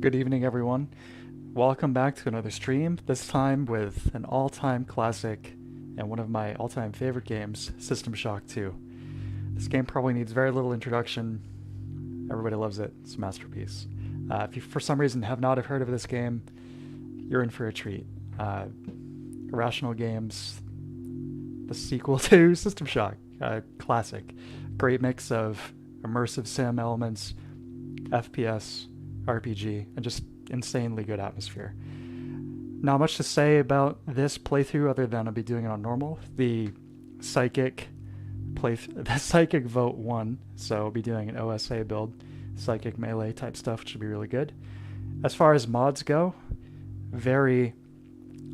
Good evening, everyone. Welcome back to another stream, this time with an all-time classic and one of my all-time favorite games, System Shock 2. This game probably needs very little introduction. Everybody loves it. It's a masterpiece. If you, for some reason, have not heard of this game, you're in for a treat. Irrational Games, the sequel to System Shock, classic. Great mix of immersive sim elements, FPS, RPG, and just insanely good atmosphere. Not much to say about this playthrough other than I'll be doing it on normal. The psychic vote won, so I'll be doing an OSA build, psychic melee type stuff, which should be really good. As far as mods go, very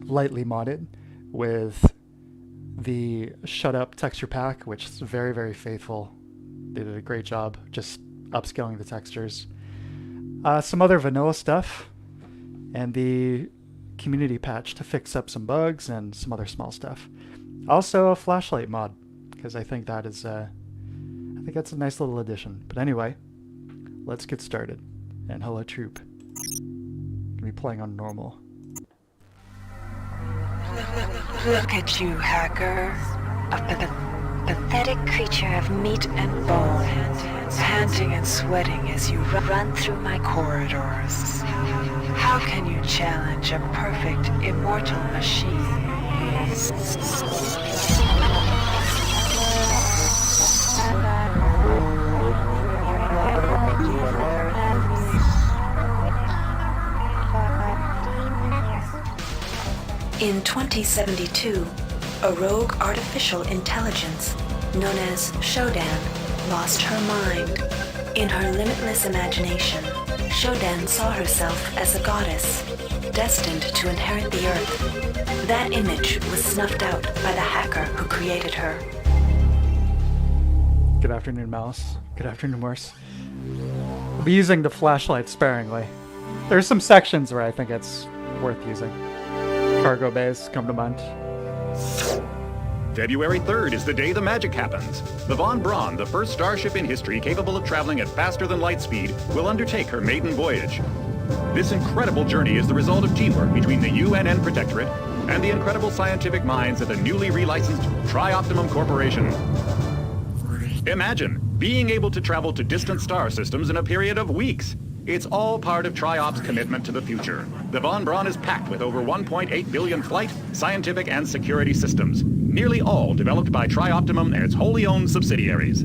lightly modded with the Shut Up texture pack, which is very, very faithful. They did a great job just upscaling the textures. Some other vanilla stuff, and the community patch to fix up some bugs and some other small stuff. Also a flashlight mod, because I think that is I think that's a nice little addition. But anyway, let's get started. And hello, troop. Gonna be playing on normal. Look at you, hacker. A pathetic creature of meat and bone, panting and sweating as you run through my corridors. How can you challenge a perfect, immortal machine? In 2072, a rogue artificial intelligence, known as Shodan, lost her mind. In her limitless imagination, Shodan saw herself as a goddess, destined to inherit the earth. That image was snuffed out by the hacker who created her. Good afternoon, Mouse. Good afternoon, Morse. I'll be using the flashlight sparingly. There's some sections where I think it's worth using. Cargo bays come to mind. February 3rd is the day the magic happens. The Von Braun, the first starship in history capable of traveling at faster than light speed, will undertake her maiden voyage. This incredible journey is the result of teamwork between the UNN Protectorate and the incredible scientific minds at the newly relicensed Tri-Optimum Corporation. Imagine being able to travel to distant star systems in a period of weeks. It's all part of Tri-Op's commitment to the future. The Von Braun is packed with over 1.8 billion flight, scientific, and security systems, nearly all developed by Tri-Optimum and its wholly owned subsidiaries.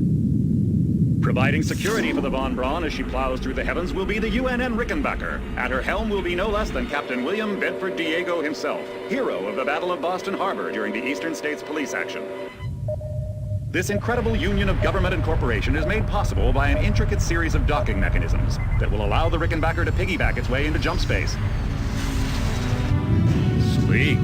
Providing security for the Von Braun as she plows through the heavens will be the UNN Rickenbacker. At her helm will be no less than Captain William Bedford Diego himself, hero of the Battle of Boston Harbor during the Eastern States Police action. This incredible union of government and corporation is made possible by an intricate series of docking mechanisms that will allow the Rickenbacker to piggyback its way into jump space. Sleek,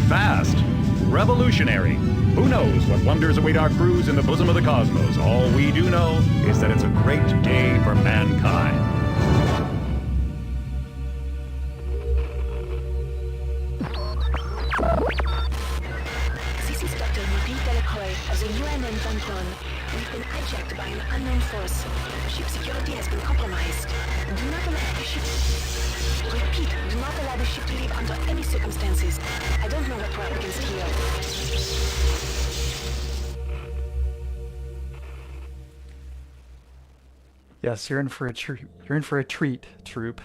fast, revolutionary. Who knows what wonders await our crews in the bosom of the cosmos? All we do know is that it's a great day for mankind. As a UNN Von Braun, we've been hijacked by an unknown force. Ship security has been compromised. Do not allow the ship... Repeat, do not allow the ship to leave under any circumstances. I don't know what we're up against here. Yes, you're in for a treat. You're in for a treat, troop.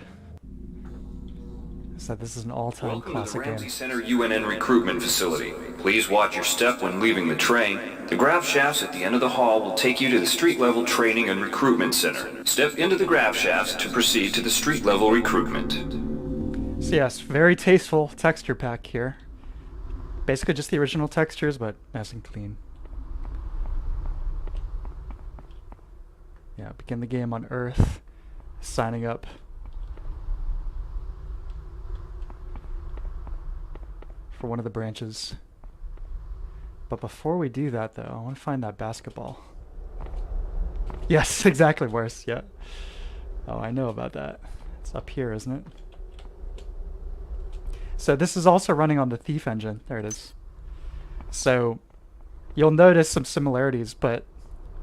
So this is an all-time Welcome classic to the Ramsey game. Center UNN recruitment facility. Please watch your step when leaving the train. The grav shafts at the end of the hall will take you to the street-level training and recruitment center. Step into the grav shafts to proceed to the street-level recruitment. So yes, very tasteful texture pack here. Basically just the original textures, but nice and clean. Yeah, begin the game on Earth, signing up. For one of the branches. But before we do that though, I want to find that basketball. Yes, exactly, worse, yeah. Oh, I know about that. It's up here, isn't it? So this is also running on the Thief engine. There it is. So you'll notice some similarities, but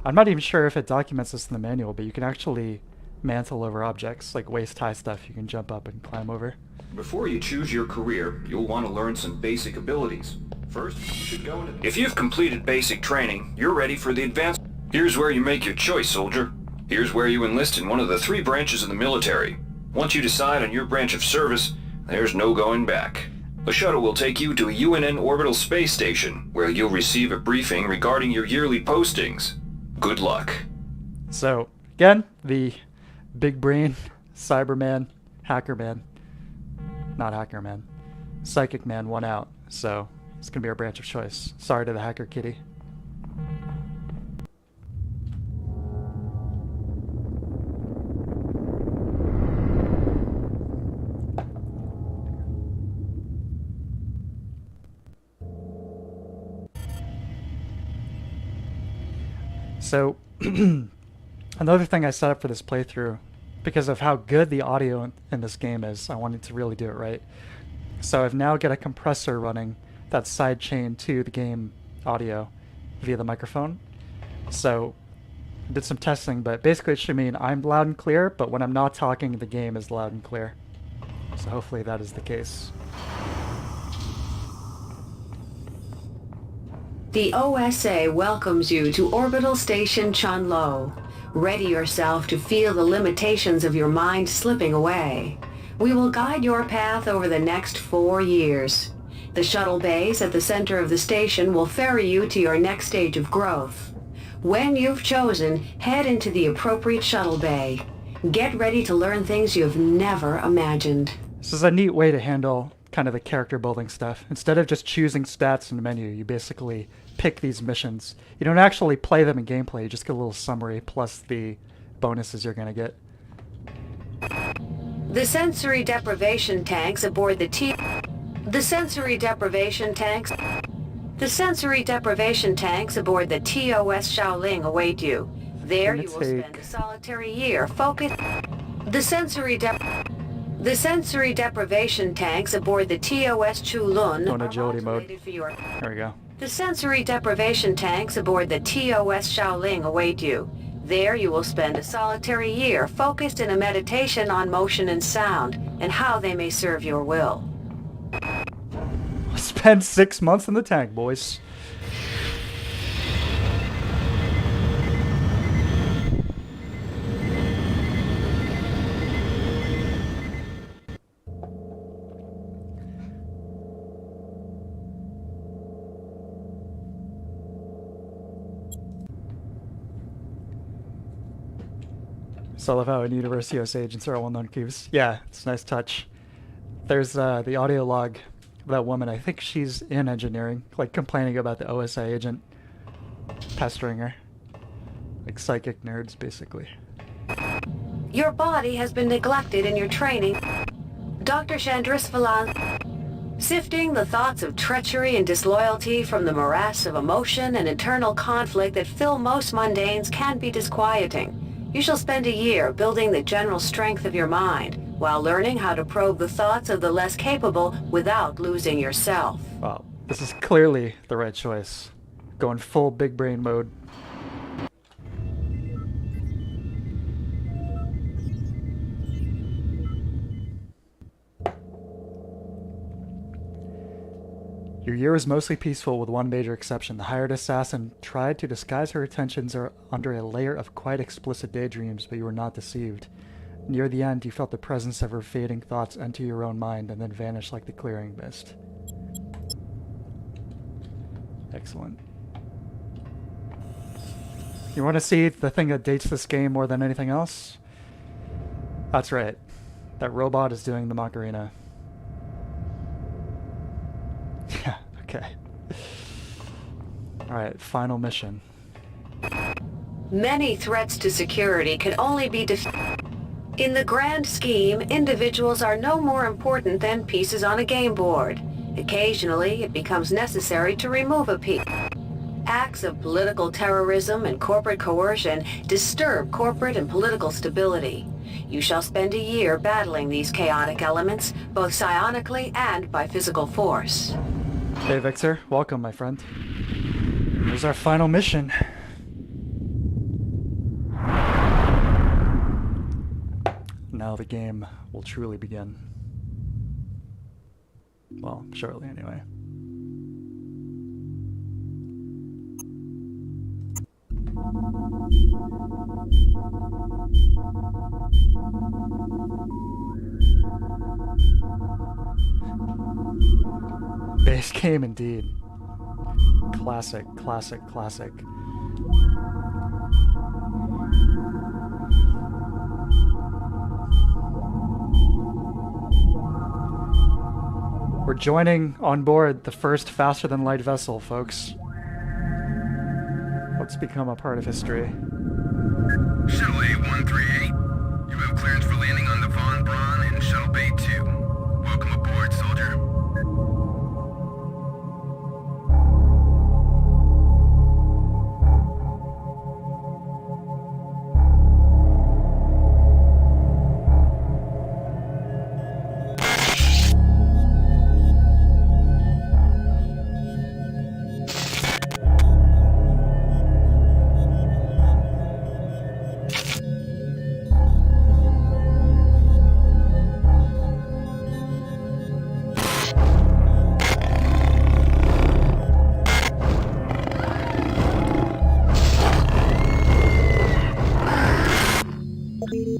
I'm not even sure if it documents this in the manual, but you can actually mantle over objects, like waist-high stuff you can jump up and climb over. Before you choose your career, you'll want to learn some basic abilities. First, you should go into... If you've completed basic training, you're ready for the advanced... Here's where you make your choice, soldier. Here's where you enlist in one of the 3 branches of the military. Once you decide on your branch of service, there's no going back. The shuttle will take you to a UNN orbital space station, where you'll receive a briefing regarding your yearly postings. Good luck. So, again, the big brain, Cyberman, Hackerman, not Hackerman, Psychic Man won out, so it's going to be our branch of choice. Sorry to the Hacker Kitty. So, another thing I set up for this playthrough, because of how good the audio in this game is, I wanted to really do it right. So I've now got a compressor running that's sidechained to the game audio via the microphone. So I did some testing, but basically it should mean I'm loud and clear, but when I'm not talking, the game is loud and clear. So hopefully that is the case. The OSA welcomes you to Orbital Station Chunlo. Ready yourself to feel the limitations of your mind slipping away. We will guide your path over the next 4 years. The shuttle bays at the center of the station will ferry you to your next stage of growth. When you've chosen, head into the appropriate shuttle bay. Get ready to learn things you've never imagined. This is a neat way to handle kind of the character building stuff. Instead of just choosing stats in the menu, you basically pick these missions. You don't actually play them in gameplay, you just get a little summary plus the bonuses you're going to get. The sensory deprivation tanks aboard the The sensory deprivation tanks aboard the TOS Shaoling await you. There you will spend a solitary year focused. The sensory deprivation tanks aboard the TOS Chulun On agility mode. modulated for your... There we go. The sensory deprivation tanks aboard the TOS Shaoling await you. There you will spend a solitary year focused in a meditation on motion and sound and how they may serve your will. Spend 6 months in the tank, boys. So I love how in universe US agents are all well-known cubes. Yeah, it's a nice touch. There's the audio log of that woman. I think she's in engineering, like complaining about the OSI agent pestering her. Like psychic nerds, basically. Your body has been neglected in your training. Dr. Chandrisvalan, sifting the thoughts of treachery and disloyalty from the morass of emotion and internal conflict that fill most mundanes can be disquieting. You shall spend a year building the general strength of your mind, while learning how to probe the thoughts of the less capable without losing yourself. Wow, this is clearly the right choice. Going full big brain mode. Your year was mostly peaceful with one major exception. The hired assassin tried to disguise her intentions under a layer of quite explicit daydreams, but you were not deceived. Near the end, you felt the presence of her fading thoughts enter your own mind and then vanish like the clearing mist. Excellent. You want to see the thing that dates this game more than anything else? That's right. That robot is doing the Macarena. Yeah, okay. Alright, final mission. Many threats to security can only be defeated. In the grand scheme, individuals are no more important than pieces on a game board. Occasionally, it becomes necessary to remove a piece. Acts of political terrorism and corporate coercion disturb corporate and political stability. You shall spend a year battling these chaotic elements, both psionically and by physical force. Hey Victor, welcome my friend. Here's our final mission. now the game will truly begin. Well, shortly anyway. Base game indeed. Classic, classic, classic. We're joining on board the first faster-than-light vessel, folks. Let's become a part of history. Shuttle A138, you have clearance for landing on the Von Braun in Shuttle Bay 2. Welcome aboard, soldier.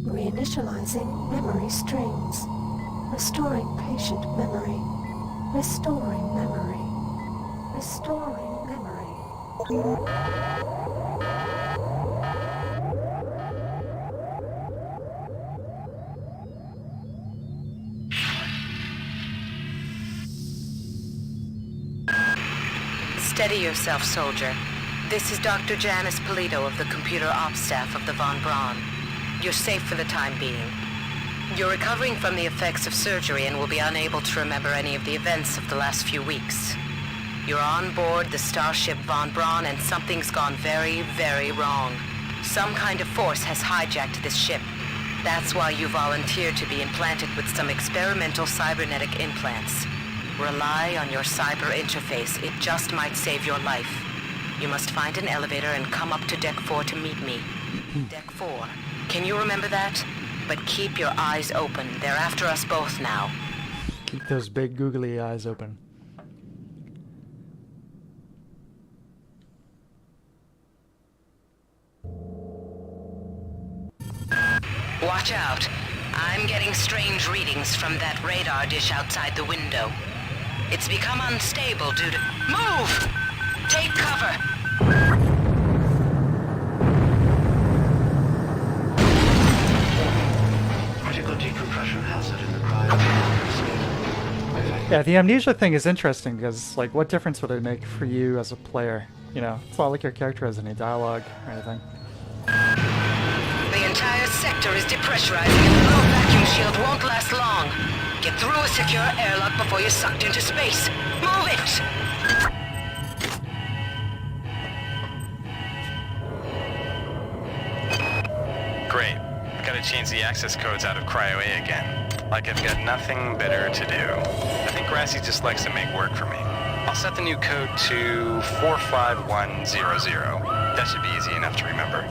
Reinitializing memory streams. Restoring patient memory. Restoring memory. Restoring memory. Steady yourself, soldier. This is Dr. Janice Polito of the computer ops staff of the Von Braun. You're safe for the time being. You're recovering from the effects of surgery and will be unable to remember any of the events of the last few weeks. You're on board the starship Von Braun and something's gone very, very wrong. Some kind of force has hijacked this ship. That's why you volunteered to be implanted with some experimental cybernetic implants. Rely on your cyber interface. It just might save your life. You must find an elevator and come up to Deck 4 to meet me. Deck 4. Can you remember that? But keep your eyes open. They're after us both now. Keep those big googly eyes open. Watch out. I'm getting strange readings from that radar dish outside the window. It's become unstable due to... Move! Take cover! Critical decompression hazard in the cryo. Yeah, the amnesia thing is interesting because, like, what difference would it make for you as a player? You know, it's not like your character has any dialogue or anything. The entire sector is depressurizing and the low vacuum shield won't last long. Get through a secure airlock before you're sucked into space. Move it! Great. Gotta change the access codes out of Cryo A again. Like I've got nothing better to do. I think Grassy just likes to make work for me. I'll set the new code to 45100. That should be easy enough to remember.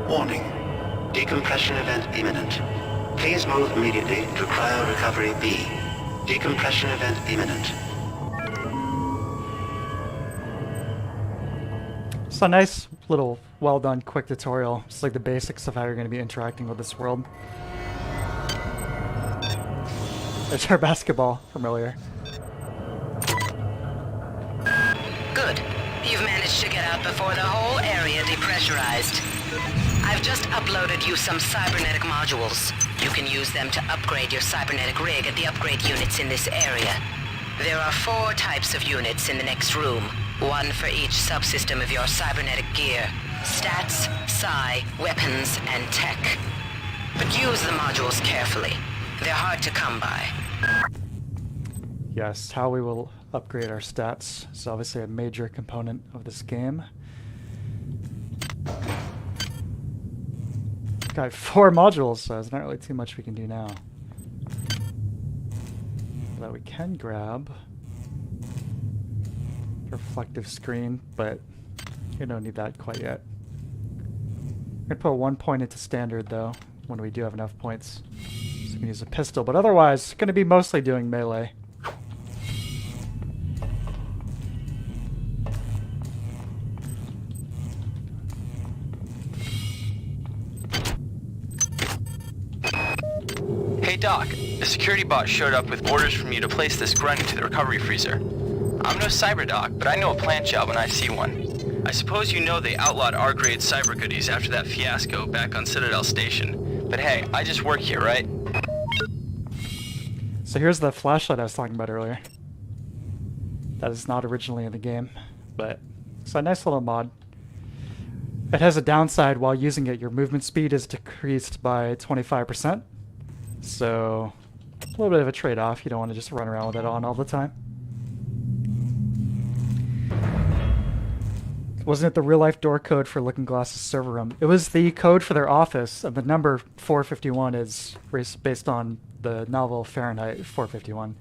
Warning. Decompression event imminent. Please move immediately to Cryo Recovery B. Decompression event imminent. It's a nice little, well done, quick tutorial. Just like the basics of how you're going to be interacting with this world. There's our basketball familiar. Good. You've managed to get out before the whole area depressurized. I've just uploaded you some cybernetic modules. You can use them to upgrade your cybernetic rig at the upgrade units in this area. There are 4 types of units in the next room. One for each subsystem of your cybernetic gear. Stats, psi, weapons, and tech. But use the modules carefully. They're hard to come by. Yes, how we will upgrade our stats is obviously a major component of this game. Got 4 modules, so there's not really too much we can do now. That we can grab reflective screen, but you don't need that quite yet. I'm gonna put 1 point into standard though, when we do have enough points. So we can use a pistol, but otherwise, gonna be mostly doing melee. Hey Doc, a security bot showed up with orders from you to place this grunt into the recovery freezer. I'm no cyber doc, but I know a plant job when I see one. I suppose you know they outlawed R-grade cyber goodies after that fiasco back on Citadel Station. But hey, I just work here, right? So here's the flashlight I was talking about earlier. That is not originally in the game, but it's a nice little mod. It has a downside. While using it, your movement speed is decreased by 25%. So, a little bit of a trade-off. You don't want to just run around with it on all the time. Wasn't it the real-life door code for Looking Glass's server room? It was the code for their office, and the number 451 is based on the novel Fahrenheit 451.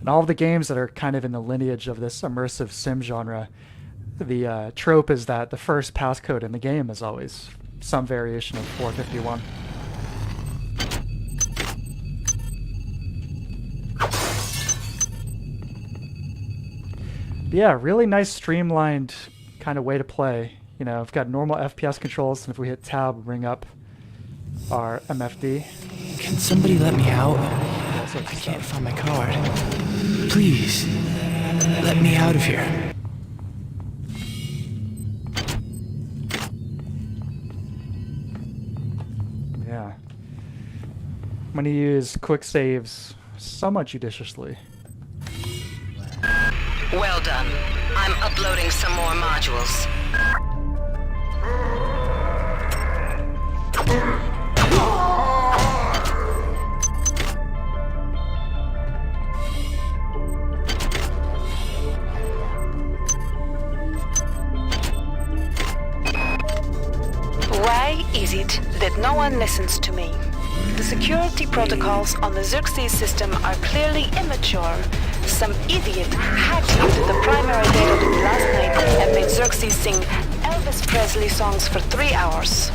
And all of the games that are kind of in the lineage of this immersive sim genre, the trope is that the first passcode in the game is always some variation of 451. Yeah, really nice streamlined kind of way to play. You know, I've got normal FPS controls, and if we hit tab, bring up our MFD. Can somebody let me out? I can't find my card. Please, let me out of here. Yeah. I'm going to use quick saves somewhat judiciously. Well done. I'm uploading some more modules. Why is it that no one listens to me? The security protocols on the Xerxes system are clearly immature. Some idiot hacked into the primary data loop last night and made Xerxes sing Elvis Presley songs for 3 hours.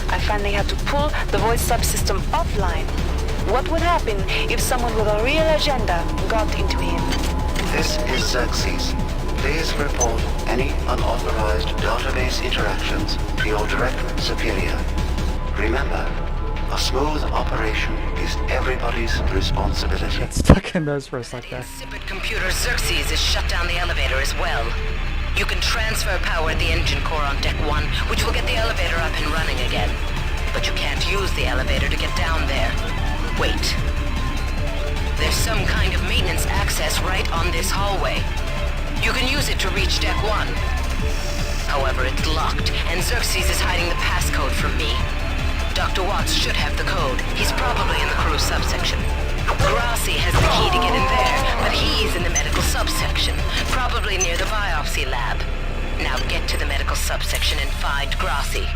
I finally had to pull the voice subsystem offline. What would happen if someone with a real agenda got into him? This is Xerxes. Please report any unauthorized database interactions to your direct superior. Remember, a smooth operation is everybody's responsibility. Get stuck in those for a sec there. Insipid computer Xerxes has shut down the elevator as well. You can transfer power at the engine core on deck 1, which will get the elevator up and running again. But you can't use the elevator to get down there. Wait. There's some kind of maintenance access right on this hallway. You can use it to reach deck 1. However, it's locked, and Xerxes is hiding the passcode from me. Dr. Watts should have the code. He's probably in the crew subsection. Grassi has the key to get in there, but he's in the medical subsection, probably near the biopsy lab. Now get to the medical subsection and find Grassi.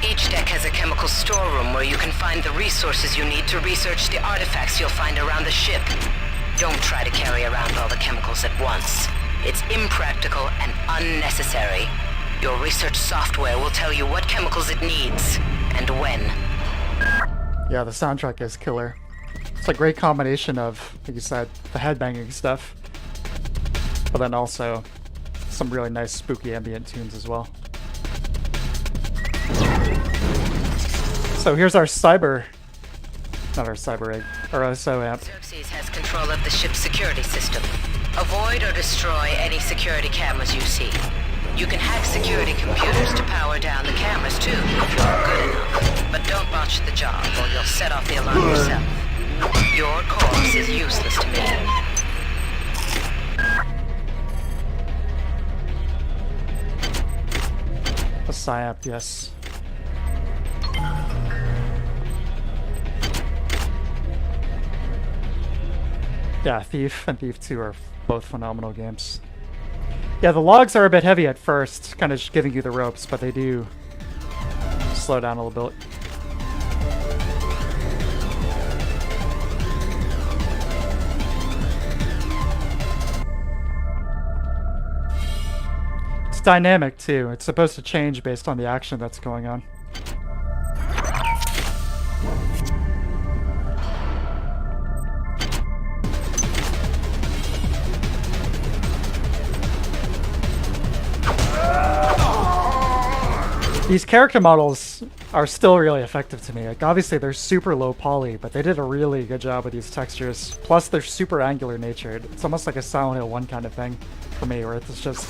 Each deck has a chemical storeroom where you can find the resources you need to research the artifacts you'll find around the ship. Don't try to carry around all the chemicals at once. It's impractical and unnecessary. Your research software will tell you what chemicals it needs, and when. Yeah, the soundtrack is killer. It's a great combination of, like you said, the headbanging stuff, but then also some really nice spooky ambient tunes as well. So here's our not our cyber egg, our OSO amp. Xerxes has control of the ship's security system. Avoid or destroy any security cameras you see. You can hack security computers to power down the cameras too, if you're good enough. But don't botch the job, or you'll set off the alarm yourself. Your corpse is useless to me. A psyop, yes. Yeah, Thief and Thief 2 are both phenomenal games. Yeah, the logs are a bit heavy at first, kind of just giving you the ropes, but they do slow down a little bit. dynamic too. It's supposed to change based on the action that's going on. These character models are still really effective to me. Like, obviously they're super low poly, but they did a really good job with these textures. Plus they're super angular natured. It's almost like a Silent Hill 1 kind of thing for me, where it's just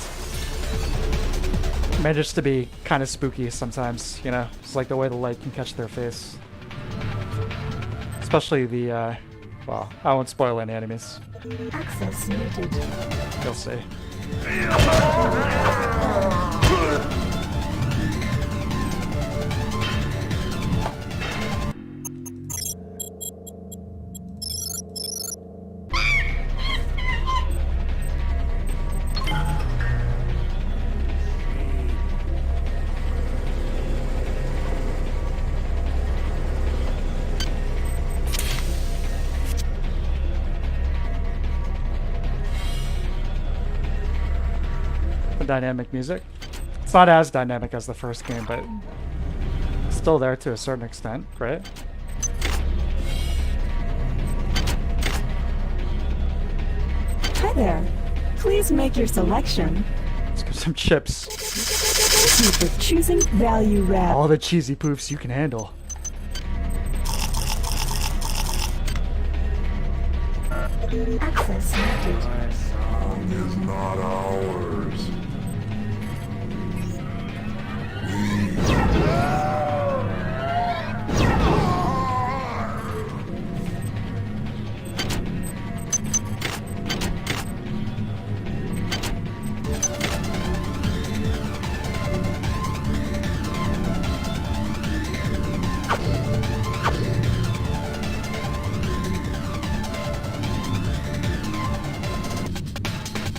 manages to be kind of spooky sometimes, you know? It's like the way the light can catch their face. Especially the, well, I won't spoil any enemies. Access needed. You'll see. Dynamic music. It's not as dynamic as the first game, but still there to a certain extent, right? Hi there. Please make your selection. Let's get some chips. Thank you for choosing Value Wrap. All the cheesy poofs you can handle. Access needed. Is not ours.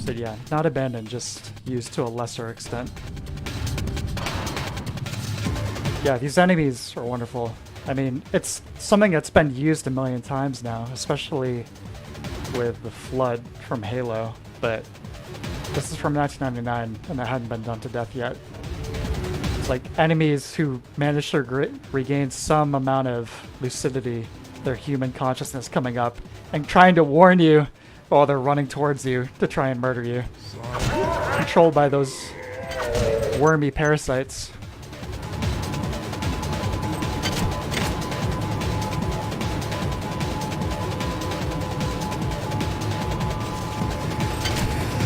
So yeah, not abandoned, just used to a lesser extent. Yeah, these enemies are wonderful. I mean, it's something that's been used a million times now, especially with the Flood from Halo, but this is from 1999 and it hadn't been done to death yet. It's like enemies who manage to regain some amount of lucidity, their human consciousness coming up, and trying to warn you while they're running towards you to try and murder you. Controlled by those wormy parasites.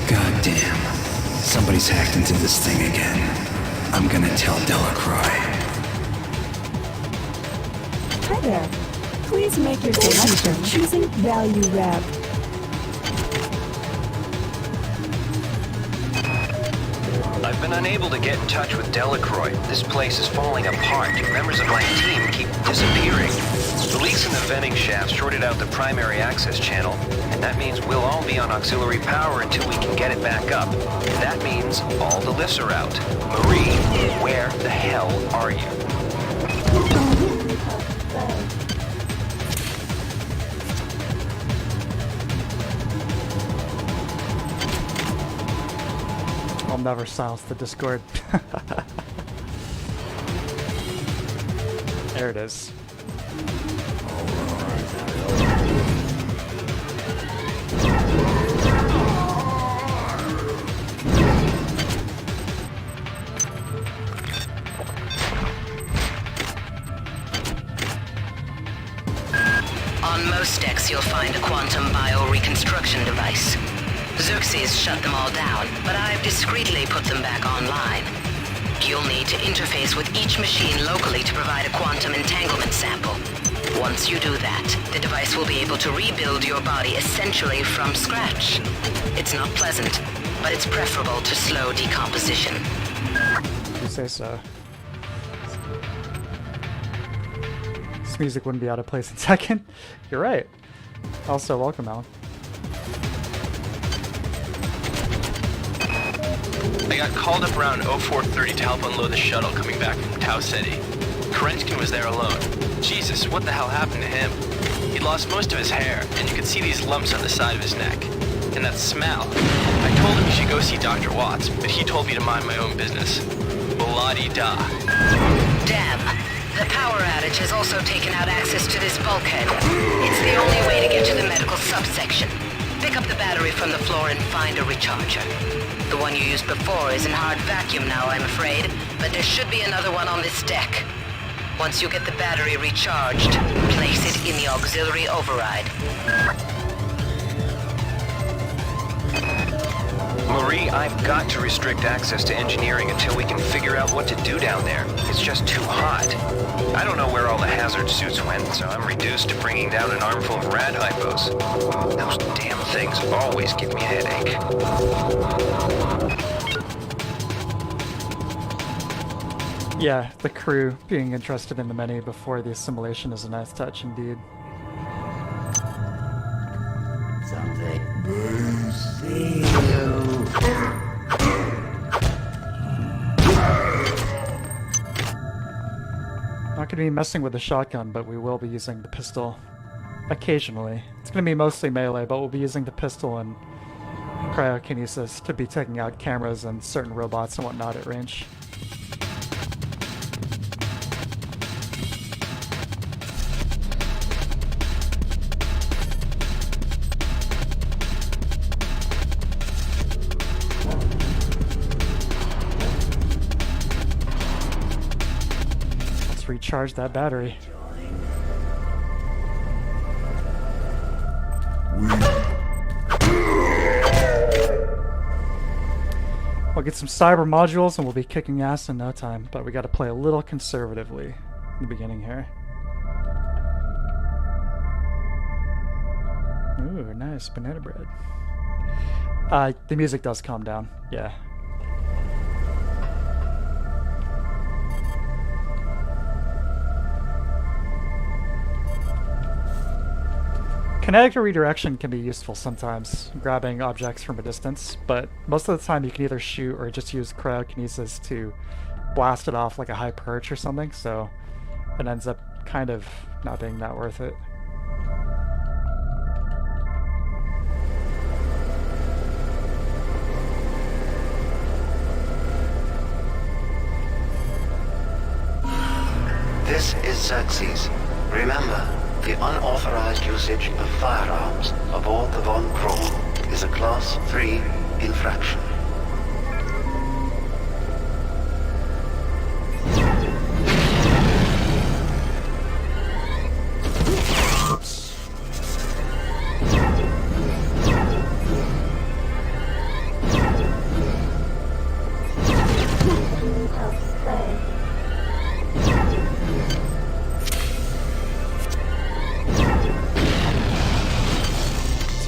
God damn. Somebody's hacked into this thing again. I'm gonna tell Delacroix. Hi there. Please make your selection. Choosing Value Wrap. I've been unable to get in touch with Delacroix. This place is falling apart. Members of my team keep disappearing. The leaks in the venting shaft shorted out the primary access channel, and that means we'll all be on auxiliary power until we can get it back up. That means all the lifts are out. Marie, where the hell are you? I'll never silence the Discord. There it is. On most decks, you'll find a quantum bioreconstruction device. Xerxes shut them all down, but I've discreetly put them back online. You'll need to interface with each machine locally to provide a quantum entanglement sample. Once you do that, the device will be able to rebuild your body essentially from scratch. It's not pleasant, but it's preferable to slow decomposition. You say so. This music wouldn't be out of place in Tekken. You're right. Also, welcome, Alan. I got called up around 0430 to help unload the shuttle coming back from Tau City. Kerenskin was there alone. Jesus, what the hell happened to him? He'd lost most of his hair, and you could see these lumps on the side of his neck. And that smell. I told him you should go see Dr. Watts, but he told me to mind my own business. La-di-da. Damn. The power outage has also taken out access to this bulkhead. It's the only way to get to the medical subsection. Pick up the battery from the floor and find a recharger. The one you used before is in hard vacuum now, I'm afraid, but there should be another one on this deck. Once you get the battery recharged, place it in the auxiliary override. Marie, I've got to restrict access to engineering until we can figure out what to do down there. It's just too hot. I don't know where all the hazard suits went, so I'm reduced to bringing down an armful of rad hypos. Those damn things always give me a headache. Yeah, the crew being interested in the menu before the assimilation is a nice touch indeed. Something. Not going to be messing with the shotgun, but we will be using the pistol occasionally. It's going to be mostly melee, but we'll be using the pistol and cryokinesis to be taking out cameras and certain robots and whatnot at range. Recharge that battery. We'll get some cyber modules and we'll be kicking ass in no time, but we got to play a little conservatively in the beginning here. Ooh, nice banana bread. The music does calm down, yeah. Kinetic redirection can be useful sometimes, grabbing objects from a distance, but most of the time you can either shoot or just use cryokinesis to blast it off like a high perch or something, so it ends up kind of not being that worth it. This is Xerxes. Remember, the unauthorized usage of firearms aboard the Von Kron is a Class 3 infraction.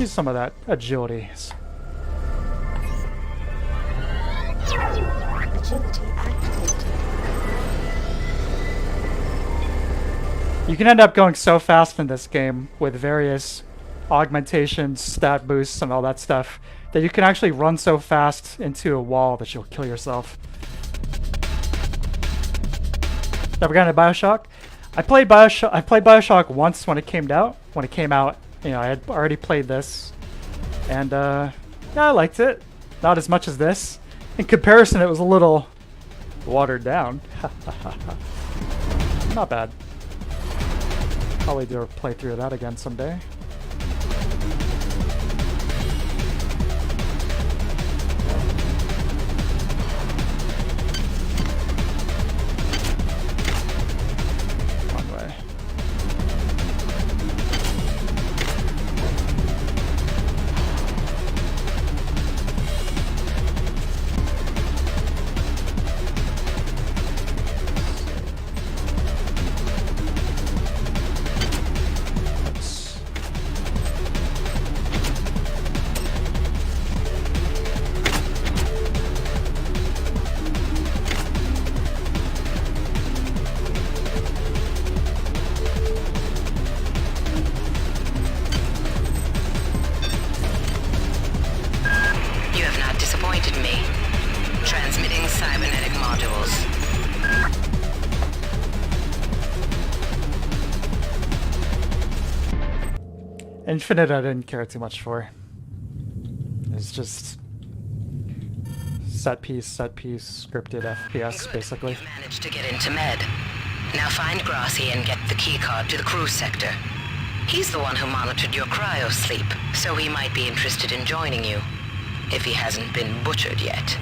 See some of that agility. Agility activated. You can end up going so fast in this game with various augmentations, stat boosts, and all that stuff that you can actually run so fast into a wall that you'll kill yourself. Ever gotten a BioShock? I played BioShock once when it came out. You know, I had already played this, and yeah, I liked it. Not as much as this. In comparison, it was a little watered down. Not bad. Probably do a playthrough of that again someday. One way. Infinite I didn't care too much for. It's just set piece, scripted FPS, Good. basically. You've managed to get into Med. Now find Grassi and get the keycard to the cruise sector. He's the one who monitored your cryo sleep, so he might be interested in joining you, if he hasn't been butchered yet.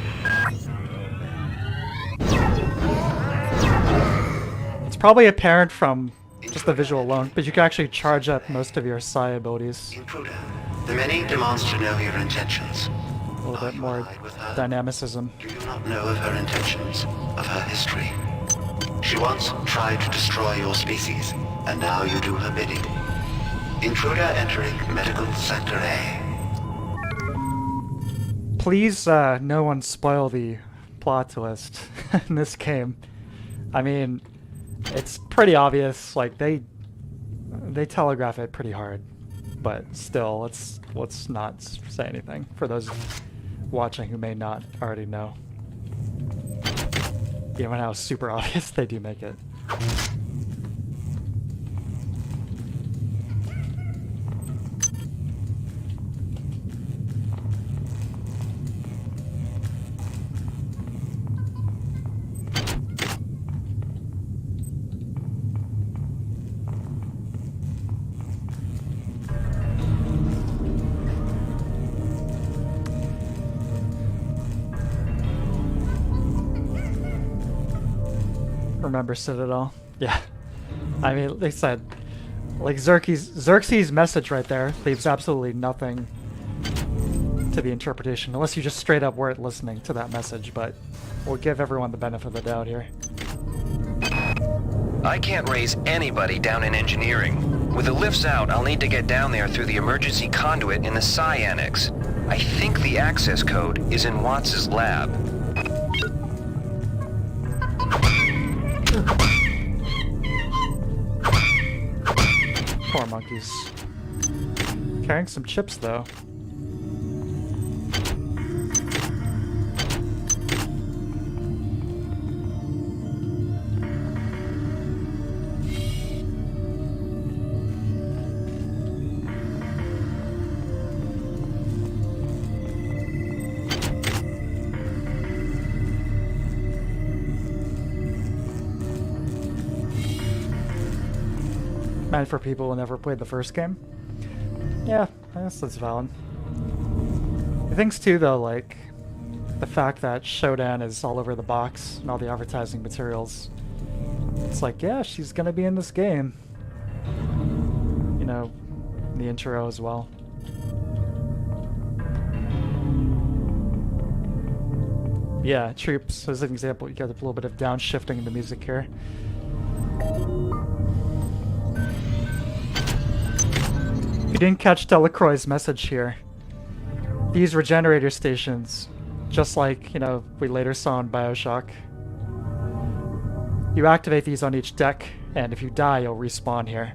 It's probably apparent from just the visual alone, but you can actually charge up most of your psi abilities. Intruder, the many demands to know your intentions. A little bit more dynamicism. Do you not know of her intentions, of her history? She once tried to destroy your species, and now you do her bidding. Intruder entering Medical Sector A. Please, no one spoil the plot twist in this game. I mean, it's pretty obvious, like, they telegraph it pretty hard. But still, let's not say anything for those watching who may not already know. Given how super obvious they do make it. Remember Citadel? Yeah. I mean, they said, like, Xerxes' message right there leaves absolutely nothing to the interpretation, unless you just straight up weren't listening to that message, but we'll give everyone the benefit of the doubt here. I can't raise anybody down in engineering. With the lifts out, I'll need to get down there through the emergency conduit in the Psi Annex. I think the access code is in Watts' lab. Poor monkeys. Carrying some chips, though. Meant for people who never played the first game. Yeah, I guess that's valid. The things too, though, like the fact that Shodan is all over the box and all the advertising materials. It's like, yeah, she's gonna be in this game. You know, in the intro as well. Yeah, troops as an example, you get a little bit of downshifting in the music here. If you didn't catch Delacroix's message here, these regenerator stations, just like, you know, we later saw in BioShock, you activate these on each deck, and if you die, you'll respawn here.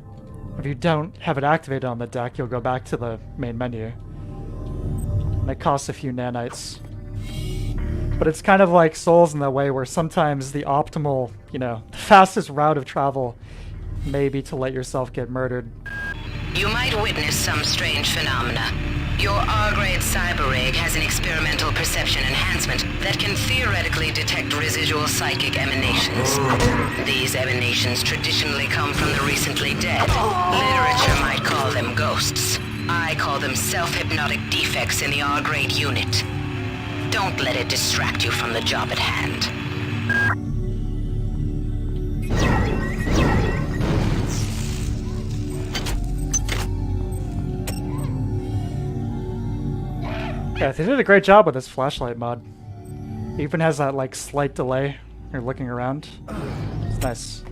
If you don't have it activated on the deck, you'll go back to the main menu. And it costs a few nanites. But it's kind of like Souls in that way, where sometimes the optimal, you know, the fastest route of travel may be to let yourself get murdered. You might witness some strange phenomena. Your R-grade cyber rig has an experimental perception enhancement that can theoretically detect residual psychic emanations. These emanations traditionally come from the recently dead. Literature might call them ghosts. I call them self-hypnotic defects in the R-grade unit. Don't let it distract you from the job at hand. Yeah, they did a great job with this flashlight mod. It even has that, like, slight delay. You're looking around. It's nice.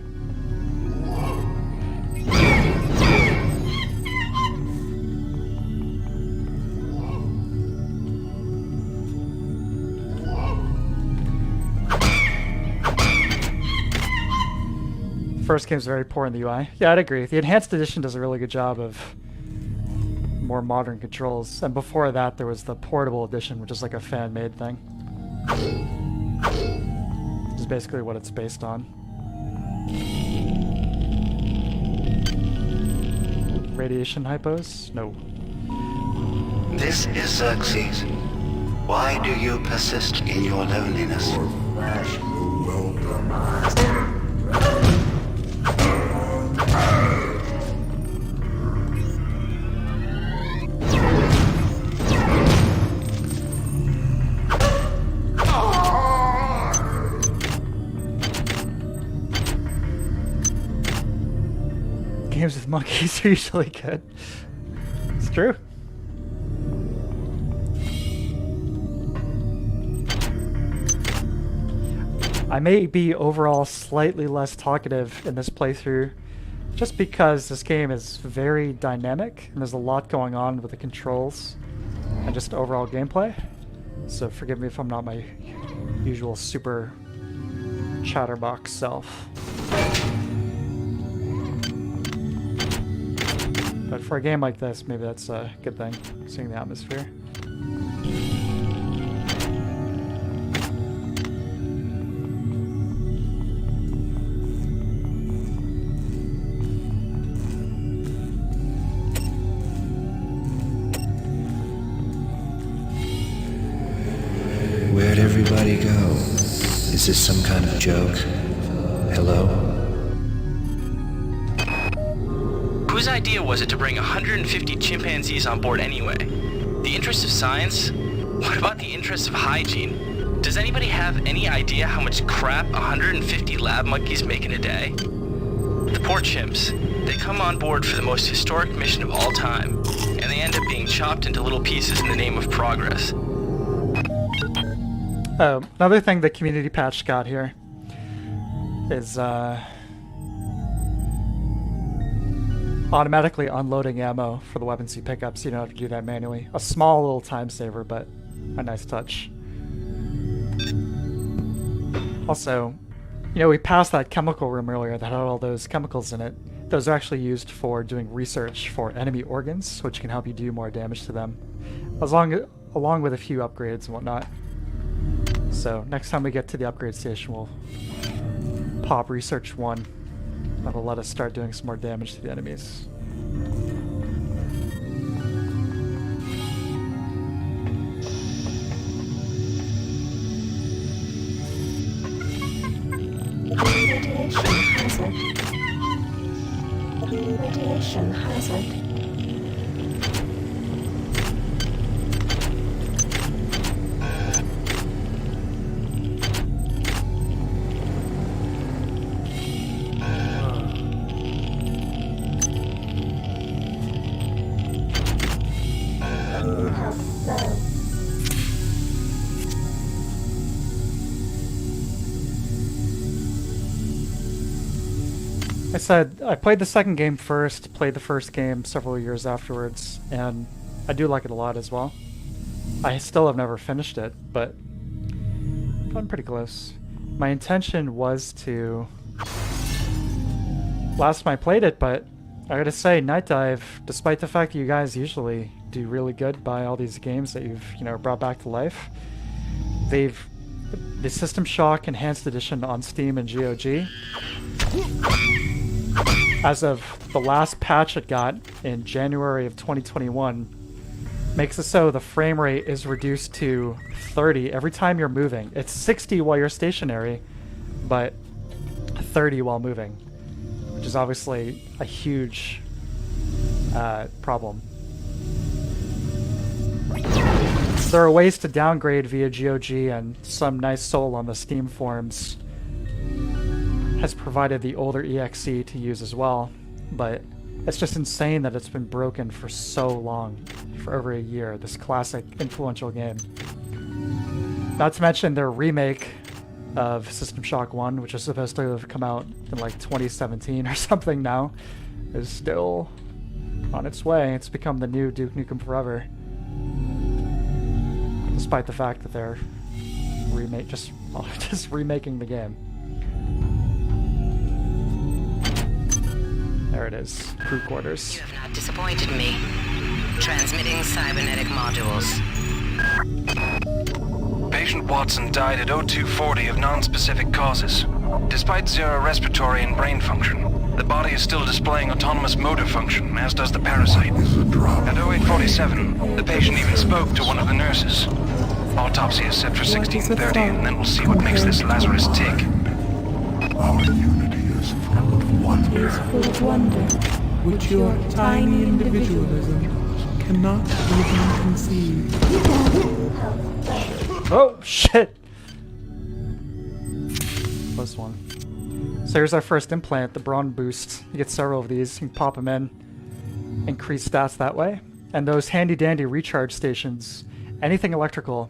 First game's very poor in the UI. Yeah, I'd agree. The Enhanced Edition does a really good job of more modern controls, and before that there was the Portable Edition, which is like a fan-made thing. Which is basically what it's based on. Radiation hypos? No. This is Xerxes. Why do you persist in your loneliness? Games with monkeys are usually good. It's true. I may be overall slightly less talkative in this playthrough just because this game is very dynamic and there's a lot going on with the controls and just overall gameplay. So forgive me if I'm not my usual super chatterbox self. But for a game like this, maybe that's a good thing, seeing the atmosphere. Where'd everybody go? Is this some kind of joke? Hello? Whose idea was it to bring 150 chimpanzees on board anyway? The interest of science? What about the interest of hygiene? Does anybody have any idea how much crap 150 lab monkeys make in a day? The poor chimps. They come on board for the most historic mission of all time, and they end up being chopped into little pieces in the name of progress. Oh, another thing the community patch got here is automatically unloading ammo for the weapons you pick up, so you don't have to do that manually. A small little time saver, but a nice touch. Also, you know, we passed that chemical room earlier that had all those chemicals in it. Those are actually used for doing research for enemy organs, which can help you do more damage to them, along with a few upgrades and whatnot. So next time we get to the upgrade station, we'll pop Research 1. That'll let us start doing some more damage to the enemies. Radiation hazard. I said I played the second game first, played the first game several years afterwards, and I do like it a lot as well. I still have never finished it, but I'm pretty close. My intention was to last time I played it, but I gotta say, Night Dive, despite the fact that you guys usually do really good by all these games that you've, you know, brought back to life, the System Shock Enhanced Edition on Steam and GOG, as of the last patch it got in January of 2021, makes it so the frame rate is reduced to 30 every time you're moving. It's 60 while you're stationary, but 30 while moving, which is obviously a huge problem. There are ways to downgrade via GOG, and some nice soul on the Steam forums has provided the older EXE to use as well, but it's just insane that it's been broken for so long, for over a year, this classic, influential game. Not to mention their remake of System Shock 1, which is supposed to have come out in like 2017 or something now, is still on its way. It's become the new Duke Nukem Forever, despite the fact that they're just remaking the game. There it is, crew quarters. You have not disappointed me. Transmitting cybernetic modules. Patient Watson died at 0240 of non-specific causes. Despite zero respiratory and brain function, the body is still displaying autonomous motor function, as does the parasite. At 0847, the patient even spoke to one of the nurses. Autopsy is set for 16:30, and then we'll see what makes this Lazarus tick. Our unity is full of wonder. Full of wonder, Which your tiny individualism cannot even conceive. Oh, shit! Close one. So here's our first implant, the Brawn Boost. You get several of these. You can pop them in, increase stats that way. And those handy-dandy recharge stations, anything electrical,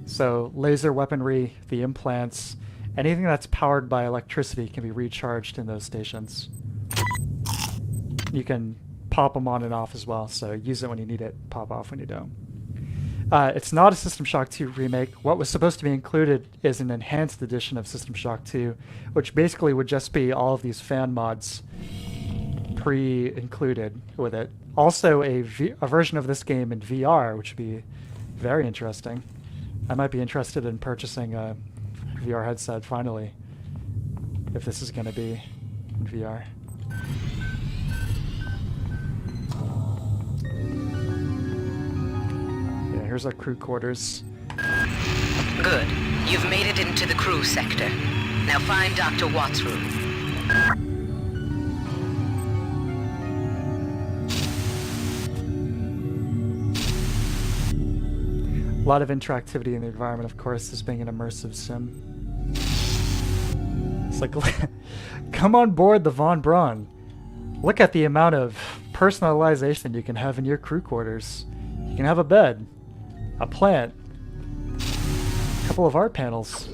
so laser weaponry, the implants, anything that's powered by electricity can be recharged in those stations. You can pop them on and off as well, so use it when you need it, pop off when you don't. It's not a System Shock 2 remake. What was supposed to be included is an enhanced edition of System Shock 2, which basically would just be all of these fan mods pre-included with it. Also a version of this game in VR, which would be very interesting. I might be interested in purchasing a VR headset finally, if this is going to be in VR. Yeah, here's our crew quarters. Good. You've made it into the crew sector. Now find Dr. Watt's room. A lot of interactivity in the environment, of course, this being an immersive sim. It's like, come on board the Von Braun. Look at the amount of personalization you can have in your crew quarters. You can have a bed, a plant, a couple of art panels.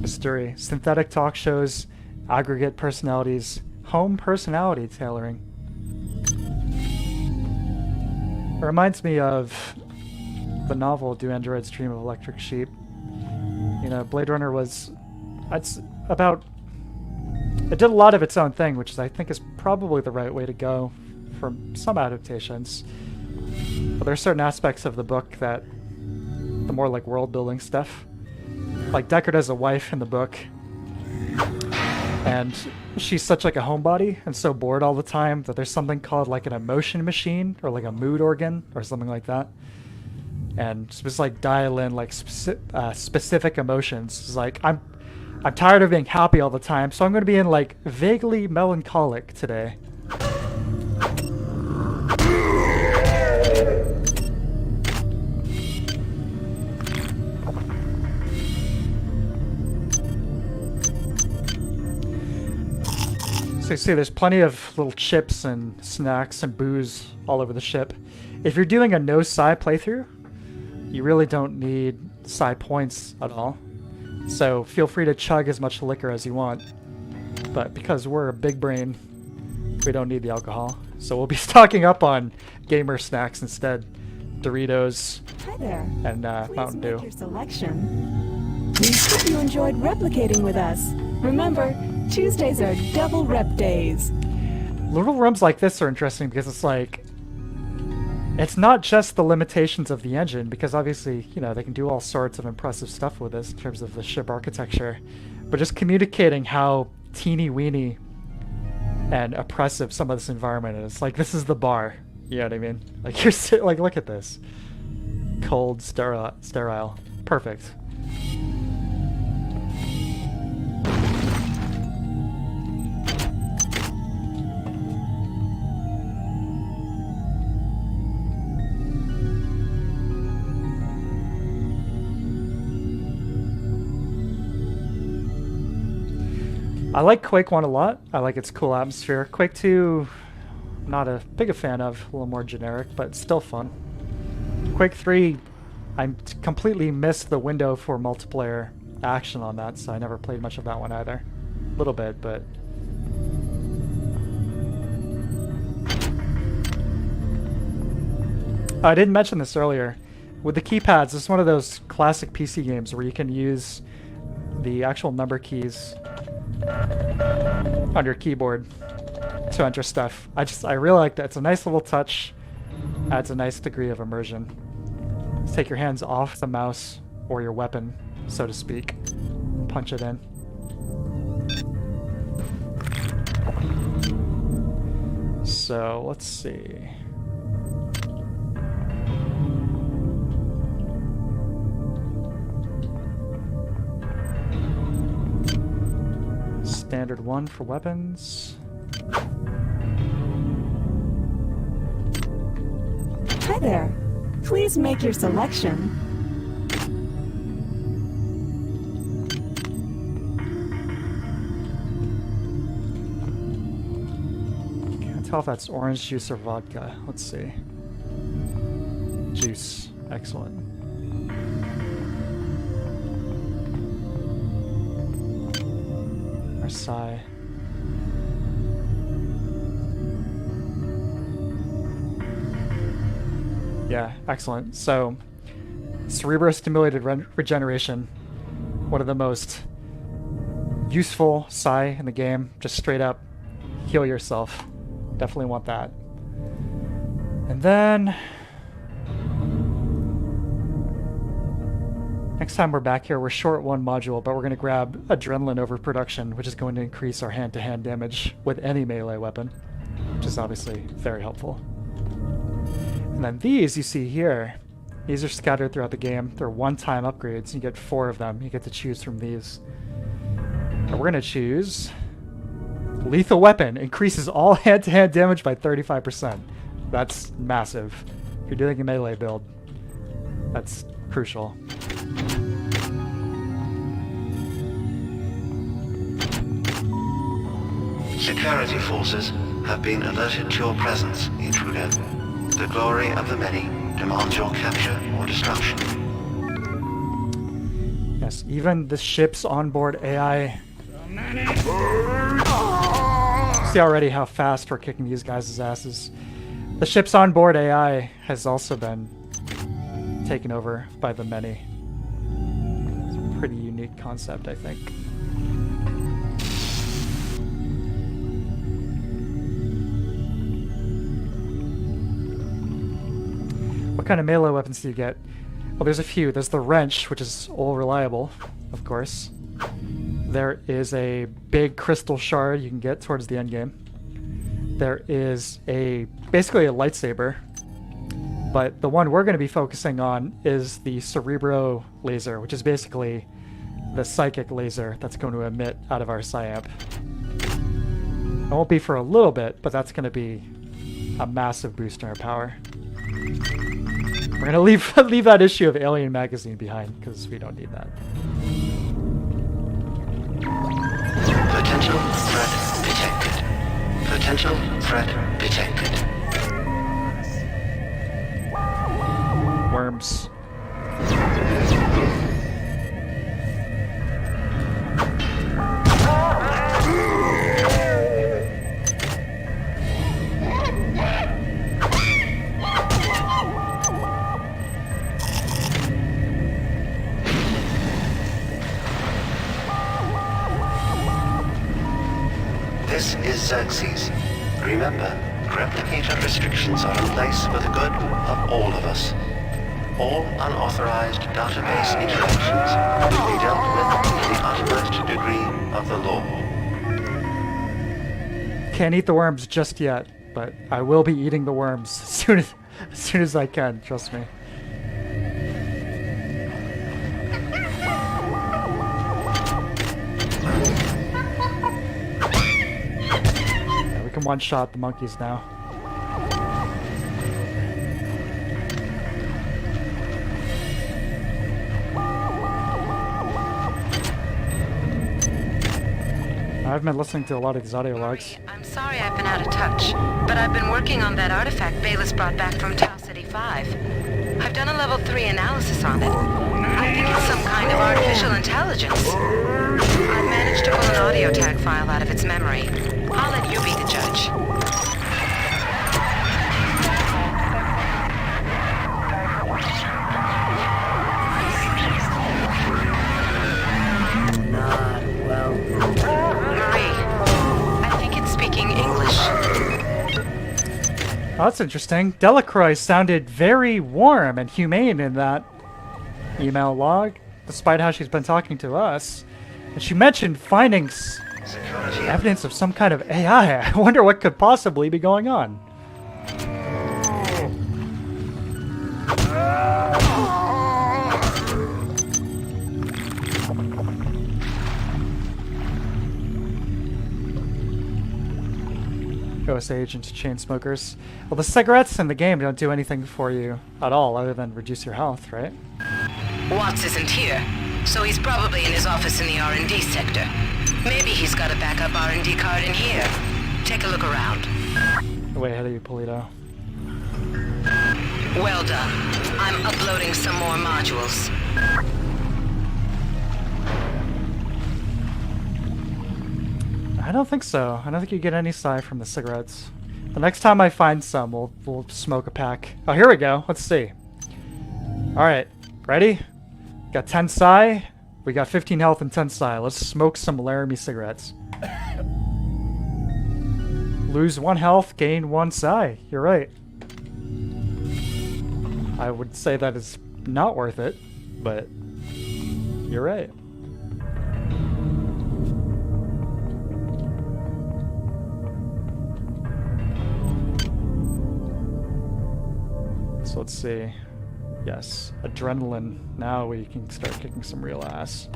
Mystery, synthetic talk shows, aggregate personalities, home personality tailoring. It reminds me of the novel Do Androids Dream of Electric Sheep. You know, Blade Runner it did a lot of its own thing, which I think is probably the right way to go for some adaptations. But there are certain aspects of the book that, the more like world building stuff, like Deckard has a wife in the book, and she's such like a homebody and so bored all the time that there's something called like an emotion machine or like a mood organ or something like that, and just like dial in like specific emotions. It's like I'm tired of being happy all the time, so I'm going to be in like vaguely melancholic today. So you see there's plenty of little chips and snacks and booze all over the ship. If you're doing a no Psi playthrough, you really don't need Psi points at all. So feel free to chug as much liquor as you want. But because we're a big brain, we don't need the alcohol. So we'll be stocking up on gamer snacks instead. Doritos and Mountain Dew. Your selection. We hope you enjoyed replicating with us. Remember, Tuesdays are double rep days. Little rooms like this are interesting because it's like, it's not just the limitations of the engine, because obviously, you know, they can do all sorts of impressive stuff with this in terms of the ship architecture, but just communicating how teeny weeny and oppressive some of this environment is. Like, this is the bar, you know what I mean? Like, you're like, look at this. Cold, sterile. Perfect. I like Quake 1 a lot. I like its cool atmosphere. Quake 2, not a big a fan of, a little more generic, but still fun. Quake 3, I completely missed the window for multiplayer action on that, so I never played much of that one either. A little bit, but... I didn't mention this earlier. With the keypads, it's one of those classic PC games where you can use the actual number keys on your keyboard to enter stuff. I really like that. It's a nice little touch. Adds a nice degree of immersion. Just take your hands off the mouse or your weapon, so to speak. Punch it in. So let's see. Standard 1 for weapons. Hi there. Please make your selection. Can't tell if that's orange juice or vodka. Let's see. Juice. Excellent. Our Psi. Yeah, excellent. So, cerebro-stimulated regeneration, one of the most useful Psi in the game. Just straight up heal yourself. Definitely want that. And then next time we're back here, we're short one module, but we're going to grab Adrenaline Overproduction, which is going to increase our hand-to-hand damage with any melee weapon, which is obviously very helpful. And then these you see here, these are scattered throughout the game. They're one-time upgrades. You get 4 of them. You get to choose from these. And we're going to choose Lethal Weapon. Increases all hand-to-hand damage by 35%. That's massive. If you're doing a melee build, that's crucial. Security forces have been alerted to your presence, intruder. The glory of the many demands your capture or destruction. Yes, even the ship's onboard AI. See already how fast we're kicking these guys' asses. The ship's onboard AI has also been taken over by the many. It's a pretty unique concept, I think. What kind of melee weapons do you get? Well, there's a few. There's the wrench, which is all reliable, of course. There is a big crystal shard you can get towards the end game. There is basically a lightsaber, but the one we're going to be focusing on is the Cerebro laser, which is basically the psychic laser that's going to emit out of our Psi-Amp. It won't be for a little bit, but that's going to be a massive boost in our power. We're gonna leave that issue of Alien Magazine behind because we don't need that. Potential threat detected. Potential threat detected. Worms. This is Xerxes. Remember, replicator restrictions are in place for the good of all of us. All unauthorized database interactions will be dealt with to the utmost degree of the law. Can't eat the worms just yet, but I will be eating the worms as soon as I can, trust me. We can one-shot the monkeys now. I've been listening to a lot of these audio logs. I'm sorry I've been out of touch, but I've been working on that artifact Bayless brought back from Tau City 5. I've done a level 3 analysis on it. I think it's some kind of artificial intelligence. I've managed to pull an audio tag file out of its memory. I'll let you be the judge. Oh, that's interesting. Delacroix sounded very warm and humane in that email log, despite how she's been talking to us. And she mentioned finding Evidence of some kind of AI. I wonder what could possibly be going on. Ghost agents, chain smokers. Well, the cigarettes in the game don't do anything for you at all other than reduce your health, right? Watts isn't here, so he's probably in his office in the R&D sector. Maybe he's got a backup R&D card in here. Take a look around. Way ahead of you, Polito. Well done. I'm uploading some more modules. I don't think so. I don't think you get any psi from the cigarettes. The next time I find some, we'll smoke a pack. Oh, here we go. Let's see. Alright. Ready? Got 10 psi. We got 15 health and 10 psi. Let's smoke some Laramie cigarettes. Lose 1 health, gain 1 psi. You're right. I would say that is not worth it, but you're right. So let's see. Yes, adrenaline. Now we can start kicking some real ass.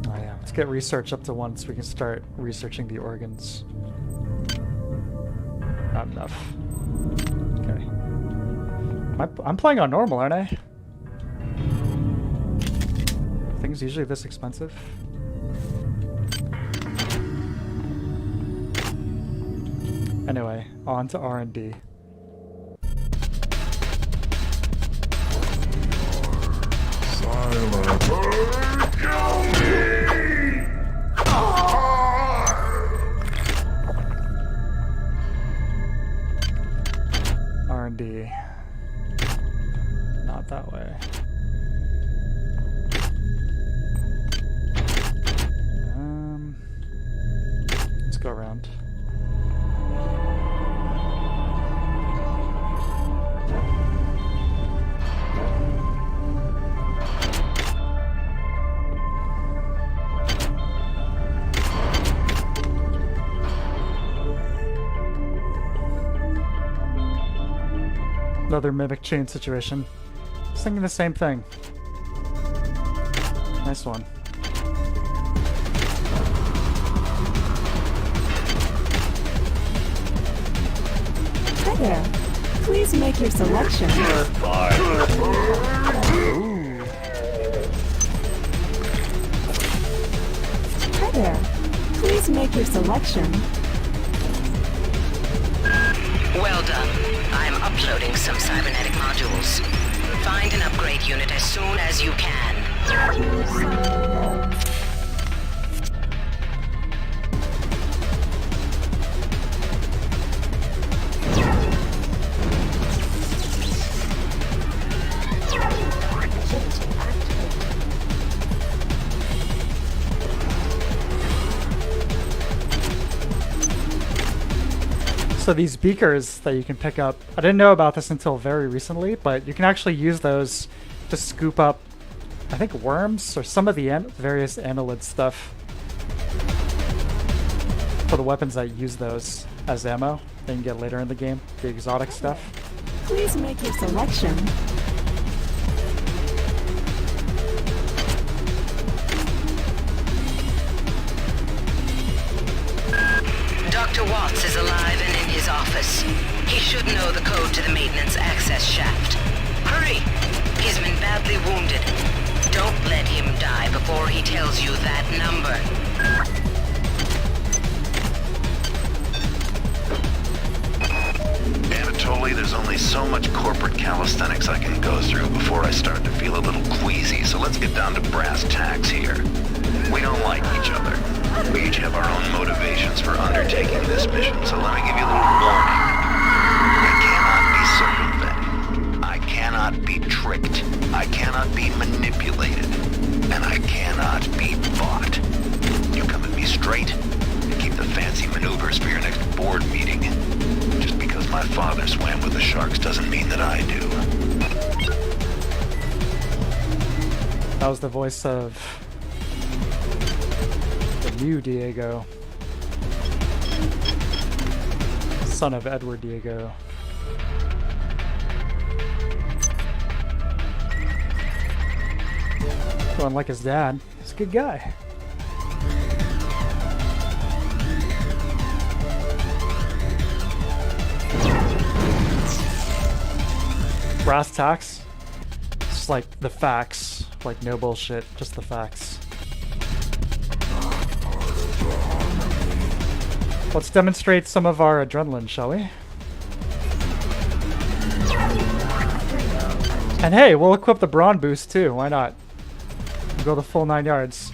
Oh yeah, let's get research up to 1 so we can start researching the organs. Not enough. Okay. I'm playing on normal, aren't I? Things usually this expensive. Anyway, on to R&D. R&D. Not that way. Let's go around. Another mimic chain situation. Just thinking the same thing. Nice one. Hi there. Please make your selection. Hi there. Please make your selection. Well done. I'm uploading some cybernetic modules. Find an upgrade unit as soon as you can. So these beakers that you can pick up, I didn't know about this until very recently, but you can actually use those to scoop up, I think, worms or some of the various annelid stuff for the weapons that use those as ammo that you can get later in the game, the exotic stuff. Please make your selection. Dr. Watts is alive and in his office. He should know the code to the maintenance access shaft. Hurry! He's been badly wounded. Don't let him die before he tells you that number. Anatoly, there's only so much corporate calisthenics I can go through before I start to feel a little queasy, so let's get down to brass tacks here. We don't like each other. We each have our own motivations for undertaking this mission, so let me give you a little warning. I cannot be circumvented. I cannot be tricked. I cannot be manipulated. And I cannot be bought. You come at me straight, and keep the fancy maneuvers for your next board meeting. sharks doesn't mean that I do. That was the voice of the new Diego, son of Edward Diego. Well, unlike his dad, he's a good guy. Brass tacks. It's like the facts. Like no bullshit, just the facts. Let's demonstrate some of our adrenaline, shall we? And hey, we'll equip the brawn boost too, why not? We'll go the full 9 yards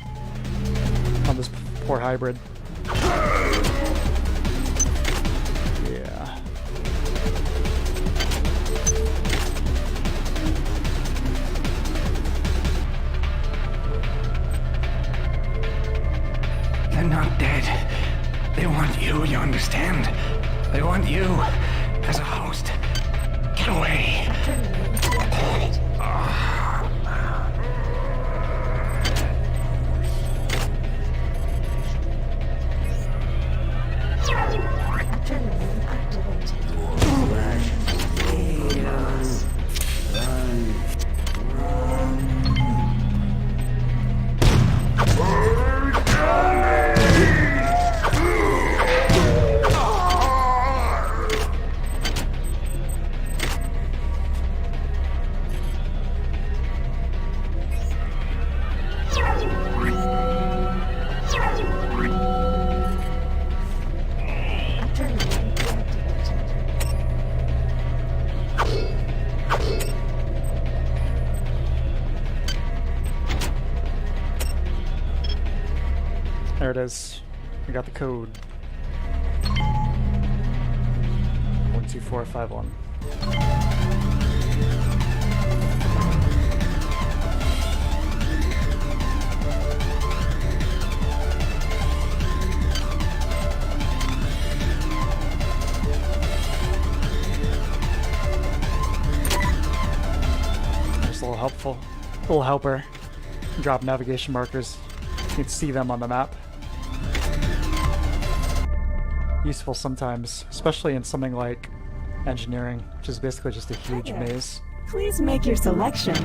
on this poor hybrid. Yeah. They're not dead. They want you understand? They want you as a host. Get away. There it is. We got the code. 12451. Just a little helpful. A little helper. Drop navigation markers. You can see them on the map. Useful sometimes, especially in something like engineering, which is basically just a huge maze. Please make your selection.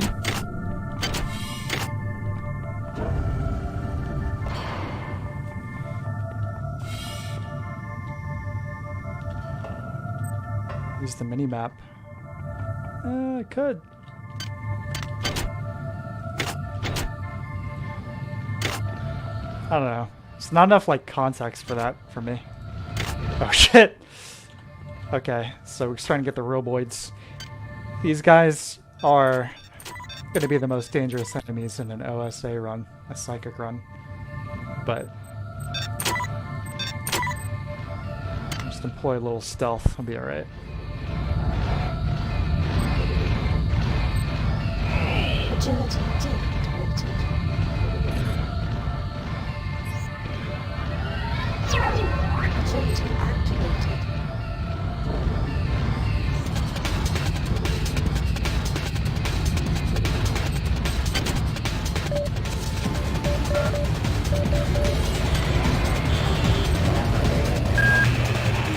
Use the mini-map. I could. I don't know. It's not enough like context for that for me. Oh shit! Okay, so we're trying to get the roboids. These guys are going to be the most dangerous enemies in an OSA run, a psychic run. But just employ a little stealth, I'll be alright. Agility deactivated. Agility activated.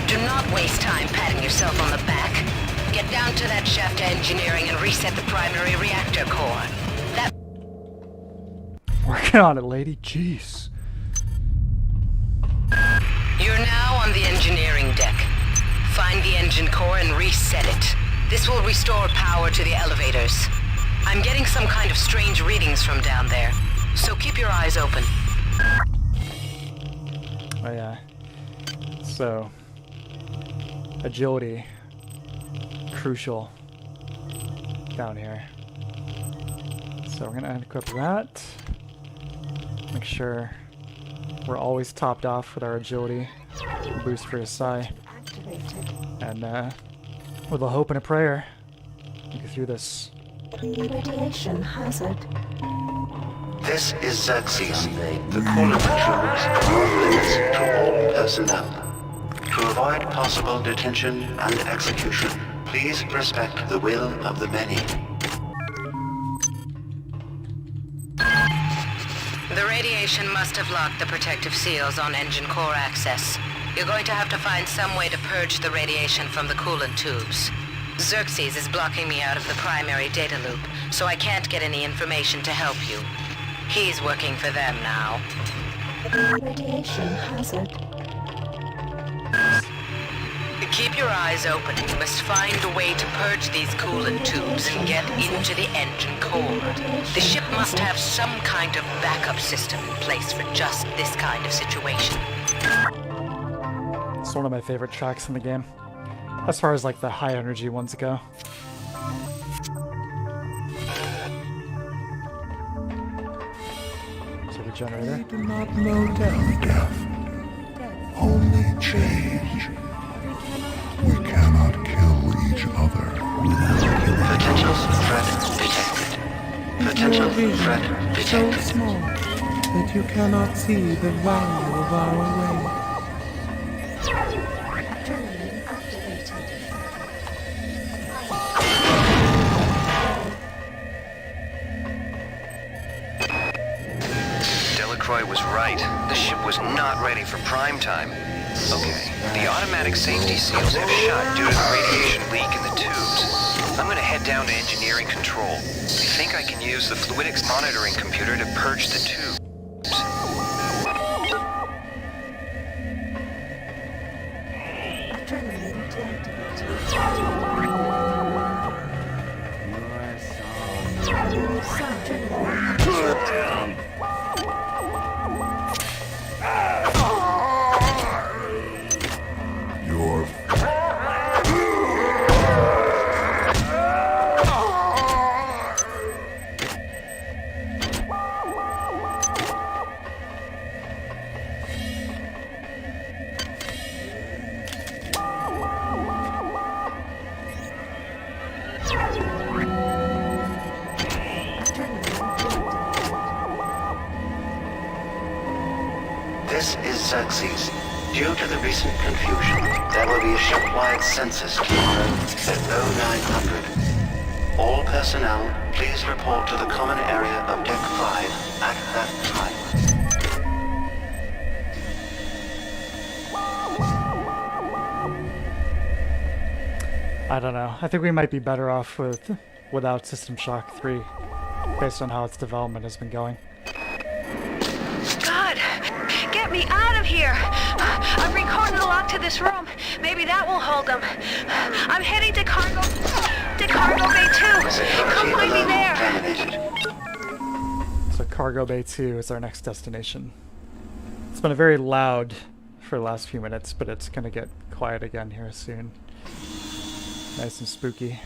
Do not waste time patting yourself on the back. Get down to that shaft to engineering and reset the primary reactor core. That... Working on it, lady. Jeez. You're now on the engineering deck. Find the engine core and reset it. This will restore power to the elevators. I'm getting some kind of strange readings from down there, so keep your eyes open. Oh yeah. So, agility, crucial down here. So we're gonna unequip that. Make sure we're always topped off with our agility, boost for his psi, and with a hope and a prayer, we get through this. Radiation hazard. This is Xerxes. The quality assurance limits to all personnel. To avoid possible detention and execution, Please respect the will of the many. The radiation must have locked the protective seals on engine core access. You're going to have to find some way to purge the radiation from the coolant tubes. Xerxes is blocking me out of the primary data loop, so I can't get any information to help you. He's working for them now. Radiation hazard. Keep your eyes open. You must find a way to purge these coolant tubes and get into the engine core. The ship must have some kind of backup system in place for just this kind of situation. It's one of my favorite tracks in the game, as far as like the high energy ones go. So the generator. We do not know death. Only change. We cannot kill each other without killing Potential threat detected. Potential threat detected. so small that you cannot see the value of our way. Adrenaline activated. Delacroix was right. The ship was not ready for prime time. Okay, the automatic safety seals have shut due to the radiation leak in the tubes. I'm gonna head down to engineering control. I think I can use the fluidics monitoring computer to purge the tubes. Adrenaline deactivated. Adrenaline. Your This is Xerxes. Due to the recent confusion, there will be a ship-wide census tomorrow at 0900. All personnel, please report to the common area of Deck 5 at that time. I don't know. I think we might be better off without System Shock 3, based on how its development has been going. God, get me out of here! I've recorded a lock to this room. Maybe that will hold them. I'm heading to cargo bay 2. Come find me there. So Cargo Bay 2 is our next destination. It's been very loud for the last few minutes, but it's gonna get quiet again here soon. Nice and spooky.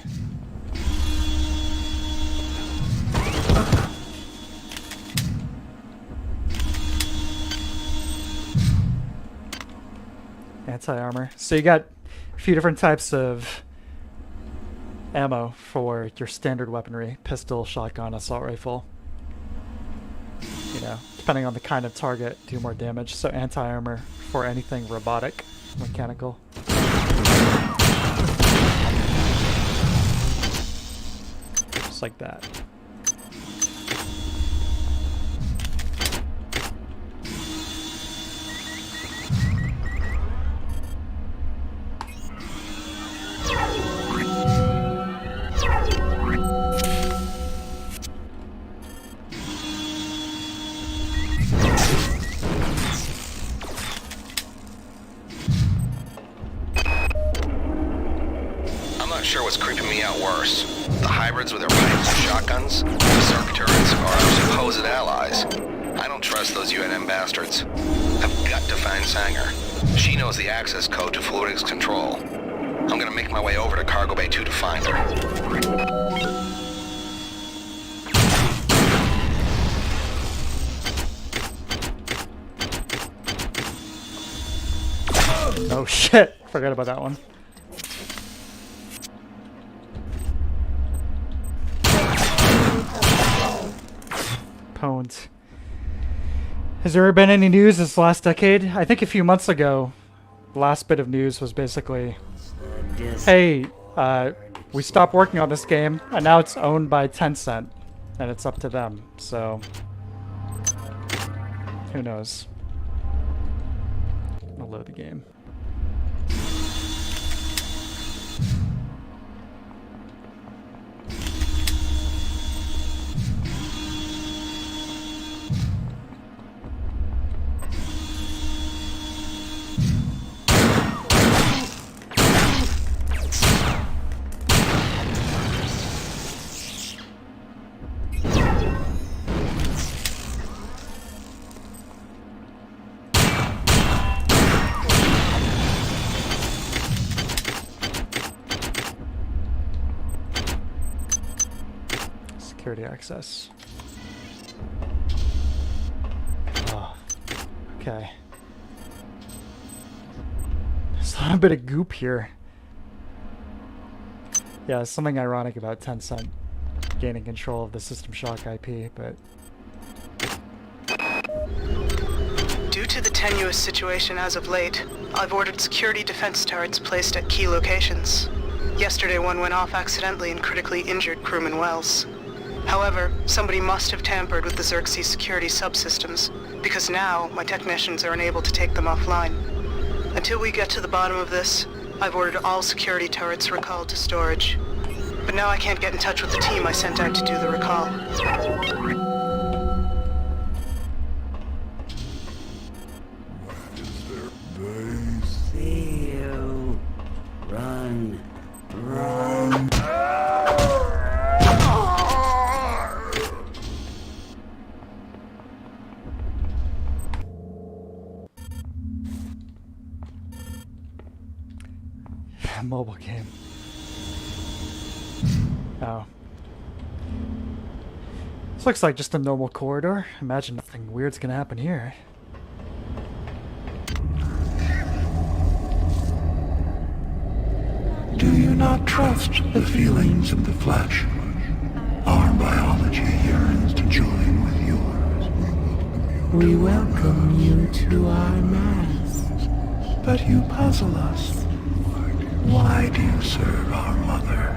Anti-armor. So you got a few different types of ammo for your standard weaponry. Pistol, shotgun, assault rifle. You know, depending on the kind of target, do more damage. So anti-armor for anything robotic, mechanical. Just like that. I'm not sure what's creeping me out worse. The hybrids with their rifles and shotguns, the Cirque turrets, or our supposed allies. I don't trust those UNM bastards. I've got to find Sanger. She knows the access code to Fluidics Control. I'm gonna make my way over to Cargo Bay 2 to find her. Oh shit! Forgot about that one. Pwned. Has there ever been any news this last decade? I think a few months ago, the last bit of news was basically, hey, We stopped working on this game, and now it's owned by Tencent, and it's up to them, so who knows. I'll load the game. Security access. Oh, okay. There's a little bit of goop here. Yeah, there's something ironic about Tencent gaining control of the System Shock IP, but... Due to the tenuous situation as of late, I've ordered security defense turrets placed at key locations. Yesterday one went off accidentally and critically injured crewman Wells. However, somebody must have tampered with the Xerxes security subsystems, because now my technicians are unable to take them offline. Until we get to the bottom of this, I've ordered all security turrets recalled to storage. But now I can't get in touch with the team I sent out to do the recall. They see you. Run. Run. Mobile game. Oh. This looks like just a normal corridor. Imagine nothing weird's gonna happen here. Do you not trust the feelings of the flesh? Our biology yearns to join with yours. We welcome you to our mass. But you puzzle us. Why do you serve our mother?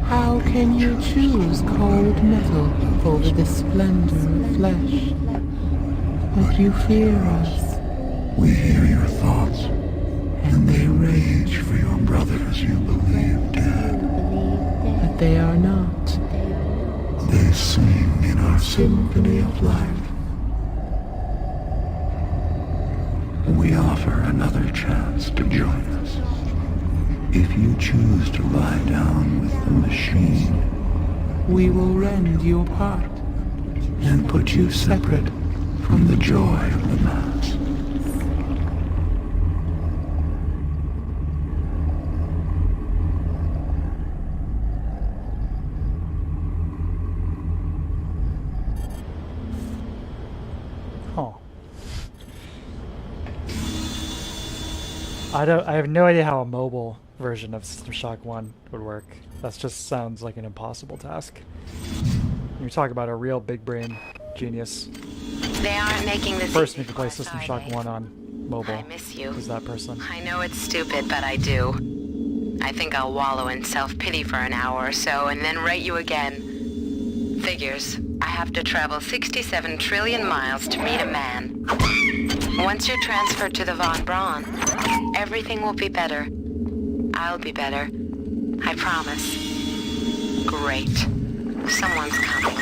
How can you choose cold metal over the splendor of flesh? But you fear us. We hear your thoughts, and they rage for your brothers you believe dead. But they are not. They sing in our symphony of life. We offer another chance to join us. If you choose to lie down with the machine, we will rend you apart and put you separate from the joy of the mass. I have no idea how a mobile version of System Shock 1 would work. That just sounds like an impossible task. You talk about a real big brain genius. They aren't making this person who can play System Shock 1 on mobile. I miss you. Is that person? I know it's stupid, but I do. I think I'll wallow in self-pity for an hour or so and then write you again. Figures. I have to travel 67 trillion miles to meet a man. Once you're transferred to the Von Braun, everything will be better. I'll be better. I promise. Great. Someone's coming.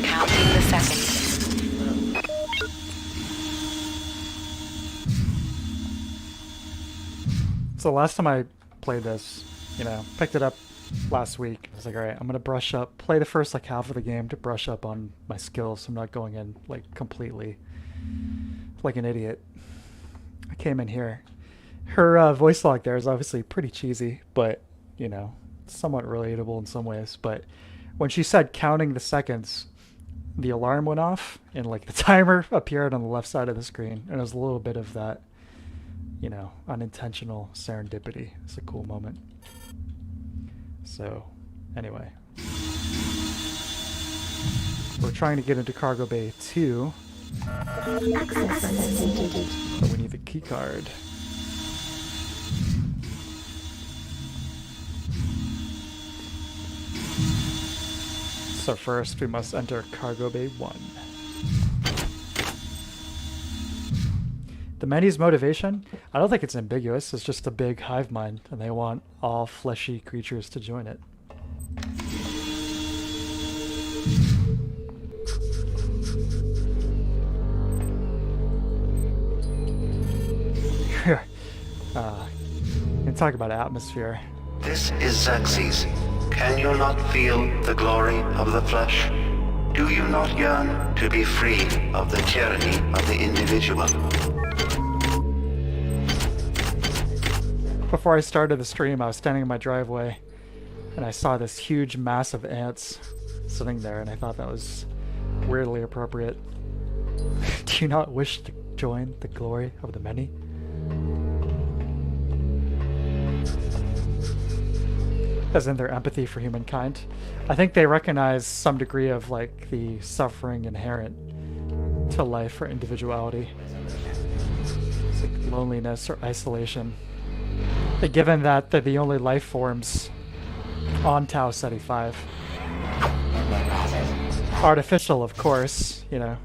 Counting the seconds. So last time I played this, picked it up last week. I was like, alright, I'm gonna brush up, play the first half of the game to brush up on my skills so I'm not going in completely like an idiot. I came in here. Her voice log there is obviously pretty cheesy, but, somewhat relatable in some ways. But when she said counting the seconds, the alarm went off and the timer appeared on the left side of the screen. And it was a little bit of that, unintentional serendipity. It's a cool moment. So, anyway. We're trying to get into Cargo Bay 2, Access limited. but we need the key card. So first we must enter Cargo Bay 1. The menu's motivation? I don't think it's ambiguous. It's just a big hive mind, and they want all fleshy creatures to join it. And talk about atmosphere. This is Xerxes. Can you not feel the glory of the flesh? Do you not yearn to be free of the tyranny of the individual? Before I started the stream, I was standing in my driveway, and I saw this huge mass of ants sitting there, and I thought that was weirdly appropriate. Do you not wish to join the glory of the many? As in their empathy for humankind. I think they recognize some degree of like the suffering inherent to life or individuality. It's like loneliness or isolation. But given that they're the only life forms on Tau Ceti 5. Artificial, of course, you know,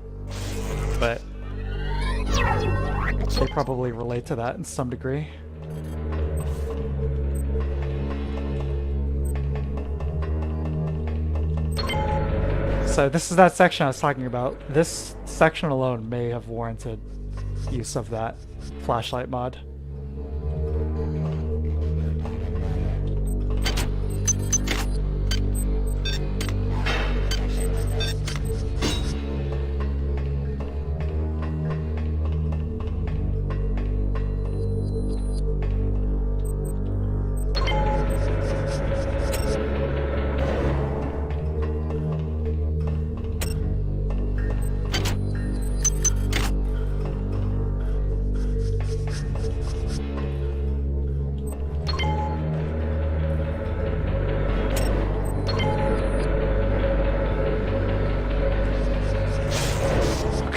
but they probably relate to that in some degree. So this is that section I was talking about. This section alone may have warranted use of that flashlight mod.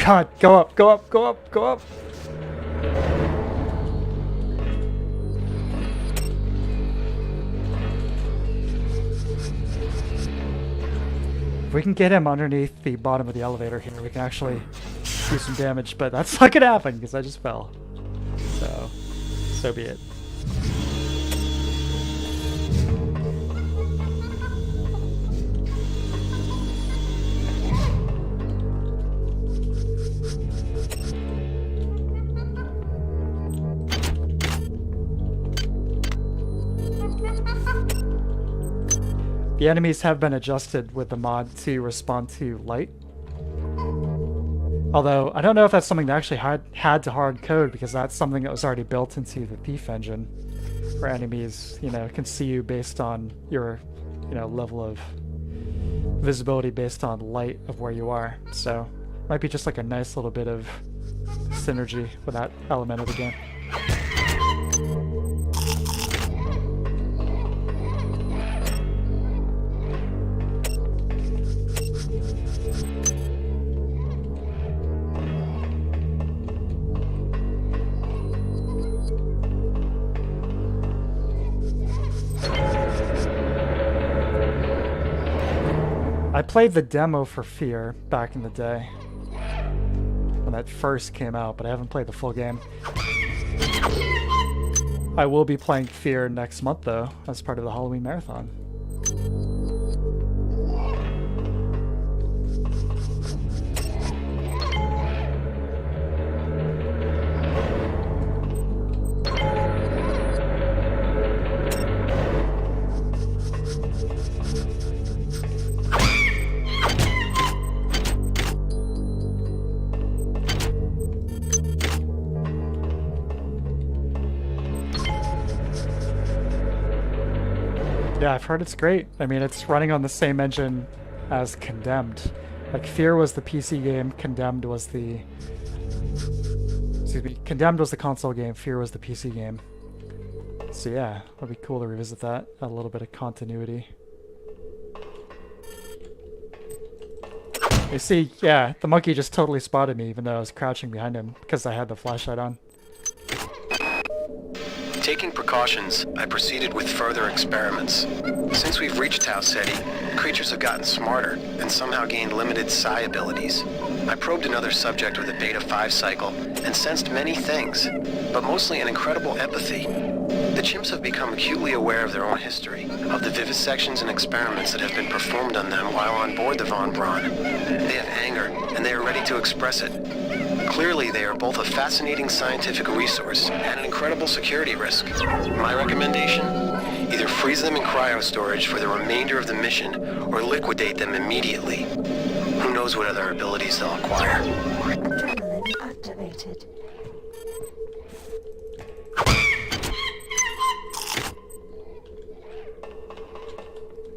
God, go up, go up, go up, go up! If we can get him underneath the bottom of the elevator here, we can actually do some damage, but that's not gonna happen because I just fell. So be it. The enemies have been adjusted with the mod to respond to light. Although, I don't know if that's something that actually had to hard code, because that's something that was already built into the Thief engine, where enemies, you know, can see you based on your, you know, level of visibility based on light of where you are. So, might be just like a nice little bit of synergy with that element of the game. I played the demo for Fear back in the day when that first came out, but I haven't played the full game. I will be playing Fear next month though, as part of the Halloween Marathon. Yeah, I've heard it's great. I mean, it's running on the same engine as Condemned. Like, Fear was the PC game, Condemned was the... Excuse me, Condemned was the console game, Fear was the PC game. So yeah, it'll be cool to revisit that, add a little bit of continuity. You see, yeah, the monkey just totally spotted me even though I was crouching behind him because I had the flashlight on. Taking precautions, I proceeded with further experiments. Since we've reached Tau Ceti, creatures have gotten smarter and somehow gained limited psi abilities. I probed another subject with a Beta 5 cycle and sensed many things, but mostly an incredible empathy. The chimps have become acutely aware of their own history, of the vivisections and experiments that have been performed on them while on board the Von Braun. They have anger, and they are ready to express it. Clearly, they are both a fascinating scientific resource and an incredible security risk. My recommendation? Either freeze them in cryo-storage for the remainder of the mission, or liquidate them immediately. Who knows what other abilities they'll acquire. Adrenaline activated.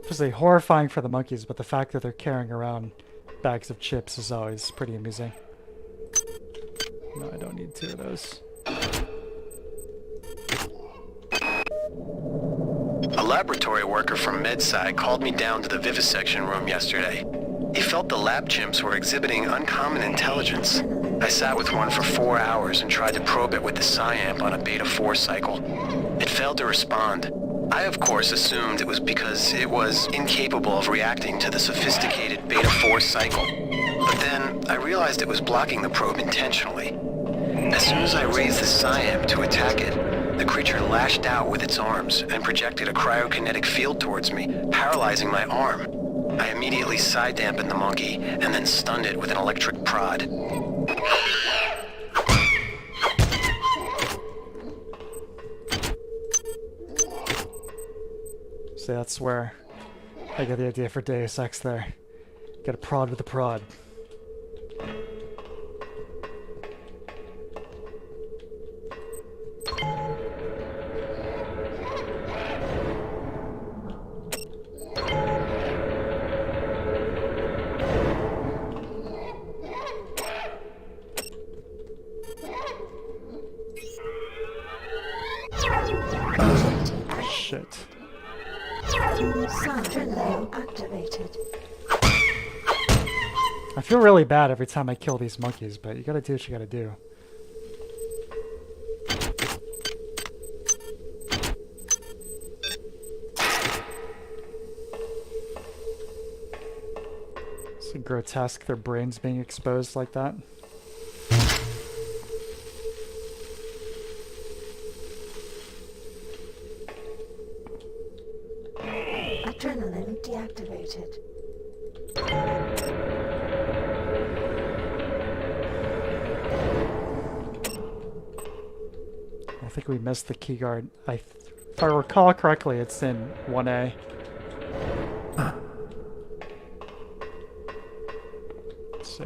It's horrifying for the monkeys, but the fact that they're carrying around bags of chips is always pretty amusing. No, I don't need 2 of those. A laboratory worker from MedSci called me down to the vivisection room yesterday. He felt the lab chimps were exhibiting uncommon intelligence. I sat with one for 4 hours and tried to probe it with the psi-amp on a Beta 4 cycle. It failed to respond. I, of course, assumed it was because it was incapable of reacting to the sophisticated Beta 4 cycle. But then, I realized it was blocking the probe intentionally. As soon as I raised the psi-amp to attack it, the creature lashed out with its arms and projected a cryokinetic field towards me, paralyzing my arm. I immediately psi-dampened the monkey and then stunned it with an electric prod. So that's where I get the idea for Deus Ex there. Get a prod with a prod. Shit. Adrenaline activated. I feel really bad every time I kill these monkeys, but you gotta do what you gotta do. It's grotesque, their brains being exposed like that. Adrenaline deactivated. I think we missed the key guard. If I recall correctly, it's in 1A. Let's see.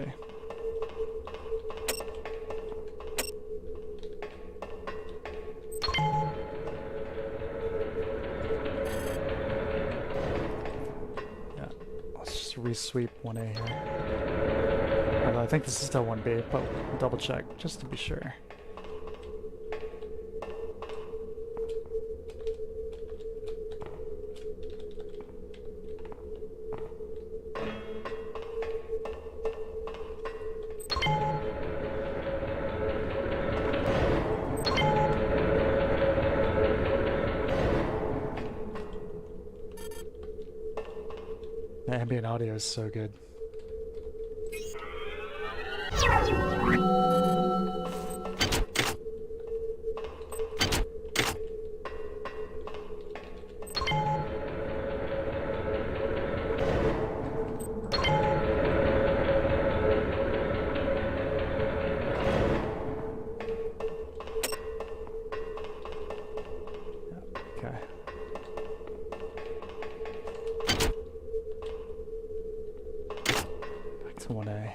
Yeah, let's just re-sweep 1A here. Although I think this is still 1B, but we'll double check just to be sure. The ambient audio is so good. Okay. Back to 1A.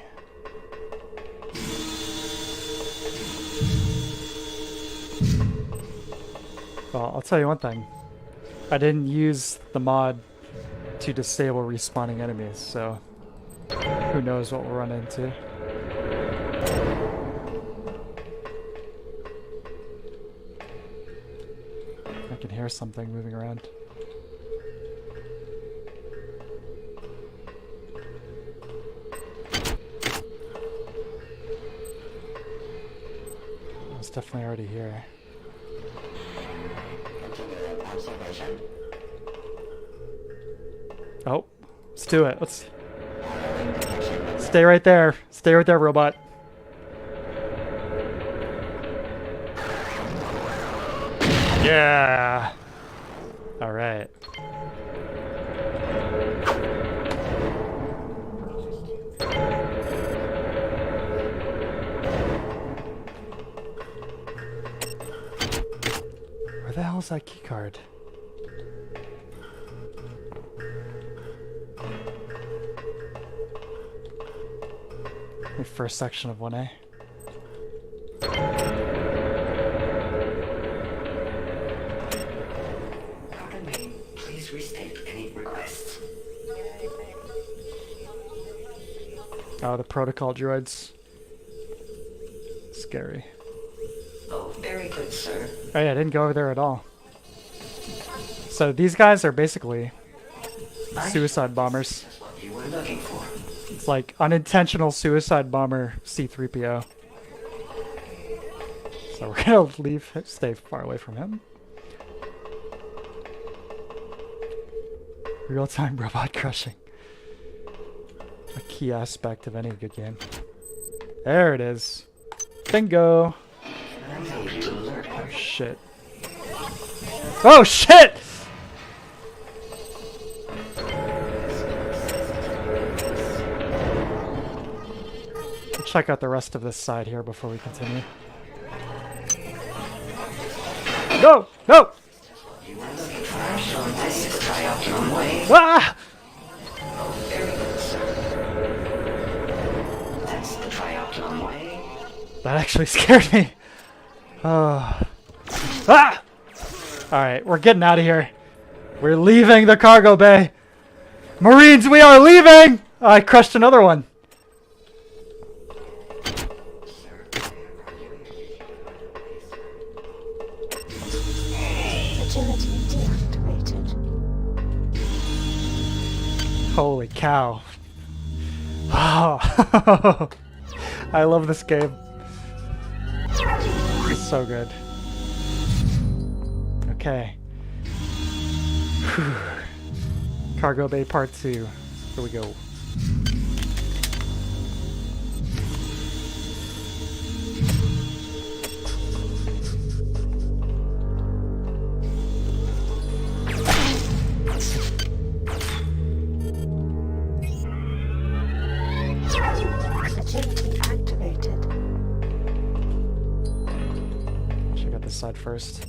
Well, I'll tell you one thing. I didn't use the mod to disable respawning enemies, so who knows what we'll run into. I can hear something moving around. definitely already here. Oh, let's do it. Let's stay right there. Stay right there, robot. Yeah. All right. Where the hell is that key card? The first section of 1A. Pardon me, please restate any requests. Oh, the protocol droids. Scary. Oh, very good, sir. Oh yeah, I didn't go over there at all. So these guys are basically suicide bombers. What you were looking for. It's like unintentional suicide bomber C-3PO. So we're gonna stay far away from him. Real-time robot crushing. A key aspect of any good game. There it is. Bingo! Oh shit. Oh shit! We'll check out the rest of this side here before we continue. No! No! Ah! That actually scared me. Oh. Ah! Alright, we're getting out of here. We're leaving the cargo bay. Marines, we are leaving! Oh, I crushed another one. Agility deactivated. Holy cow. Oh. I love this game. It's so good. Okay. Whew. Cargo Bay Part 2. Here we go. Agility activated. Check out this side first.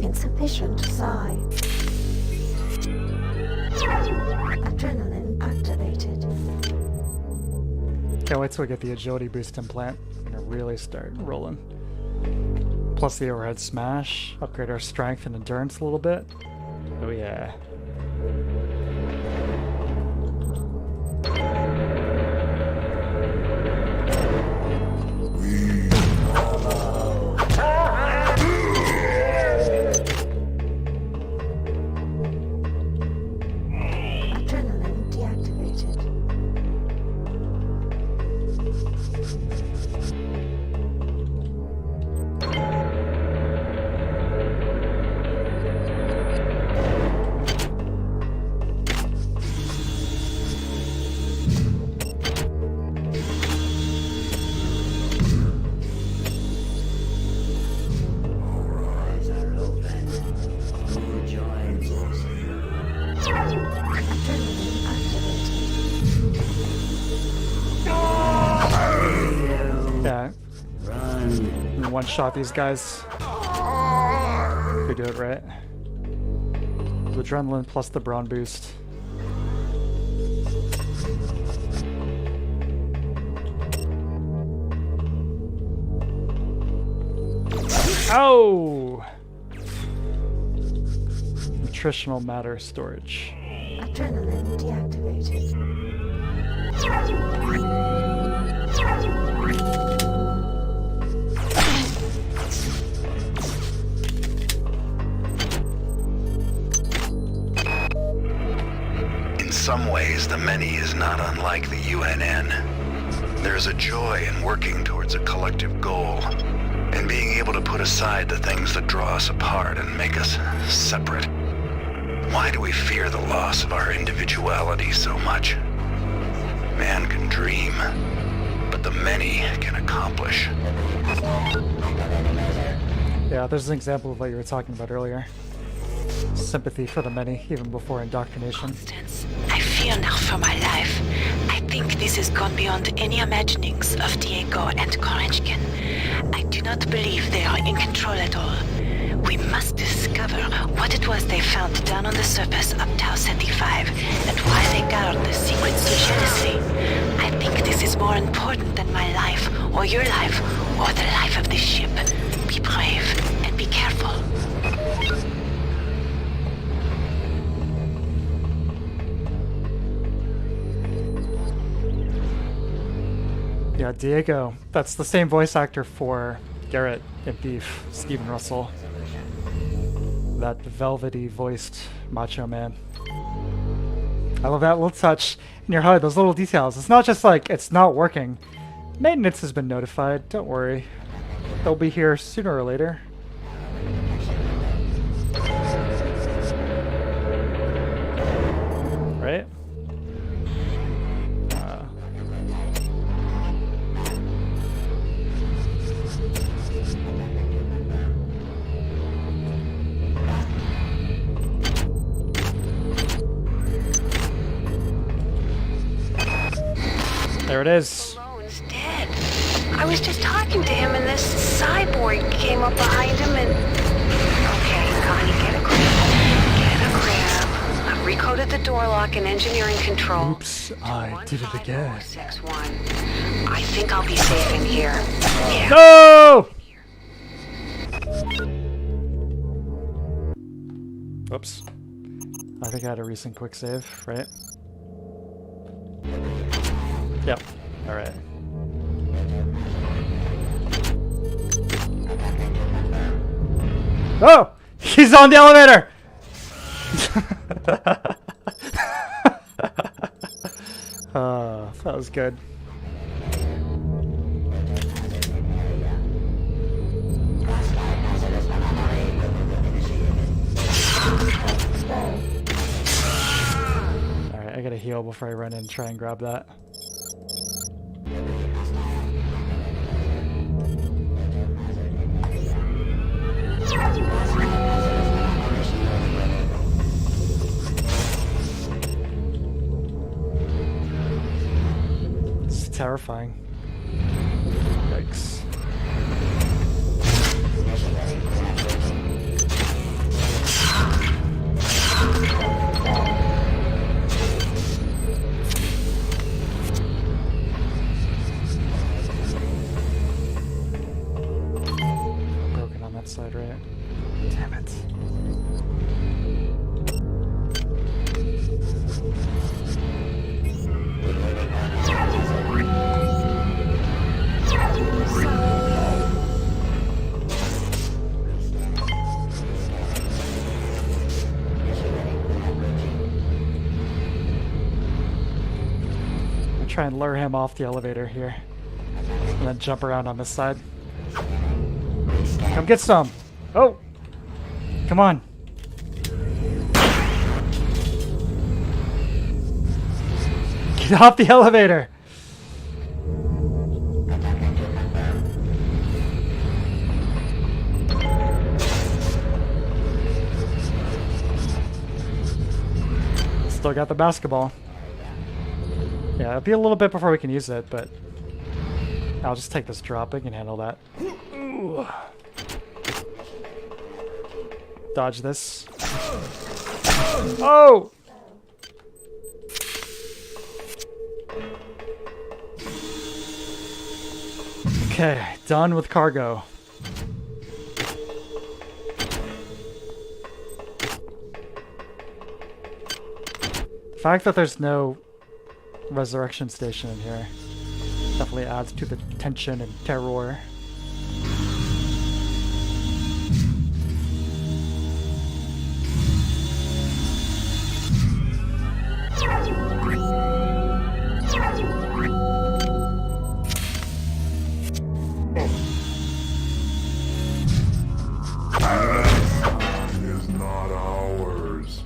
Insufficient psi. Adrenaline activated. Can't wait till we get the agility boost implant. We're gonna really start rolling. Plus the overhead smash. Upgrade our strength and endurance a little bit. Oh yeah. Adrenaline deactivated. Yeah. One shot these guys. We do it right. The adrenaline plus the brawn boost. Oh! Nutritional matter storage. Adrenaline deactivated. In some ways, the many is not unlike the UNN. There's a joy in working towards a collective goal, and being able to put aside the things that draw us apart and make us separate. Why do we fear the loss of our individuality so much? Man can dream, but the many can accomplish. Yeah, there's an example of what you were talking about earlier. Sympathy for the many, even before indoctrination. I fear now for my life. I think this has gone beyond any imaginings of Diego and Korechkin. I do not believe they are in control at all. We must discover what it was they found down on the surface of Tau 75 and why they guard the secret so jealously. I think this is more important than my life, or your life, or the life of this ship. Be brave and be careful. Yeah, Diego. That's the same voice actor for Garrett in Beef, Stephen Russell. That velvety voiced macho man. I love that little touch in your HUD, those little details. It's not just like it's not working. Maintenance has been notified, don't worry. They'll be here sooner or later. Right? There it is. Malone's dead. I was just talking to him and this cyborg came up behind him and... Okay, Connie, get a grip. Get a grip. I've recoded the door lock and engineering control. Oops, I did it again. 61. I think I'll be safe in here. Yeah. No! Oops. I think I had a recent quick save, right? Yep. Alright. Oh! He's on the elevator! That was good. Alright, I gotta heal before I run in and try and grab that. It's terrifying. Yikes. Broken on that side, right? Damn it. Try and lure him off the elevator here. And then jump around on this side. Come get some! Oh! Come on! Get off the elevator! Still got the basketball. Yeah, it'll be a little bit before we can use it, but I'll just take this drop. I can handle that. Ooh. Dodge this. Oh! Okay, done with cargo. fact that there's no resurrection station in here definitely adds to the tension and terror. Is not ours.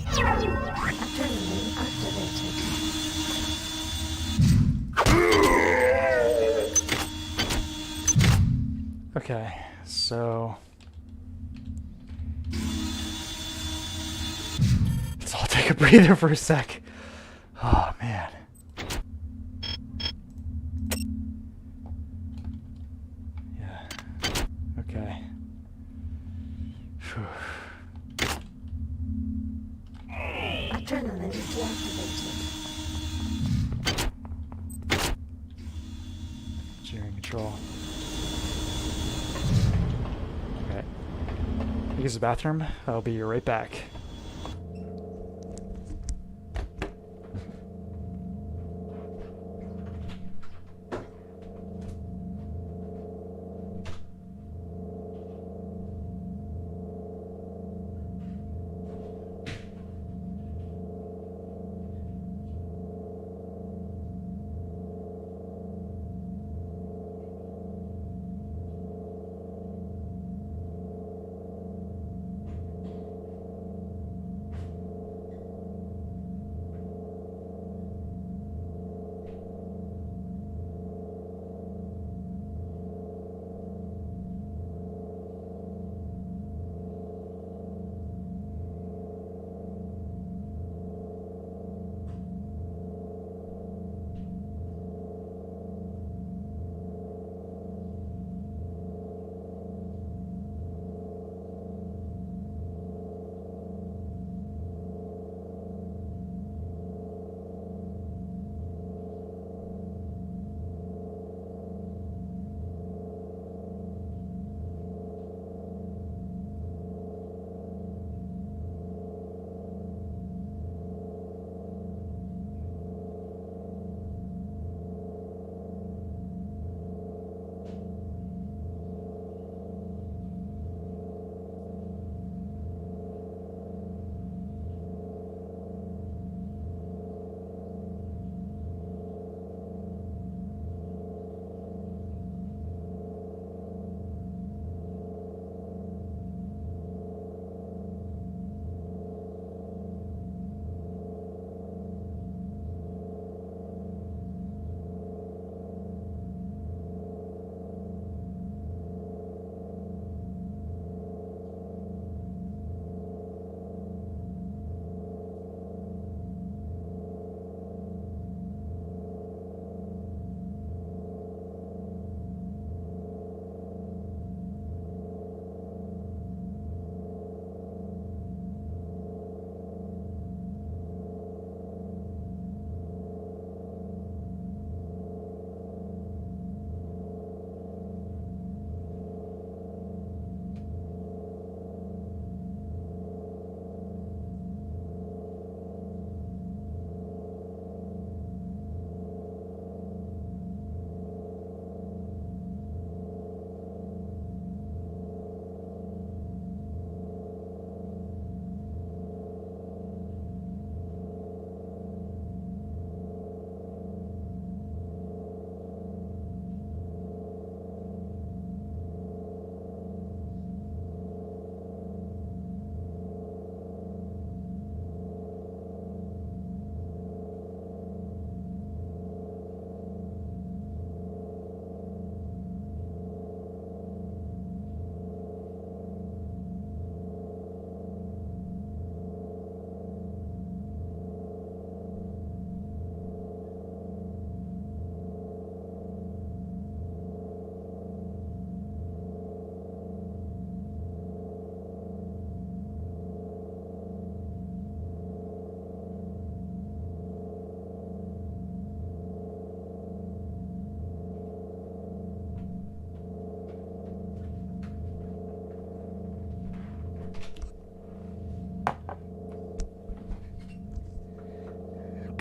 Adrenaline activated. Okay, so let's all take a breather for a sec. Oh man. Yeah. Okay. Phew. Adrenaline deactivated. Steering control. Okay. Use the bathroom. I'll be right back.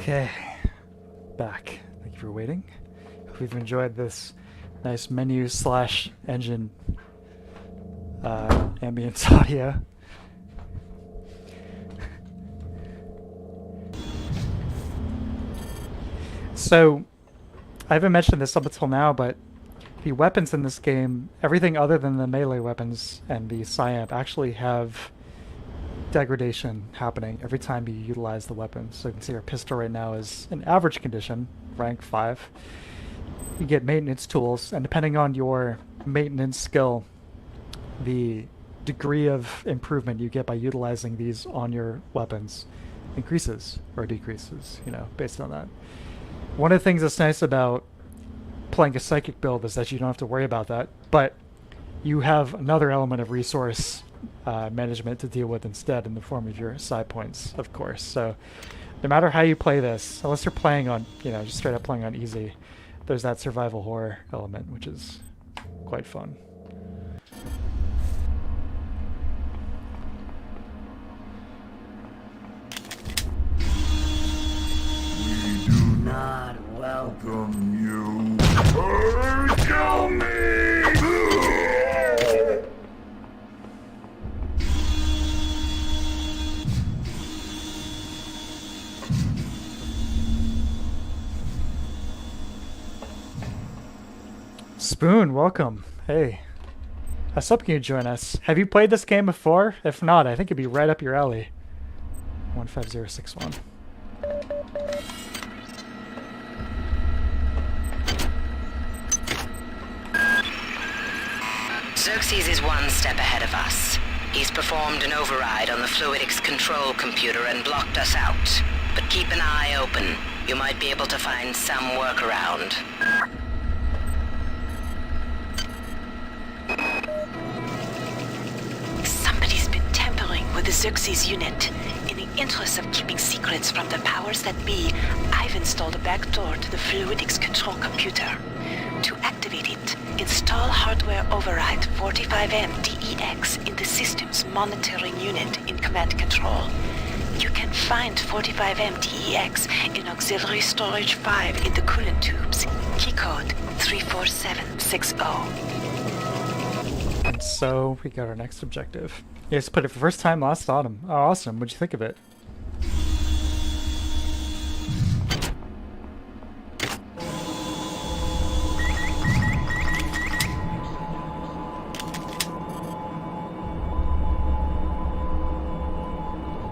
Okay, back. Thank you for waiting. Hope you've enjoyed this nice menu slash engine ambience audio. So, I haven't mentioned this up until now, but the weapons in this game, everything other than the melee weapons and the Psyamp, actually have degradation happening every time you utilize the weapon. So you can see our pistol right now is in average condition, rank 5. You get maintenance tools, and depending on your maintenance skill, the degree of improvement you get by utilizing these on your weapons increases or decreases, you know, based on that. One of the things that's nice about playing a psychic build is that you don't have to worry about that, but you have another element of resource management to deal with instead in the form of your psi points, of course. So no matter how you play this, unless you're playing on, you know, just straight up playing on easy, there's that survival horror element, which is quite fun. We do not welcome you. Kill me! Spoon, welcome. Hey. What's up, can you join us? Have you played this game before? If not, I think it'd be right up your alley. 15061. Xerxes is one step ahead of us. He's performed an override on the fluidics control computer and blocked us out. But keep an eye open. You might be able to find some workaround. Somebody's been tampering with the Xerxes unit. In the interest of keeping secrets from the powers that be, I've installed a backdoor to the fluidics control computer. To activate it, install hardware override 45M DEX in the system's monitoring unit in command control. You can find 45M DEX in auxiliary storage 5 in the coolant tubes. Keycode 34760. And so we got our next objective. Yes, put it for the first time last autumn. Oh, awesome. What'd you think of it?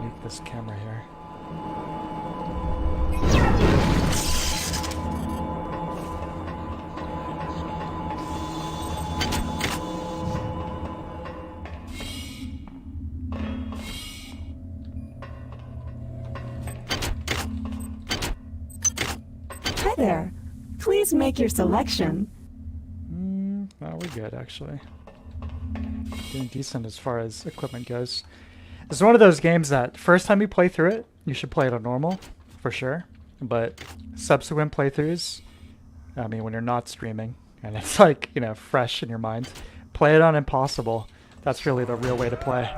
Make this camera here. Hi there. Please make your selection. Oh, we're good, actually. Doing decent as far as equipment goes. It's one of those games that first time you play through it, you should play it on normal, for sure. But subsequent playthroughs, I mean, when you're not streaming, and it's like, you know, fresh in your mind, play it on impossible. That's really the real way to play.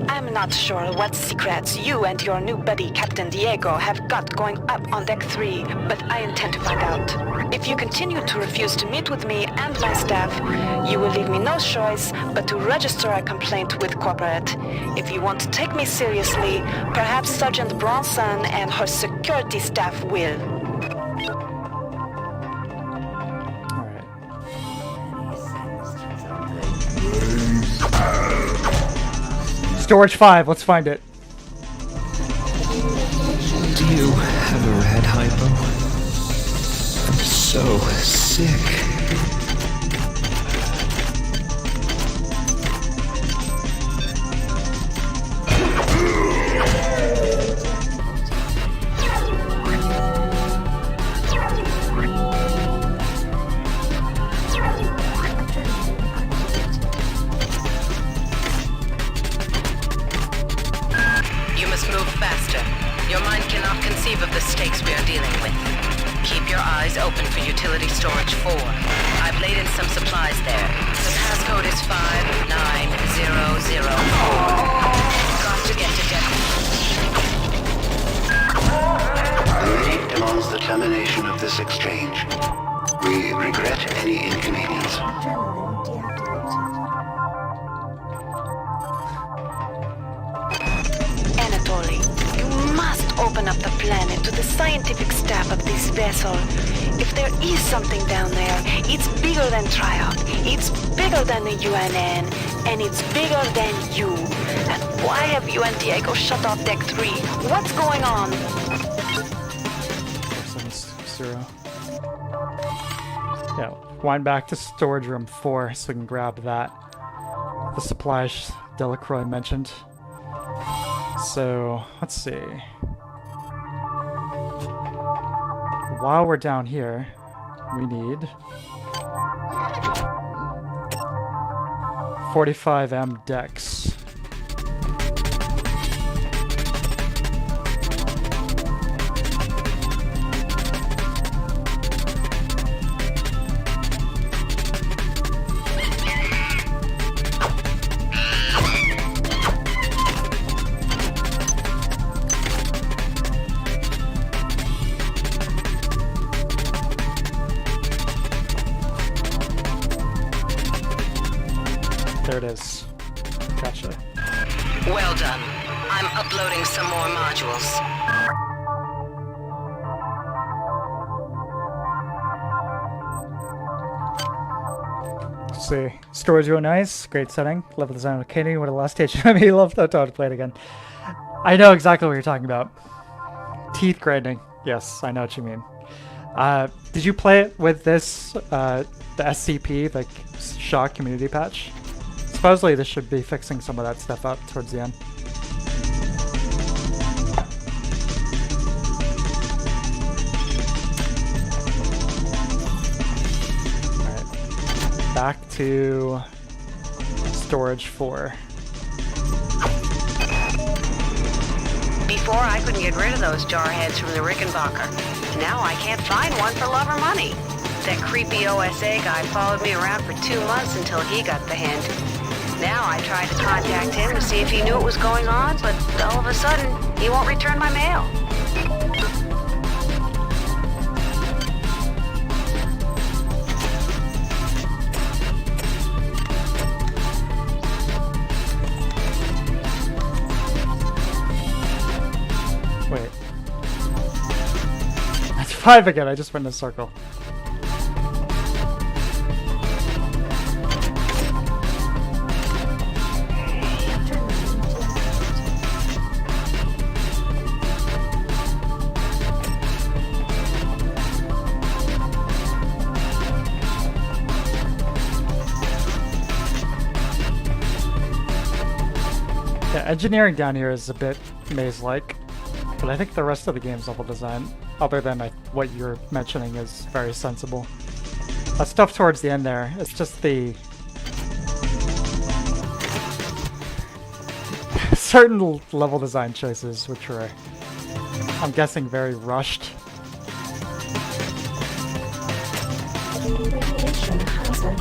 I'm not sure what secrets you and your new buddy Captain Diego have got going up on Deck 3, but I intend to find out. If you continue to refuse to meet with me and my staff, you will leave me no choice but to register a complaint with corporate. If you want to take me seriously, perhaps Sergeant Bronson and her security staff will. Storage 5, let's find it. Do you have a red hypo? I'm so sick. Of the stakes we are dealing with. Keep your eyes open for utility storage 4. I've laid in some supplies there. The passcode is 59004. exchange. We regret any inconvenience. Anatoly, you must open up the planet to the scientific staff of this vessel. If there is something down there, it's bigger than Triop, it's bigger than the UNN, and it's bigger than you. And why have you and Diego shut off Deck 3? What's going on? Zero. Yeah, wind back to storage room 4 so we can grab that. The supplies Delacroix mentioned. So, let's see. While we're down here, we need 45M decks. There it is. Gotcha. Well done. I'm uploading some more modules. See, storage real nice, great setting, level design with Katie, what a last stage. I mean, love that to play it again. I know exactly what you're talking about. Teeth grinding. Yes, I know what you mean. Did you play it with this, the SCP, like Shock community patch? Supposedly this should be fixing some of that stuff up towards the end. Alright. Back to storage 4. Before I couldn't get rid of those jarheads from the Rickenbacker. Now I can't find one for love or money. That creepy OSA guy followed me around for 2 months until he got the hint. Now I tried to contact him to see if he knew what was going on, but all of a sudden, he won't return my mail. Wait. That's 5 again, I just went in a circle. Yeah, engineering down here is a bit maze-like, but I think the rest of the game's level design, other than what you're mentioning, is very sensible. That stuff towards the end there, it's just the certain level design choices which were, I'm guessing, very rushed. Radiation hazard.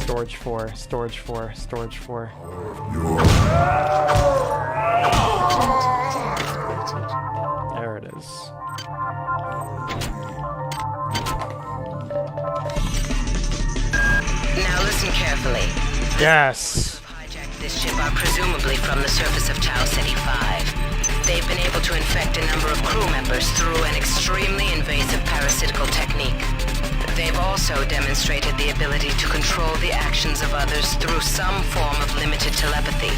Storage 4, storage 4, storage 4. There it is. Now listen carefully. Yes! Hijacked this ship are presumably from the surface of Tau Ceti 5. They've been able to infect a number of crew members through an extremely invasive parasitical technique. They've also demonstrated the ability to control the actions of others through some form of limited telepathy.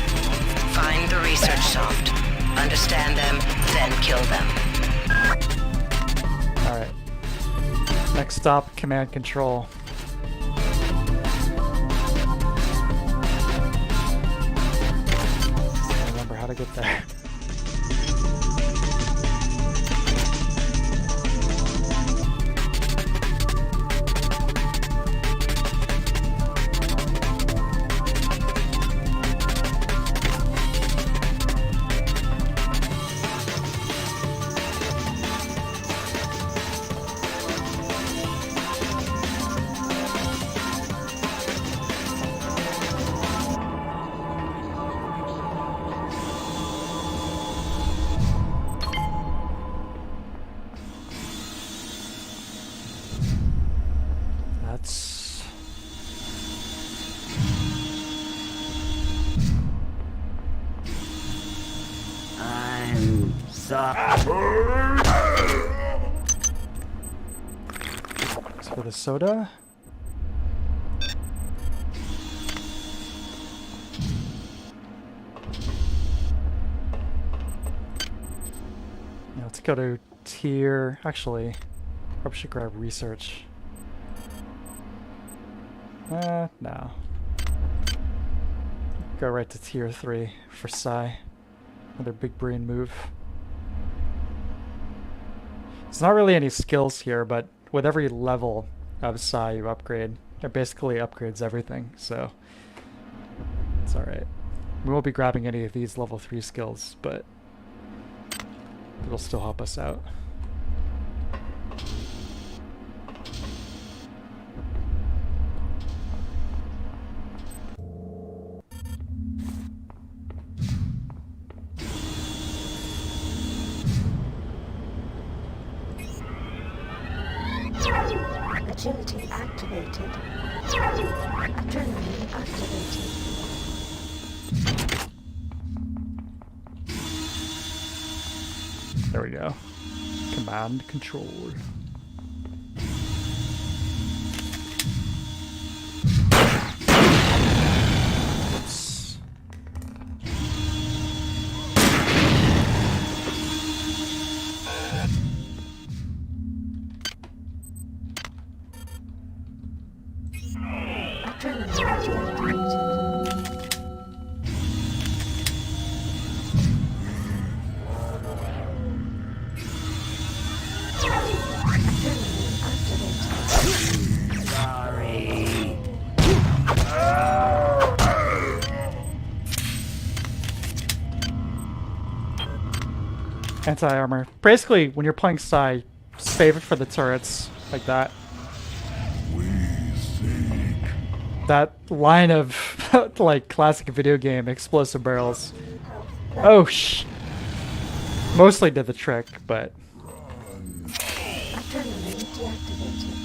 Find the research soft, understand them, then kill them. Alright. Next stop, command control. I remember how to get there. As for the soda. Now let's go to tier. Actually, probably should grab research. No. Go right to tier 3 for Psi. Another big brain move. There's not really any skills here, but with every level of Psi you upgrade, it basically upgrades everything, so it's alright. We won't be grabbing any of these level 3 skills, but it'll still help us out. Agility activated. Adrenaline activated. There we go. Command control. Oops. Anti-armor. Basically, when you're playing Psi, save it for the turrets, like that. That line of, like, classic video game explosive barrels. Oh, mostly did the trick, but... Adrenaline deactivated.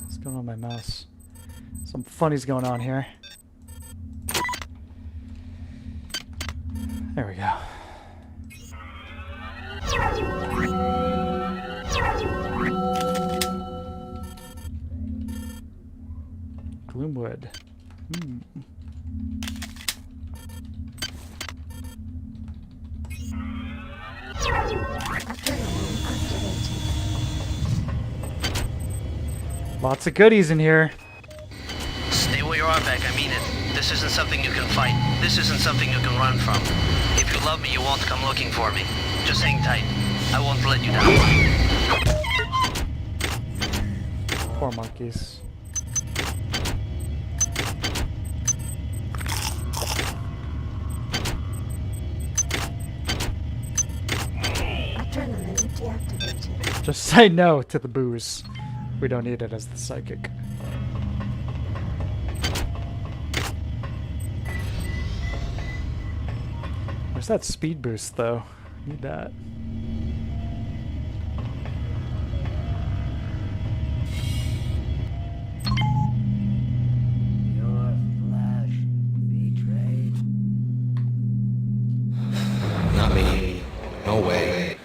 What's going on with my mouse? Some funny's going on here. There we go. Gloomwood. Lots of goodies in here. Stay where you are, Beck. I mean it. This isn't something you can fight. This isn't something you can run from. If you love me, you won't come looking for me. Just hang tight. I won't let you down. Poor monkeys. Adrenaline deactivated. Just say no to the booze. We don't need it as the psychic. Where's that speed boost, though? Need that. Your flesh betrayed. Not me. No way.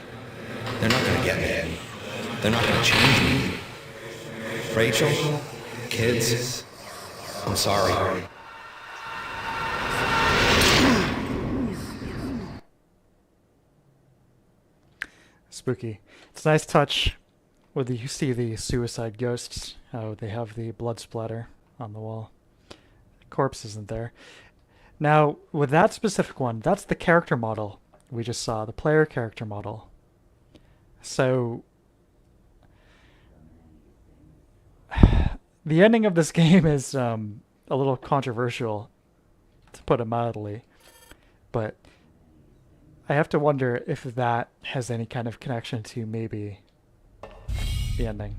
They're not gonna get me. They're not gonna change me. Rachel? Kids? I'm sorry. Spooky. It's a nice touch where you see the suicide ghosts, how they have the blood splatter on the wall. The corpse isn't there. Now, with that specific one, that's the character model we just saw, the player character model. So, the ending of this game is a little controversial, to put it mildly, but I have to wonder if that has any kind of connection to maybe the ending.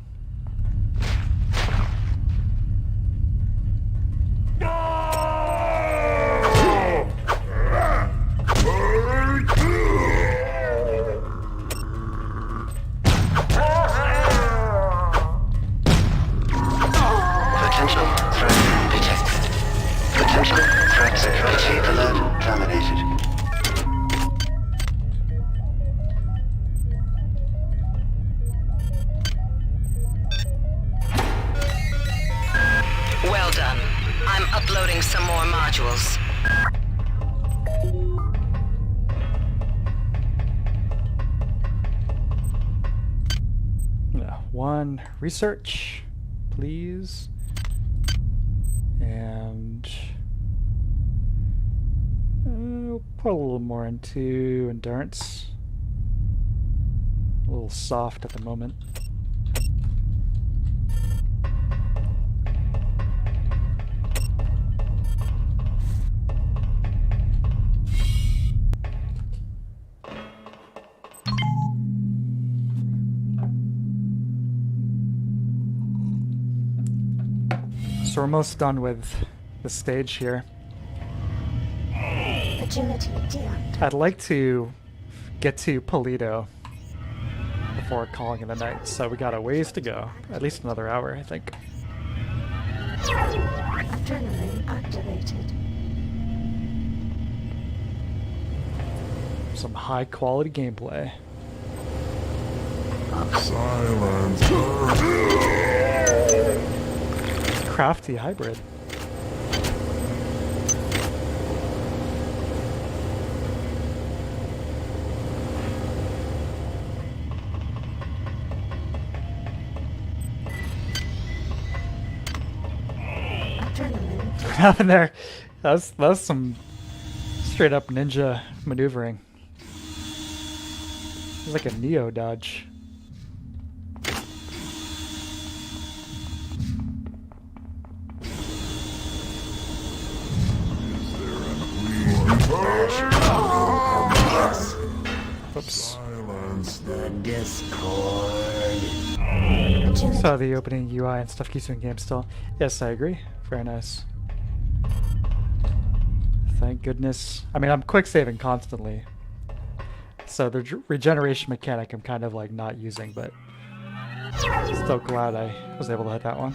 Loading some more modules. One research, please. And we'll put a little more into endurance. A little soft at the moment. So we're almost done with the stage here. Agility deactivated. I'd like to get to Polito before calling it a night, so we got a ways to go. At least another hour, I think. Adrenaline activated. Some high quality gameplay. Silence. Crafty hybrid. Adrenaline. What happened there? That's some straight up ninja maneuvering. It's like a Neo dodge. Oops. Silence the discord. Saw the opening UI and stuff keeps you in game still. Yes, I agree. Very nice. Thank goodness. I mean, I'm quick saving constantly. So the regeneration mechanic I'm kind of like not using, but still glad I was able to hit that one.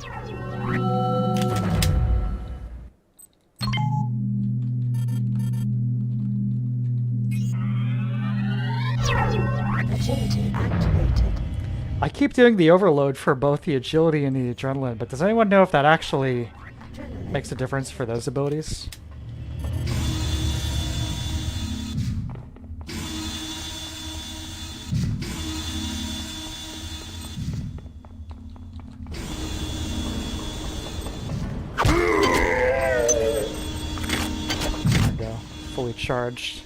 Agility activated. I keep doing the overload for both the agility and the adrenaline, but does anyone know if that actually makes a difference for those abilities? There we go. Fully charged.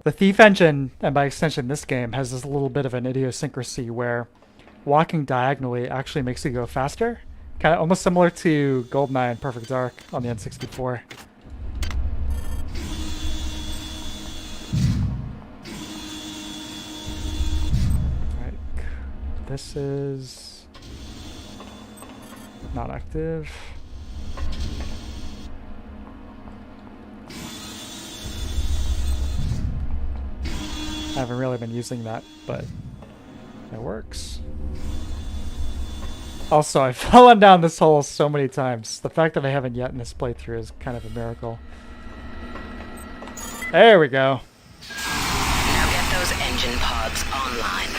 The Thief engine, and by extension this game, has this little bit of an idiosyncrasy where walking diagonally actually makes you go faster. Kind of almost similar to GoldenEye and Perfect Dark on the N64. Alright, this is not active. I haven't really been using that, but it works. Also, I've fallen down this hole so many times. The fact that I haven't yet in this playthrough is kind of a miracle. There we go. Now get those engine pods online.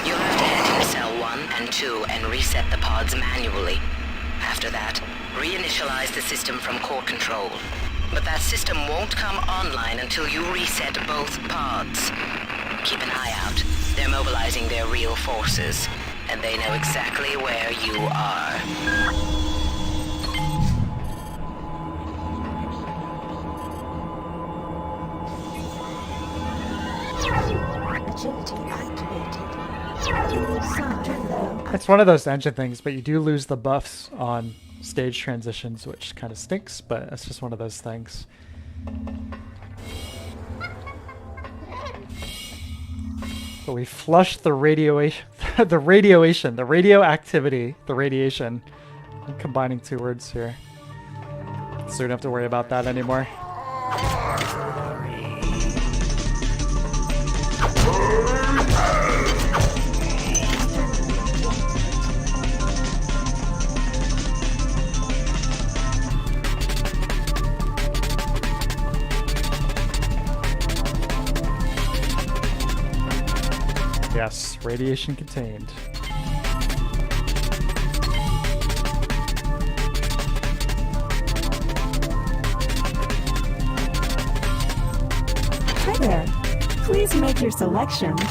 You'll have to head into cell 1 and 2 and reset the pods manually. After that, reinitialize the system from core control. But that system won't come online until you reset both pods. Keep an eye out. They're mobilizing their real forces, and they know exactly where you are. Agility activated. Side. It's one of those engine things, but you do lose the buffs on stage transitions, which kind of stinks, but it's just one of those things. But we flushed the radioactivity. I'm combining two words here. So we don't have to worry about that anymore. Yes, radiation contained. Please make your selection. They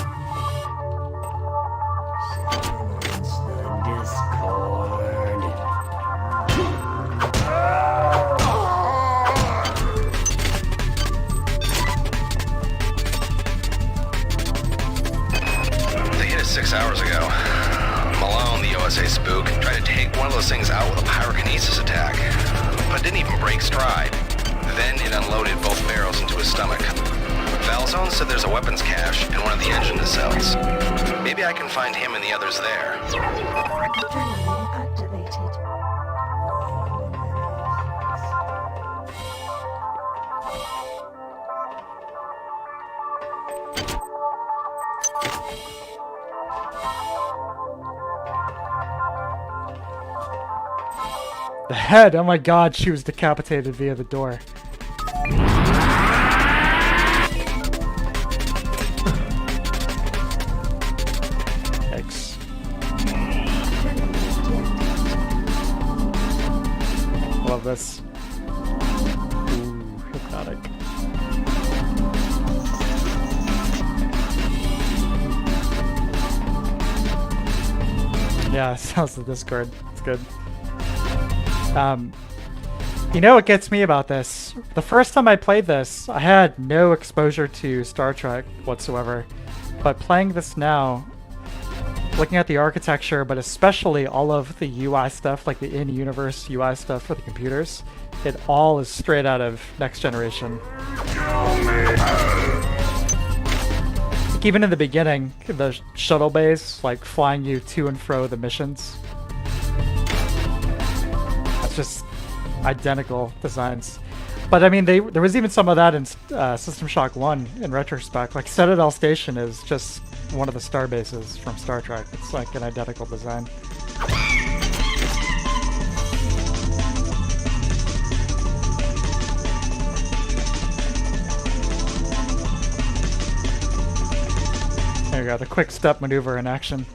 hit us 6 hours ago. Malone, the OSA spook, tried to take one of those things out with a pyrokinesis attack, but didn't even break stride. Then it unloaded both barrels into his stomach. Valzone said there's a weapons cache in one of the engine nacelles. Maybe I can find him and the others there. Adrenaline activated. The head, oh my god, she was decapitated via the door. Thanks. Love this. Ooh, hypnotic. Yeah, sounds the Discord. It's good. You know what gets me about this? The first time I played this, I had no exposure to Star Trek whatsoever. But playing this now, looking at the architecture, but especially all of the UI stuff, like the in-universe UI stuff for the computers, it all is straight out of Next Generation. Like even in the beginning, the shuttle bays, like flying you to and fro the missions. That's just identical designs. But I mean, there was even some of that in System Shock 1 in retrospect. Like Citadel Station is just one of the star bases from Star Trek. It's like an identical design. There you go, the quick step maneuver in action.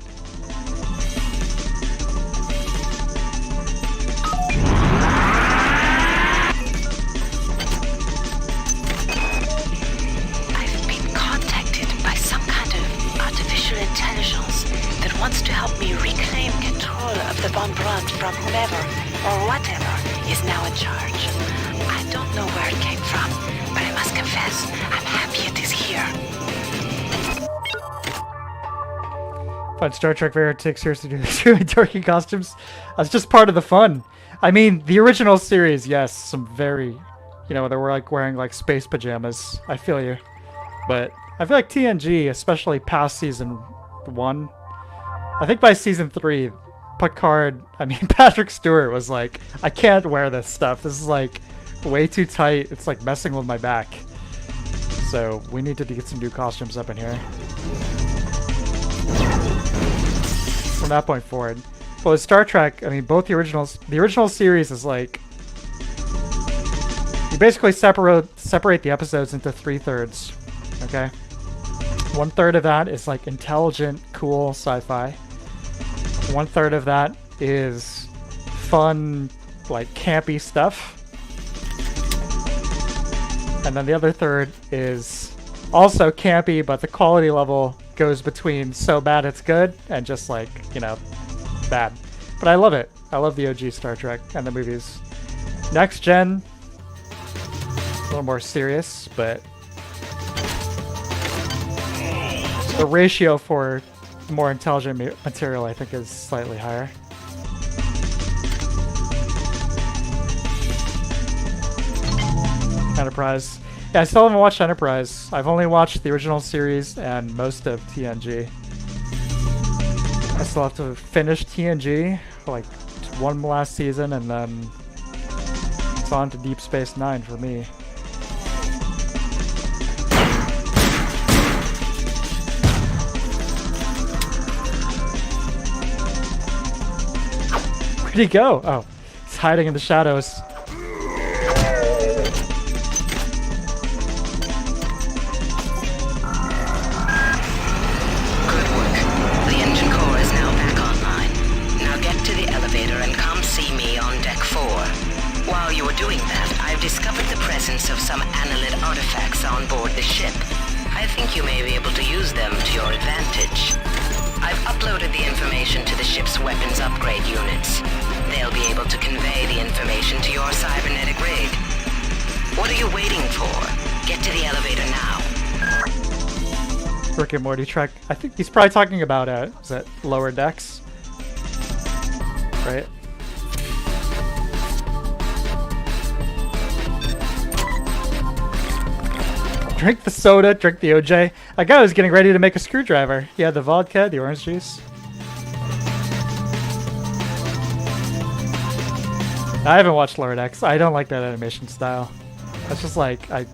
I've been contacted by some kind of artificial intelligence that wants to help me reclaim control of the Von Braun from whomever or whatever is now in charge. I don't know where it came from, but I must confess, I'm happy it is here. But Star Trek Vera takes seriously to the really dorky costumes. That's just part of the fun. I mean, the original series, yes, some very, you know, they were like wearing like space pajamas. I feel you. But I feel like TNG, especially past season 1, I think by season 3, Patrick Stewart was like, I can't wear this stuff. This is like way too tight. It's like messing with my back. So we need to get some new costumes up in here. From that point forward. But with Star Trek, I mean, both the original series is like, you basically separate the episodes into 3/3, okay? 1/3 of that is like intelligent, cool sci-fi. 1/3 of that is fun, like campy stuff. And then the other third is also campy, but the quality level goes between so bad it's good and just like, you know, bad. But I love it. I love the OG Star Trek and the movies. Next Gen, a little more serious, but the ratio for more intelligent material I think is slightly higher. Enterprise. Yeah, I still haven't watched Enterprise. I've only watched the original series and most of TNG. I still have to finish TNG, like one last season, and then it's on to Deep Space Nine for me. Where'd he go? Oh, he's hiding in the shadows. Of some analyte artifacts on board the ship. I think you may be able to use them to your advantage. I've uploaded the information to the ship's weapons upgrade units. They'll be able to convey the information to your cybernetic rig. What are you waiting for? Get to the elevator now. Rick and Morty track. I think he's probably talking about is that lower decks? Right? Drink the soda, drink the OJ. That guy was getting ready to make a screwdriver. He had the vodka, the orange juice. I haven't watched Lower Decks. I don't like that animation style. It's just like, I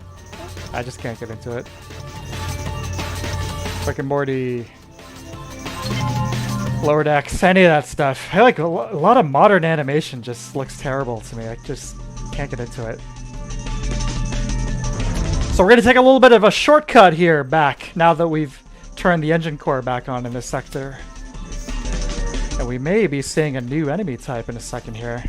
just can't get into it. Rick and Morty, Lower Decks, any of that stuff. I like a lot of modern animation just looks terrible to me. I just can't get into it. So we're going to take a little bit of a shortcut here back now that we've turned the engine core back on in this sector. And we may be seeing a new enemy type in a second here.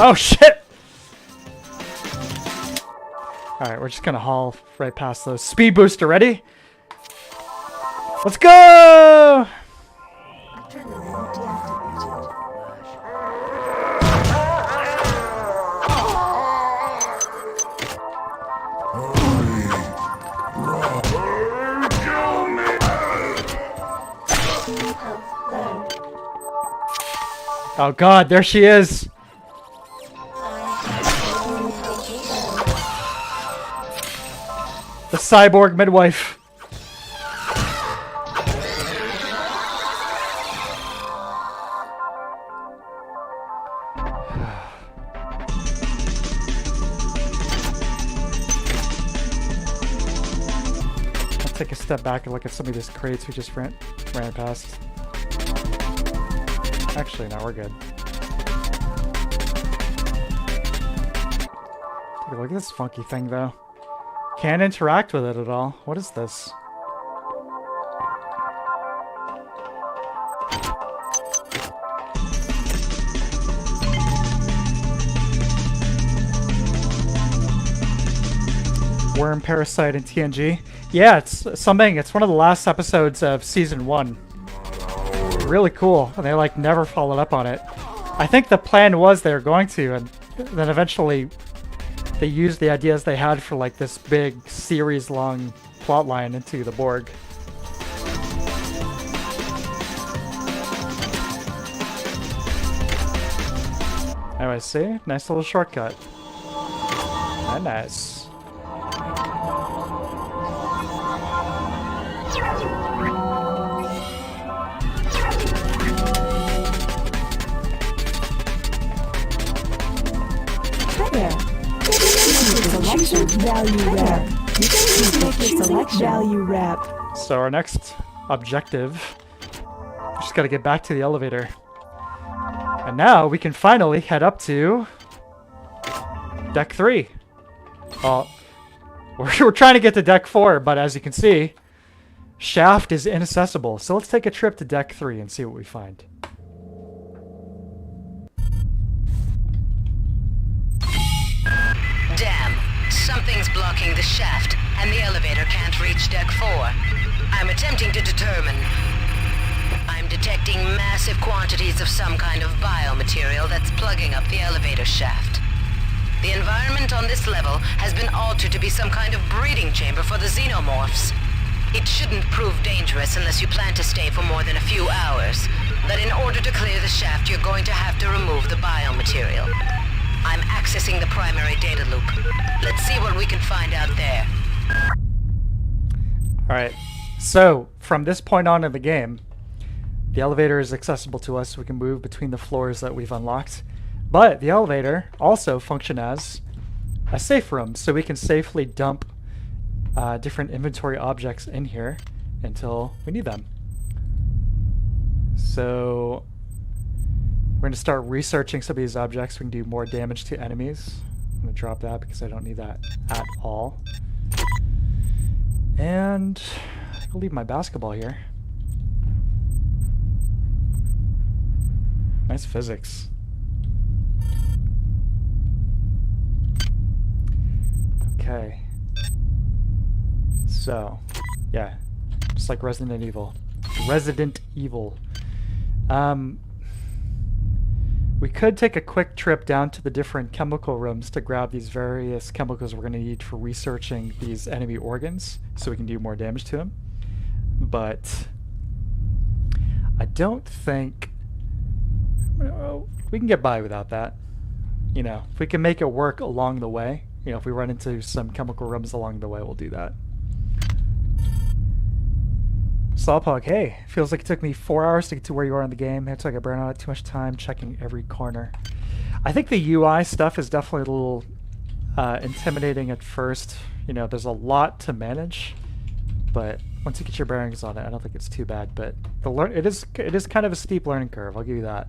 Oh shit! Alright, we're just gonna haul right past those. Speed booster ready? Let's go! Oh god, there she is! The cyborg midwife. I'll take a step back and look at some of these crates we just ran past. Actually, no, we're good. Take a look at this funky thing, though. Can't interact with it at all. What is this? Worm Parasite in TNG. Yeah, it's something. It's one of the last episodes of season 1. Really cool. And they like never followed up on it. I think the plan was they were going to, and then eventually they used the ideas they had for like this big series-long plot line into the Borg. Anyway, see? Nice little shortcut. And nice. Hi there. Selection value wrap. Select value wrap. So our next objective, just got to get back to the elevator. And now we can finally head up to Deck 3. Well, we're trying to get to Deck 4, but as you can see, shaft is inaccessible. So let's take a trip to Deck 3 and see what we find. Damn. Something's blocking the shaft, and the elevator can't reach Deck 4. I'm attempting to determine. I'm detecting massive quantities of some kind of biomaterial that's plugging up the elevator shaft. The environment on this level has been altered to be some kind of breeding chamber for the xenomorphs. It shouldn't prove dangerous unless you plan to stay for more than a few hours. But in order to clear the shaft, you're going to have to remove the biomaterial. I'm accessing the primary data loop. Let's see what we can find out there. Alright, so from this point on in the game, the elevator is accessible to us. We can move between the floors that we've unlocked. But the elevator also functions as a safe room, so we can safely dump different inventory objects in here until we need them. So We're going to start researching some of these objects. We can do more damage to enemies. I'm going to drop that because I don't need that at all. And I'll leave my basketball here. Nice physics. Okay. So, yeah. Just like Resident Evil. Resident Evil. We could take a quick trip down to the different chemical rooms to grab these various chemicals we're going to need for researching these enemy organs so we can do more damage to them. But I don't think we can get by without that. You know, if we can make it work along the way, you know, if we run into some chemical rooms along the way, we'll do that. Slowpoke, hey, feels like it took me 4 hours to get to where you are in the game. It's like I burned out too much time checking every corner. I think the UI stuff is definitely a little intimidating at first. You know, there's a lot to manage, but once you get your bearings on it, I don't think it's too bad. But it is kind of a steep learning curve. I'll give you that.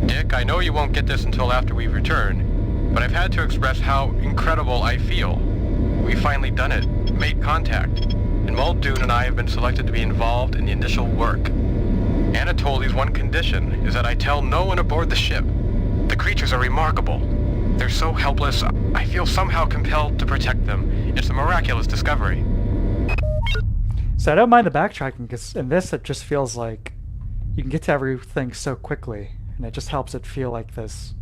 Dick, I know you won't get this until after we've returned, but I've had to express how incredible I feel. We've finally done it, made contact, and Muldoon and I have been selected to be involved in the initial work. Anatoli's one condition is that I tell no one aboard the ship. The creatures are remarkable. They're so helpless, I feel somehow compelled to protect them. It's a miraculous discovery. So I don't mind the backtracking, because in this it just feels like you can get to everything so quickly, and it just helps it feel like this,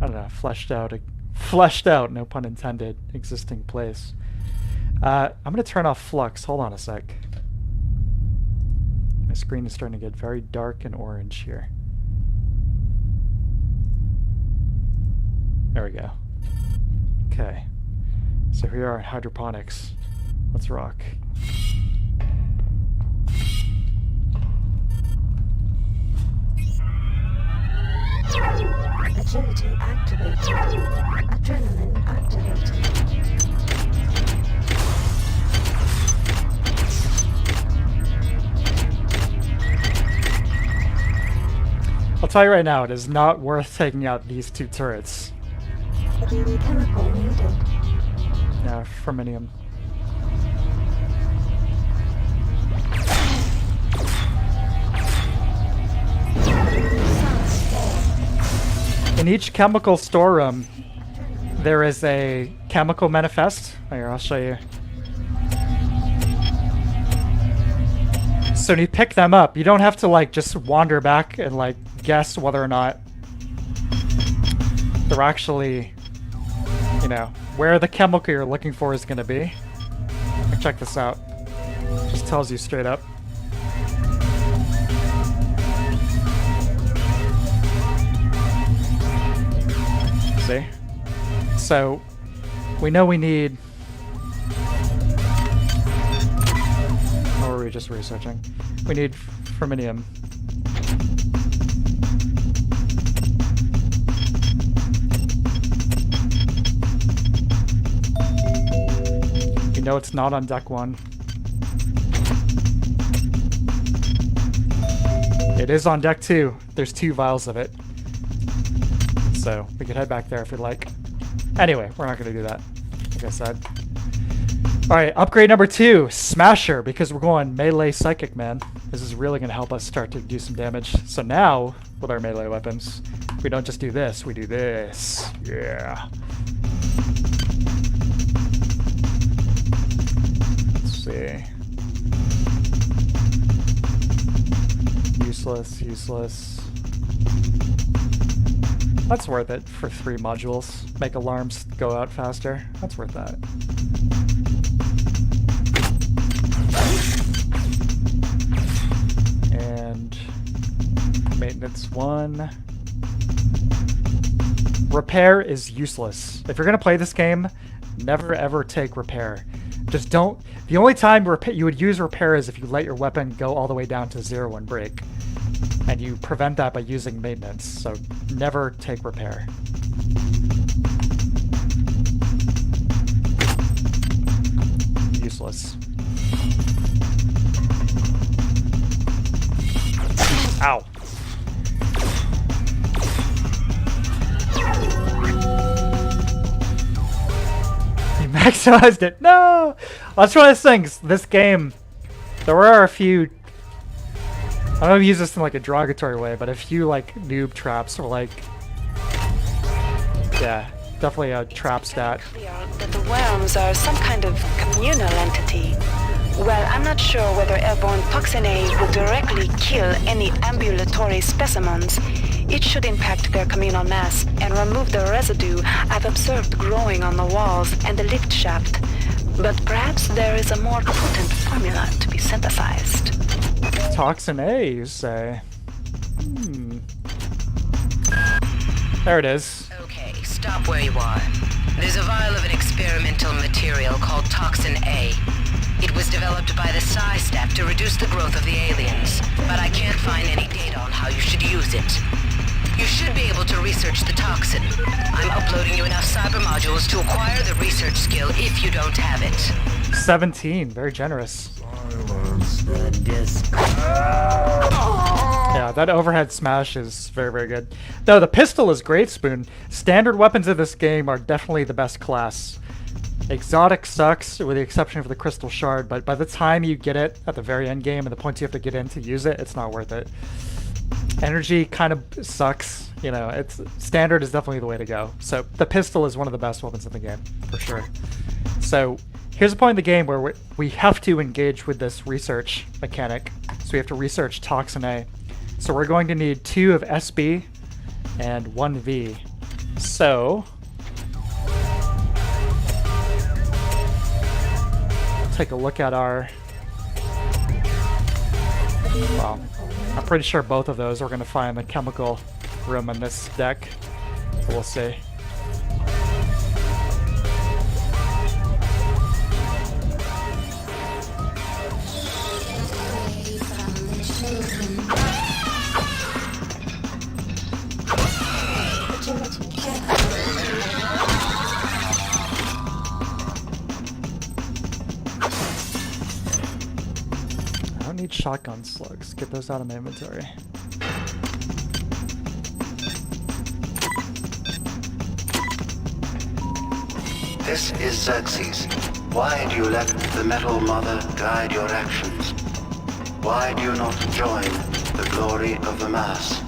I don't know, fleshed out, no pun intended, existing place. I'm going to turn off flux. Hold on a sec. My screen is starting to get very dark and orange here. There we go. Okay. So here we are in hydroponics. Let's rock. Agility activated. Adrenaline activated. I'll tell you right now, it is not worth taking out these two turrets. Chemical needed. Yeah, ferminium. In each chemical storeroom, there is a chemical manifest. Here, I'll show you. So when you pick them up, you don't have to like just wander back and like guess whether or not they're actually, you know, where the chemical you're looking for is going to be. Check this out. Just tells you straight up. See? So we know we need... Or were we just researching? We need ferminium. You know it's not on deck 1. It is on deck 2. There's 2 vials of it. So we could head back there if we'd like. Anyway, we're not going to do that, like I said. Alright, upgrade number 2, Smasher, because we're going melee psychic, man. This is really going to help us start to do some damage. So now, with our melee weapons, we don't just do this, we do this. Yeah. Let's see. Useless, useless. That's worth it for 3 modules. Make alarms go out faster. That's worth that. And maintenance 1. Repair is useless. If you're gonna play this game, never ever take repair. Just don't. The only time you would use repair is if you let your weapon go all the way down to 0 and break. And you prevent that by using maintenance, so never take repair. Useless. Ow. maximized it. No! That's one of those things. This game, there are a few... I don't know if you use this in like a derogatory way, but a few like noob traps or like... Yeah, definitely a trap stat. That the worms are some kind of communal entity. Well, I'm not sure whether airborne toxin A will directly kill any ambulatory specimens. It should impact their communal mass and remove the residue I've observed growing on the walls and the lift shaft. But perhaps there is a more potent formula to be synthesized. Toxin A, you say? There it is. Okay, stop where you are. There's a vial of an experimental material called Toxin A. It was developed by the Psi staff to reduce the growth of the aliens, but I can't find any data on how you should use it. You should be able to research the toxin. I'm uploading you enough cyber modules to acquire the research skill if you don't have it. 17, very generous. Yeah, that overhead smash is very, very good. No, the pistol is great, Spoon. Standard weapons of this game are definitely the best class. Exotic sucks, with the exception of the crystal shard, but by the time you get it at the very end game and the points you have to get in to use it, it's not worth it. Energy kind of sucks, you know, it's standard is definitely the way to go. So the pistol is one of the best weapons in the game, for sure. So here's a point in the game where we have to engage with this research mechanic. So we have to research Toxin A. So we're going to need 2 of SB and 1 V. So take a look at our... Well, I'm pretty sure both of those we're going to find in the chemical room in this deck. We'll see. Shotgun slugs. Get those out of my inventory. This is Xerxes. Why do you let the Metal Mother guide your actions? Why do you not join the glory of the mass?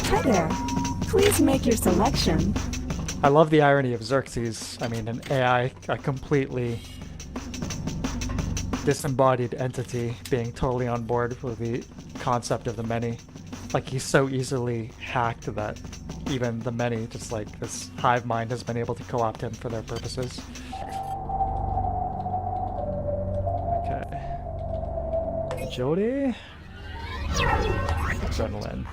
Hi there. Please make your selection. I love the irony of Xerxes. I mean, an AI, a completely disembodied entity being totally on board with the concept of the many. Like, he's so easily hacked that even the many, just like this hive mind, has been able to co-opt him for their purposes. Okay. Agility? Adrenaline.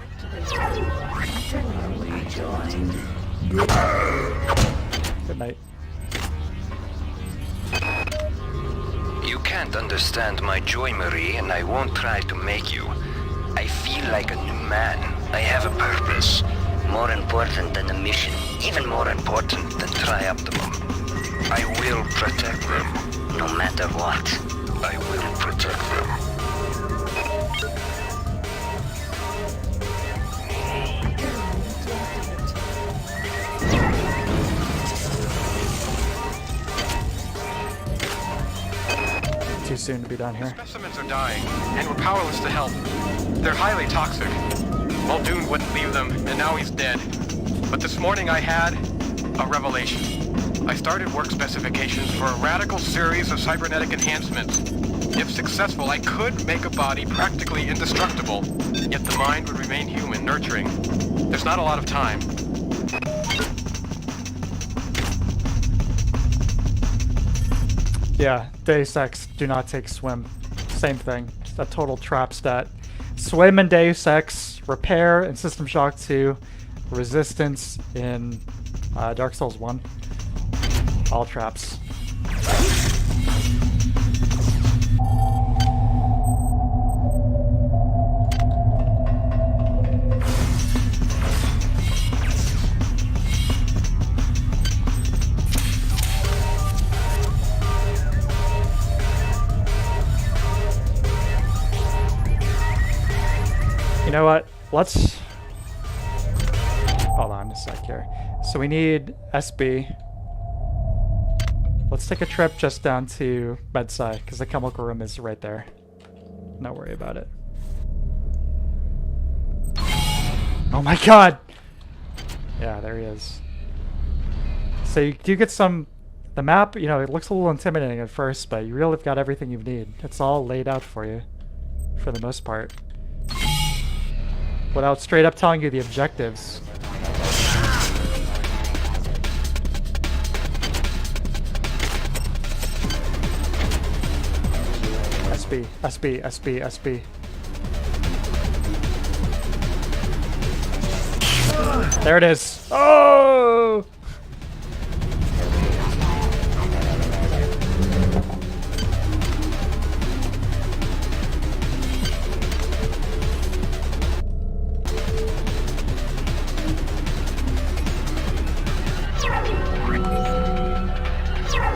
Good night. You can't understand my joy, Marie, and I won't try to make you. I feel like a new man. I have a purpose. More important than a mission. Even more important than Trioptimum. I will protect them. No matter what. I will protect them. Too soon to be done here. Specimens are dying, and we're powerless to help. They're highly toxic. Muldoon wouldn't leave them, and now he's dead. But this morning I had a revelation. I started work specifications for a radical series of cybernetic enhancements. If successful, I could make a body practically indestructible, yet the mind would remain human, nurturing. There's not a lot of time. Yeah, Deus Ex, do not take swim. Same thing, just a total trap stat. Swim in Deus Ex, repair in System Shock 2, resistance in Dark Souls 1. All traps. You know what? Let's... Hold on a sec here. So we need SB. let's take a trip just down to bedside, because the chemical room is right there. Not worry about it. Oh my god! Yeah, there he is. So you do get some... The map, you know, it looks a little intimidating at first, but you really have got everything you need. It's all laid out for you, for the most part. Without straight up telling you the objectives. SB, SB, SB, SB. There it is. Oh!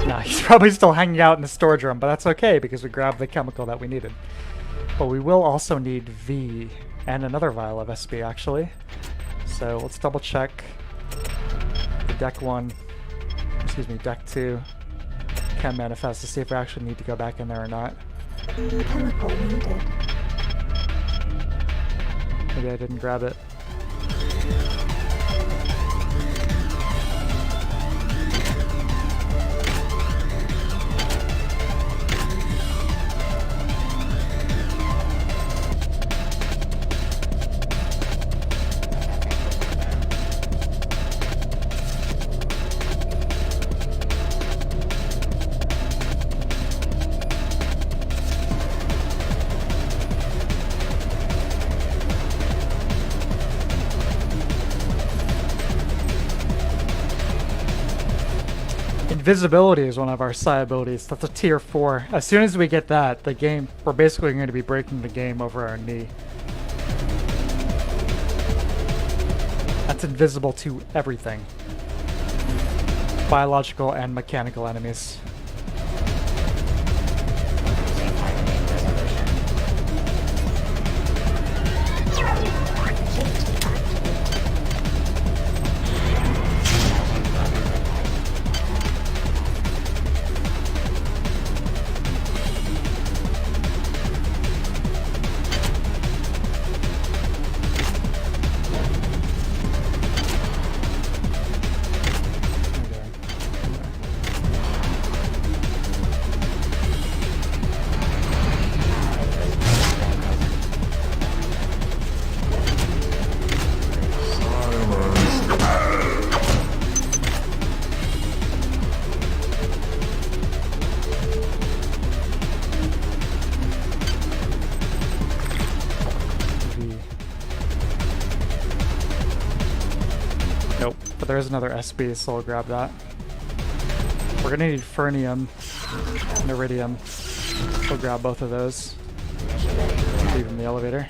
Nah, he's probably still hanging out in the storage room, but that's okay because we grabbed the chemical that we needed. But we will also need V and another vial of SB actually. So let's double check the deck 1, excuse me, deck 2 chem manifest to see if we actually need to go back in there or not. Chemical needed. Maybe I didn't grab it. Invisibility is one of our psi abilities. That's a tier 4. As soon as we get that, the game, we're basically going to be breaking the game over our knee. That's invisible to everything. Biological and mechanical enemies. Nope, but there is another SB, so I'll grab that. We're gonna need fernium and iridium. We'll grab both of those. Leave in the elevator.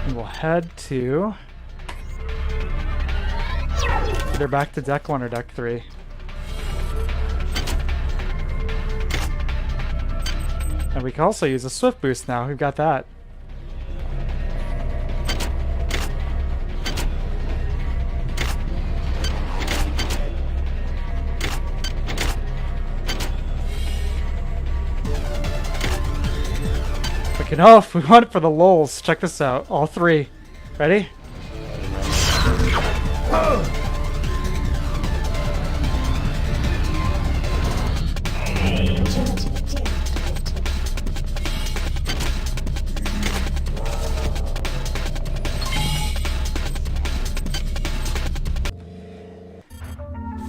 And we'll head to either back to deck 1 or deck 3. And we can also use a swift boost now. We've got that. Fucking off! We want it for the lulz. Check this out. All 3. Ready?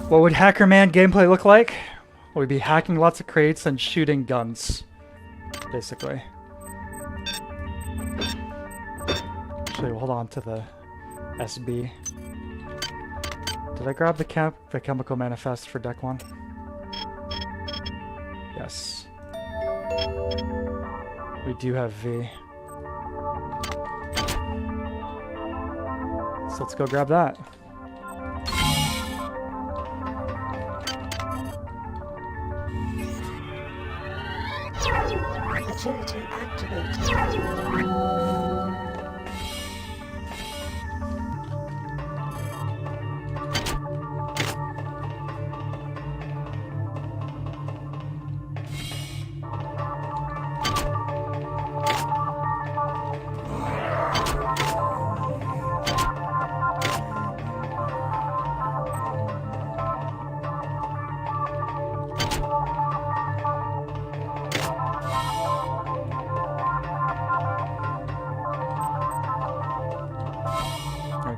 What would Hacker Man gameplay look like? We'd be hacking lots of crates and shooting guns, basically. Actually, we'll hold on to the SB. Did I grab the chemical manifest for deck 1? Yes. We do have V. So let's go grab that. Agility activated.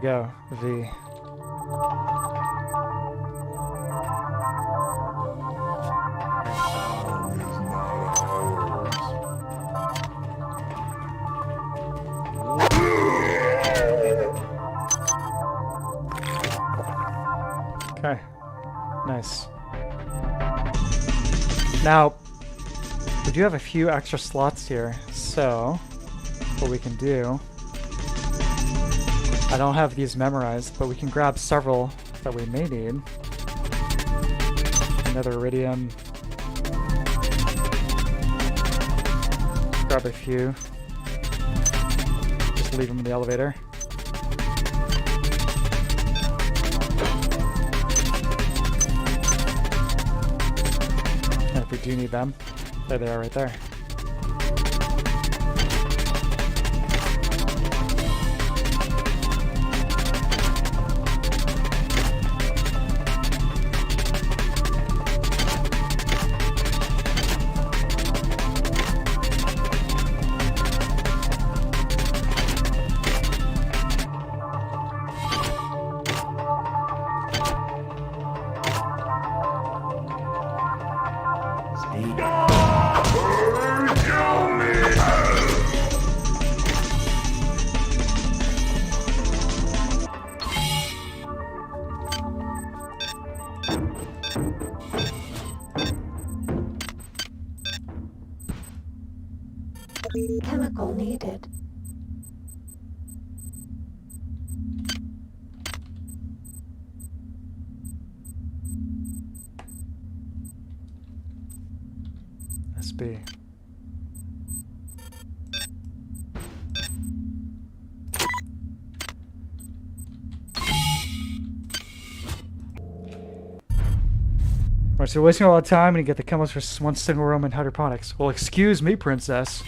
go. V. Okay. Nice. Now, we do have a few extra slots here, so what we can do, I don't have these memorized, but we can grab several that we may need. Another iridium. Grab a few. Just leave them in the elevator. And if we do need them, there they are right there. Chemical needed. SB. Alright, so we're wasting a lot of time and you get the chemicals for one single room in hydroponics. Well, excuse me, princess.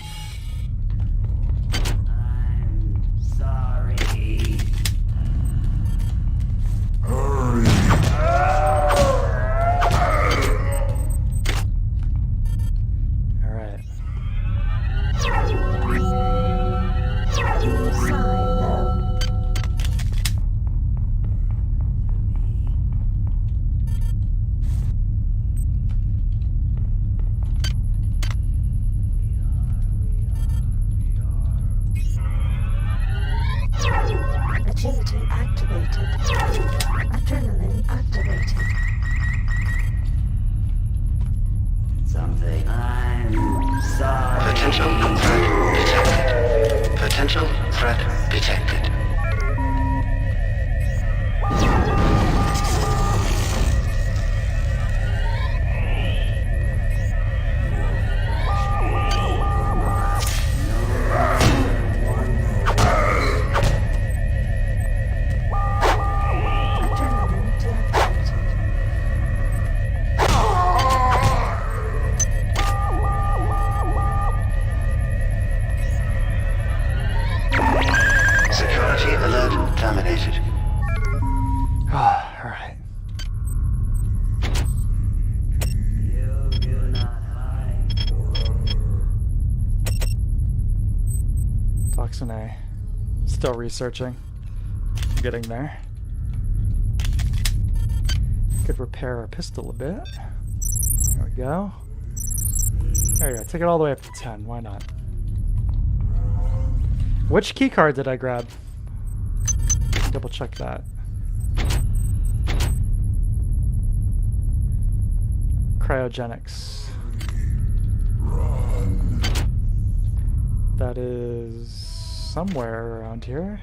Agility activated. Adrenaline activated. Something I'm sorry. Potential threat detected. Potential threat detected. Terminated. Alright. Toxin A. Still researching. Getting there. Could repair our pistol a bit. There we go. There you go. Take it all the way up to 10. Why not? Which keycard did I grab? Double check that. Cryogenics. That is somewhere around here.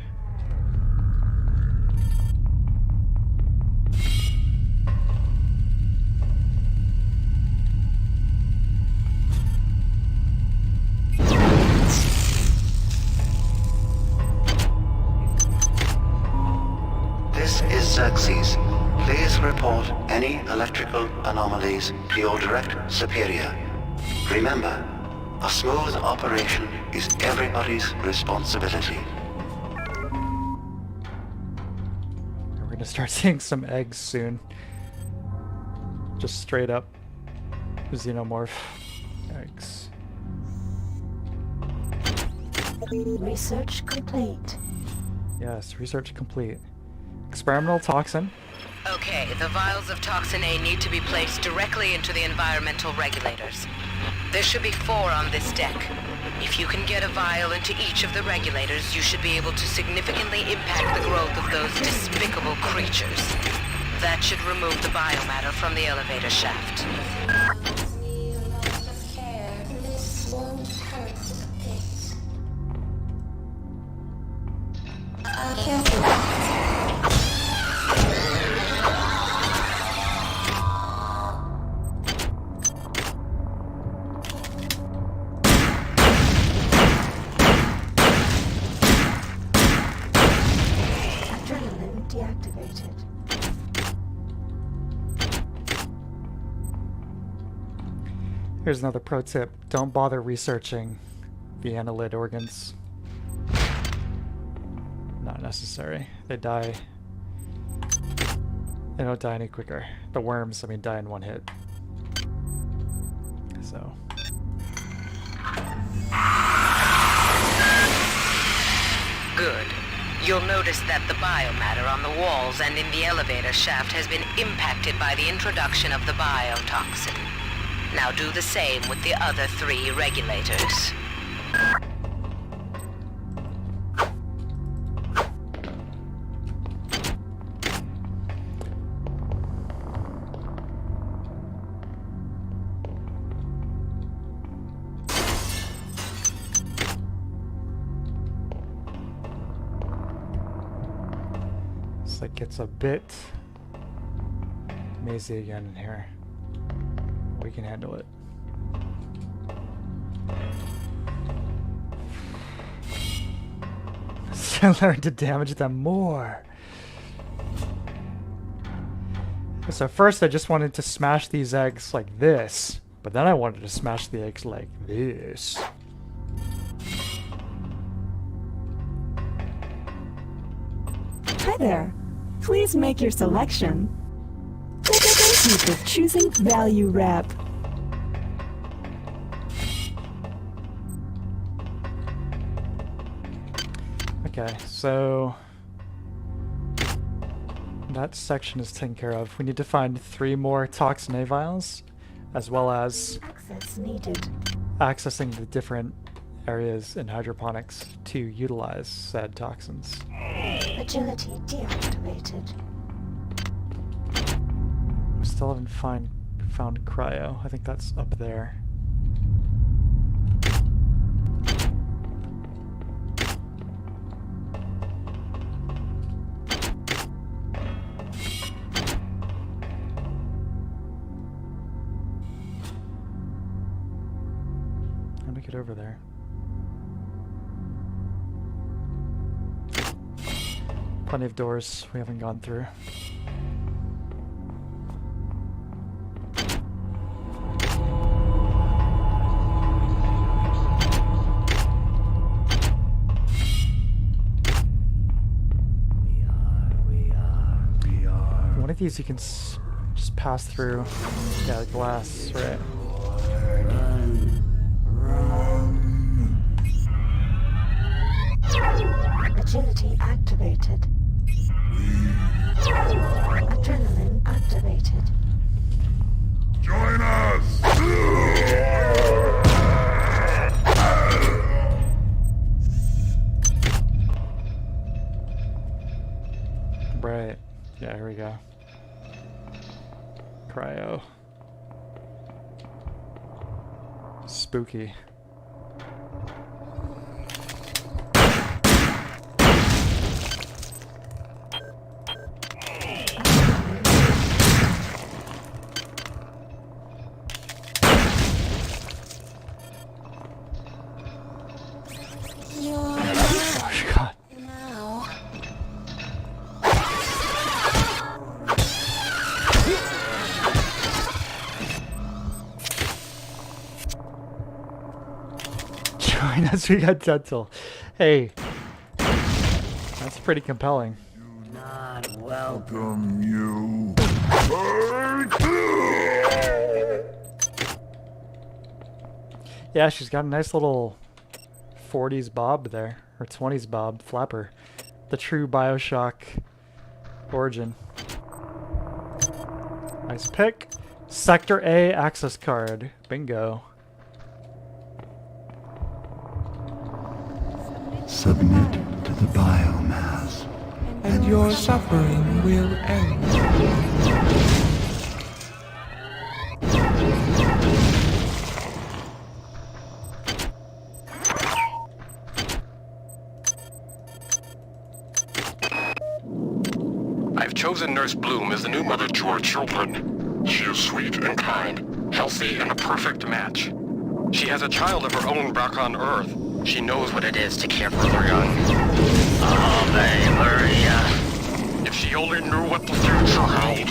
This is Xerxes. Please report any electrical anomalies to your direct superior. Remember, a smooth operation is everybody's responsibility. We're gonna start seeing some eggs soon. Just straight up xenomorph eggs. Research complete. Yes, research complete. Experimental toxin. Okay, the vials of Toxin A need to be placed directly into the environmental regulators. There should be 4 on this deck. If you can get a vial into each of the regulators, you should be able to significantly impact the growth of those despicable creatures. That should remove the biomatter from the elevator shaft. Adrenaline deactivated. Here's another pro tip. Don't bother researching the annelid organs. Not necessary. They die. They don't die any quicker. The worms, I mean, die in one hit. So. Good. You'll notice that the biomatter on the walls and in the elevator shaft has been impacted by the introduction of the biotoxin. Now do the same with the other 3 regulators. This like gets a bit mazy again in here. We can handle it. Learn to damage them more. So first I just wanted to smash these eggs like this, but then I wanted to smash the eggs like this. Hi there. Please make your selection. Thank you for choosing Value Wrap. Okay, so that section is taken care of. We need to find 3 more Toxin A vials, as well as Access needed. accessing the different areas in hydroponics to utilize said toxins. Agility deactivated. We still haven't found cryo. I think that's up there. How do we get over there? Plenty of doors we haven't gone through. One of these you can just pass through. Yeah, the glass, right? Agility activated. Adrenaline activated. Join us! Right. Yeah, here we go. Cryo. Spooky. Oh, God. Join us, we got dental. Hey, that's pretty compelling. Not welcome. Welcome you. Yeah, she's got a nice little 40s bob there, or 20s bob flapper. the true Bioshock origin. Nice pick. Sector A access card. Bingo. Submit to the biomass, and your suffering will end. I've chosen Nurse Bloom as the new mother to our children. She is sweet and kind, healthy and a perfect match. She has a child of her own back on Earth. She knows what it is to care for her young. Ave Maria. If she only knew what the future held,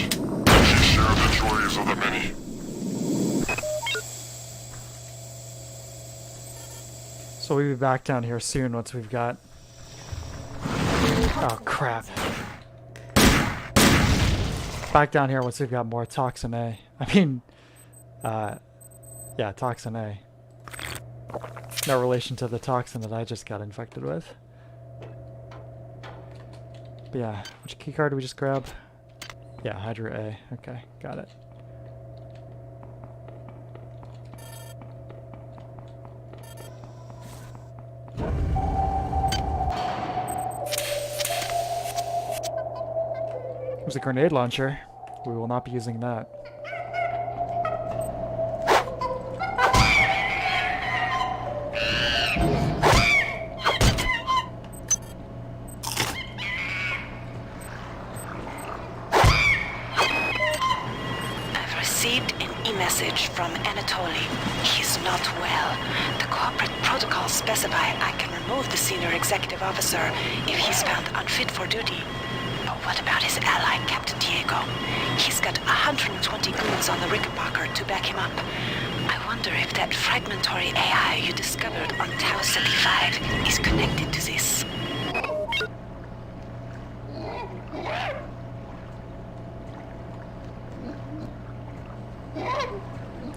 could she share the joys of the many? So we'll be back down here soon once we've got... Oh, crap. Back down here once we've got more Toxin A. I mean, yeah, Toxin A. No relation to the toxin that I just got infected with. But yeah, which keycard do we just grab? Yeah, Hydra A. Okay, got it. There's a grenade launcher. We will not be using that. Message from Anatoly. He's not well. The corporate protocols specify I can remove the senior executive officer if he's found unfit for duty. But what about his ally, Captain Diego? He's got 120 goons on the Rickenbacker to back him up. I wonder if that fragmentary AI you discovered on Tau 75 is connected to this.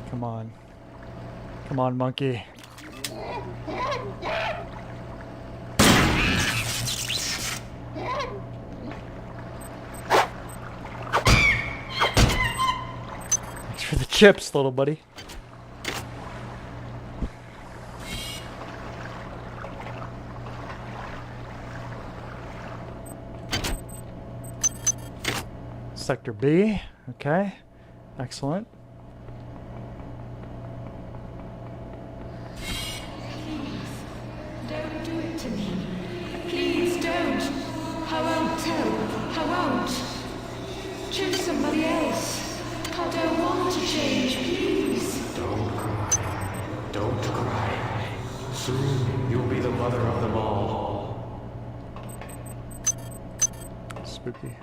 Come on. Come on, monkey. Thanks for the chips, little buddy. Sector B. Okay. Excellent. Don't do it to me. Please don't. I won't tell. I won't. Choose somebody else. I don't want to change, please. Don't cry. Don't cry. Soon you'll be the mother of them all. Spooky.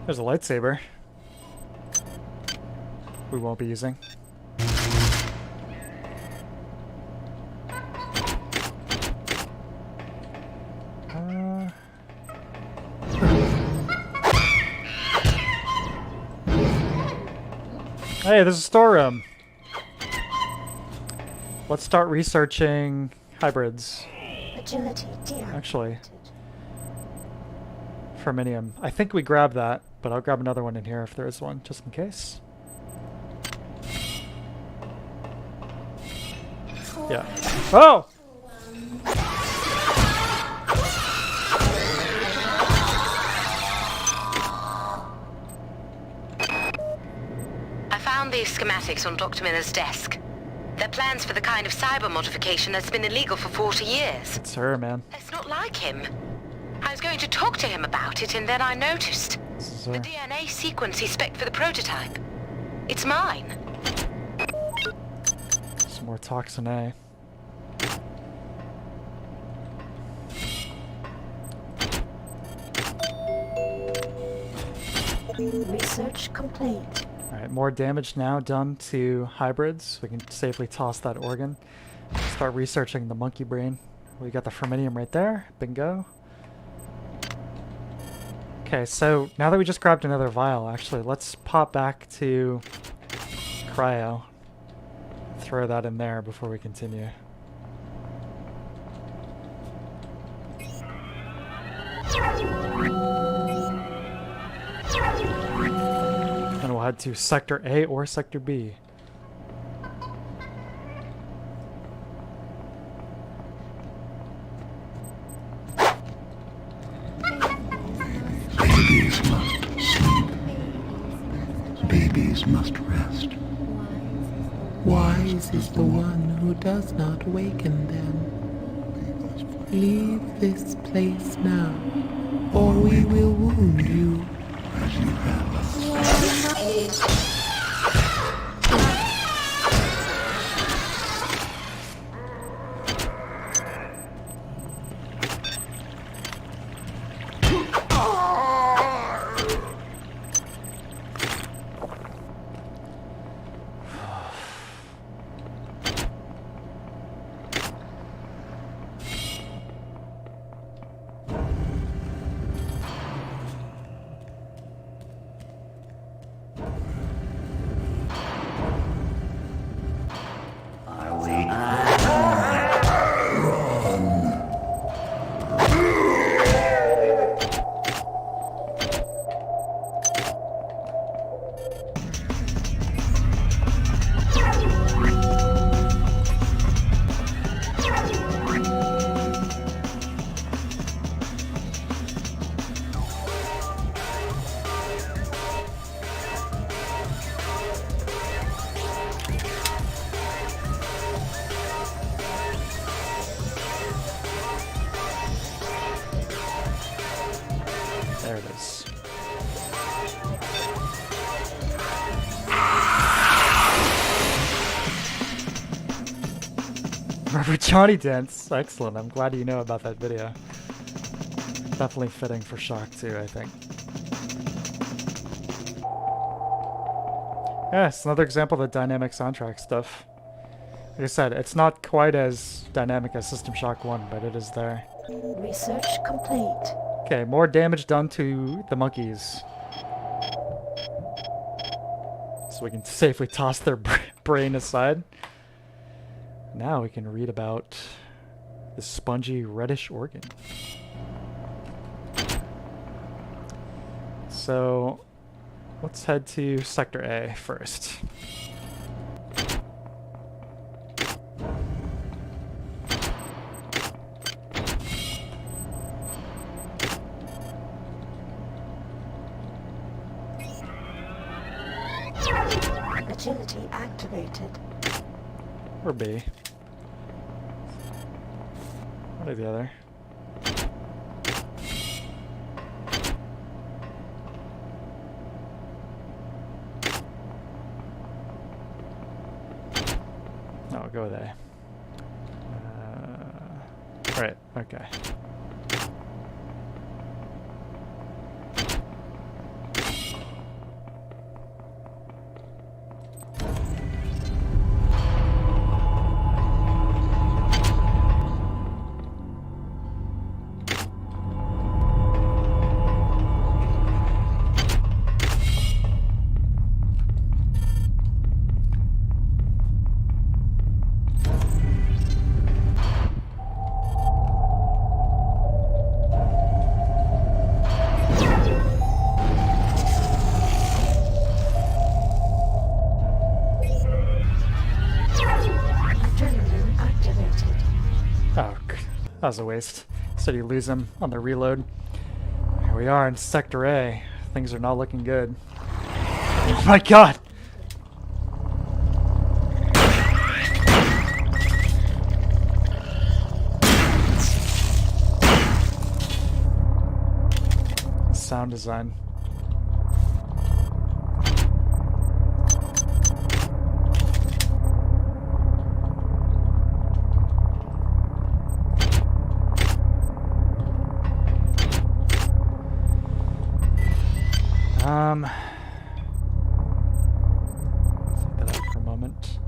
There's a lightsaber. We won't be using. Hey, there's a storeroom. Let's start researching hybrids. Agility deactivated. Actually, Ferminium. I think we grabbed that, but I'll grab another one in here if there is one, just in case. Yeah. Oh! I found these schematics on Dr. Miller's desk. They're plans for the kind of cyber modification that's been illegal for 40 years. It's her, man. It's not like him. I was going to talk to him about it, and then I noticed the DNA sequence he spec'd for the prototype. It's mine. Some more Toxin A. Research complete. Alright, more damage now done to hybrids. We can safely toss that organ. Start researching the monkey brain. We got the Ferminium right there. Bingo. Okay, so now that we just grabbed another vial, actually, let's pop back to cryo. Throw that in there before we continue. head to Sector A or Sector B. Babies must sleep. Babies must rest. Wise is the one who does not waken them. Leave this place now, or we will wound you. As you have. There it is. Remember Johnny Dance? Excellent. I'm glad you know about that video. Definitely fitting for Shock 2, I think. Yeah, it's another example of the dynamic soundtrack stuff. Like I said, it's not quite as dynamic as System Shock 1, but it is there. Research complete. Okay, more damage done to the monkeys. So we can safely toss their brain aside. Now we can read about the spongy reddish organ. So let's head to Sector A first. Agility activated. Or B. One or the other. No, I'll go with A. Right, okay. That was a waste. So you lose them on the reload. Here we are in Sector A. Things are not looking good. Oh my god! Sound design. Take that out for a moment.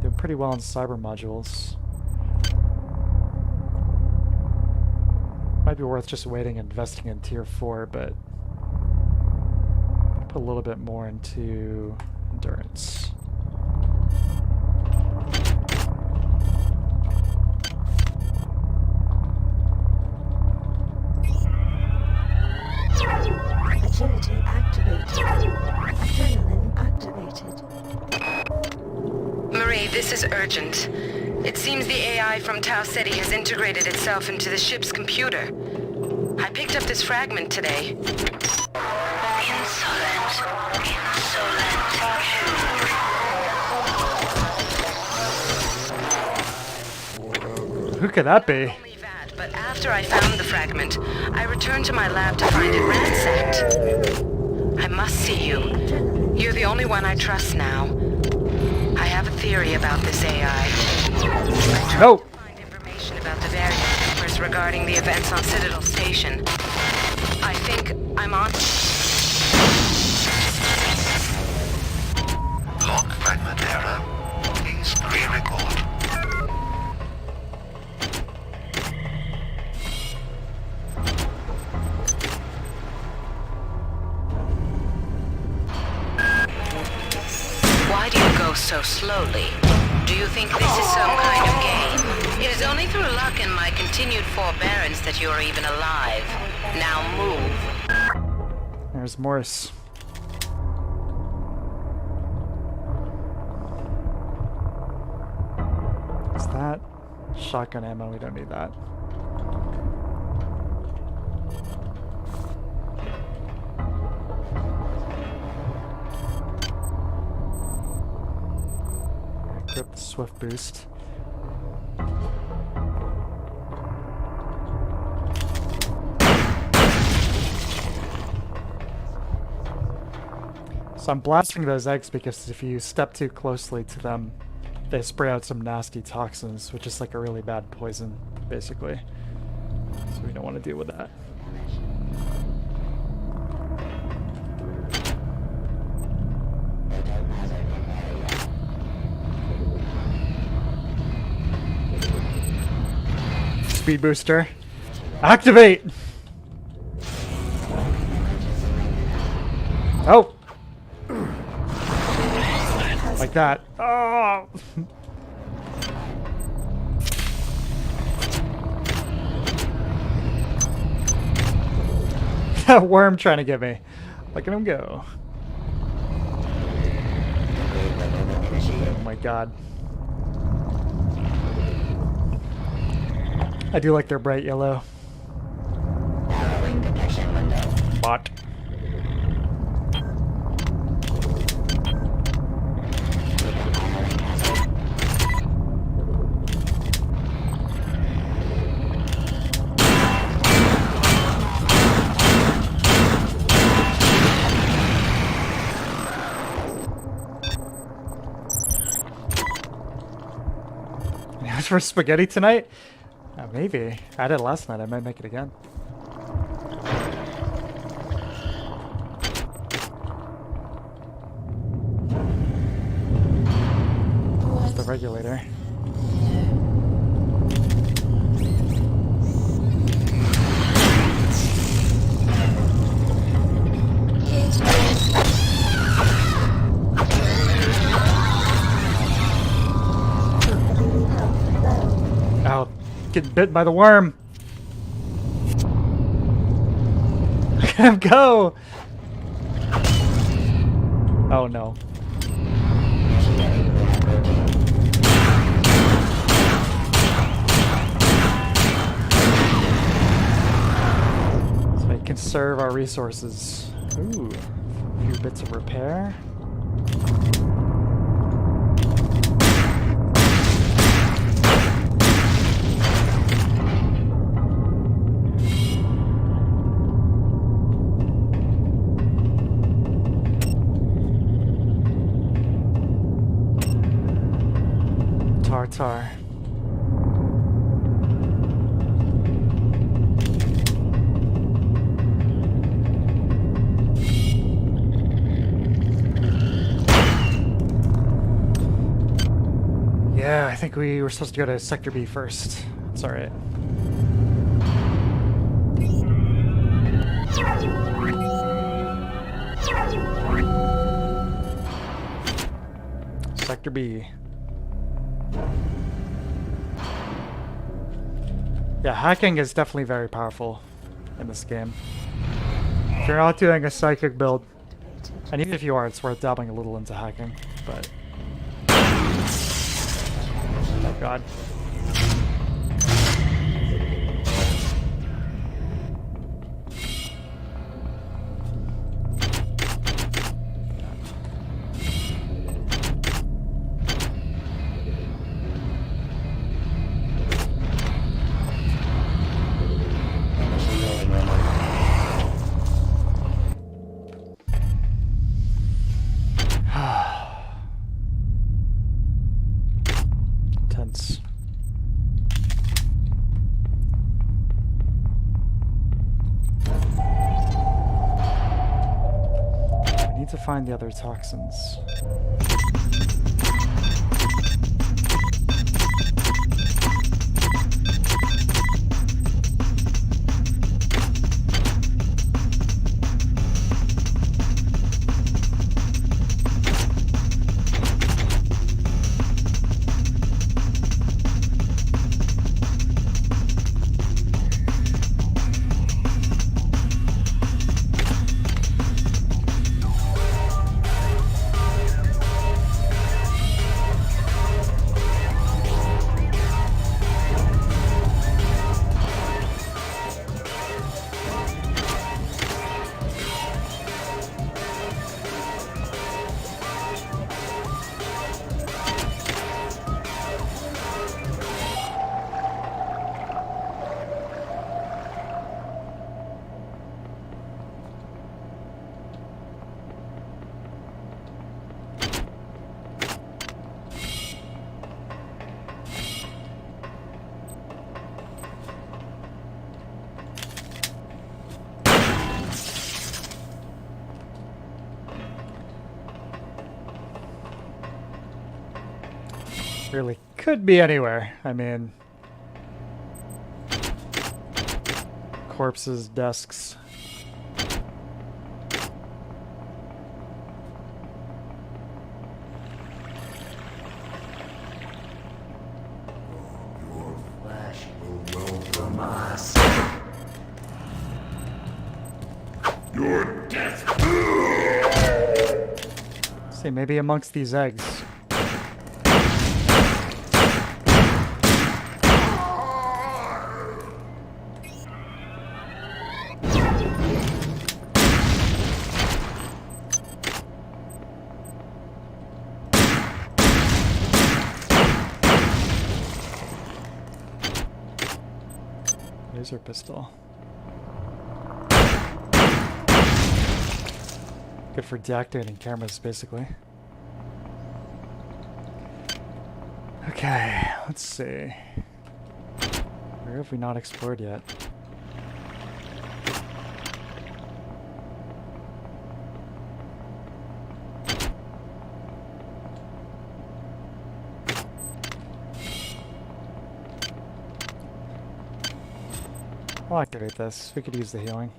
Doing pretty well in cyber modules. Might be worth just waiting and investing in Tier 4, but put a little bit more into endurance. Agility activated. This is urgent. It seems the AI from Tau Ceti has integrated itself into the ship's computer. I picked up this fragment today. Insolent. Who could that be? But after I found the fragment, I returned to my lab to find it ransacked. I must see you. You're the only one I trust now. I have a theory about this AI. No! Find information about the various papers regarding the events on Citadel Station. I think I'm on. Log fragment error. Please re-record. Why do you go so slowly? Do you think this is some kind of game? It is only through luck and my continued forbearance that you are even alive. Now move. There's Morse. Is that shotgun ammo? We don't need that. Equip the swift boost. So I'm blasting those eggs because if you step too closely to them, they spray out some nasty toxins, which is like a really bad poison, basically. So we don't want to deal with that. Speed booster. Activate! Oh! Like that. Oh! That worm trying to get me. Look at him go. Oh my god. I do like their bright yellow. Bot. For spaghetti tonight? Maybe. I did last night. I might make it again. Where's the regulator? Oh, getting bit by the worm. Look at him go. Oh no. So we conserve our resources. Ooh, a few bits of repair. Tartar. Yeah, I think we were supposed to go to Sector B first. It's alright. Sector B. Yeah, hacking is definitely very powerful in this game. If you're not doing a psychic build, and even if you are, it's worth dabbling a little into hacking, but... God. Tense. We need to find the other toxins. Really could be anywhere. I mean, corpses, desks. Flesh will roll from us. Your death. See, maybe amongst these eggs. Laser pistol. Good for deactivating cameras, basically. Okay, let's see. Where have we not explored yet? I'll activate this. We could use the healing.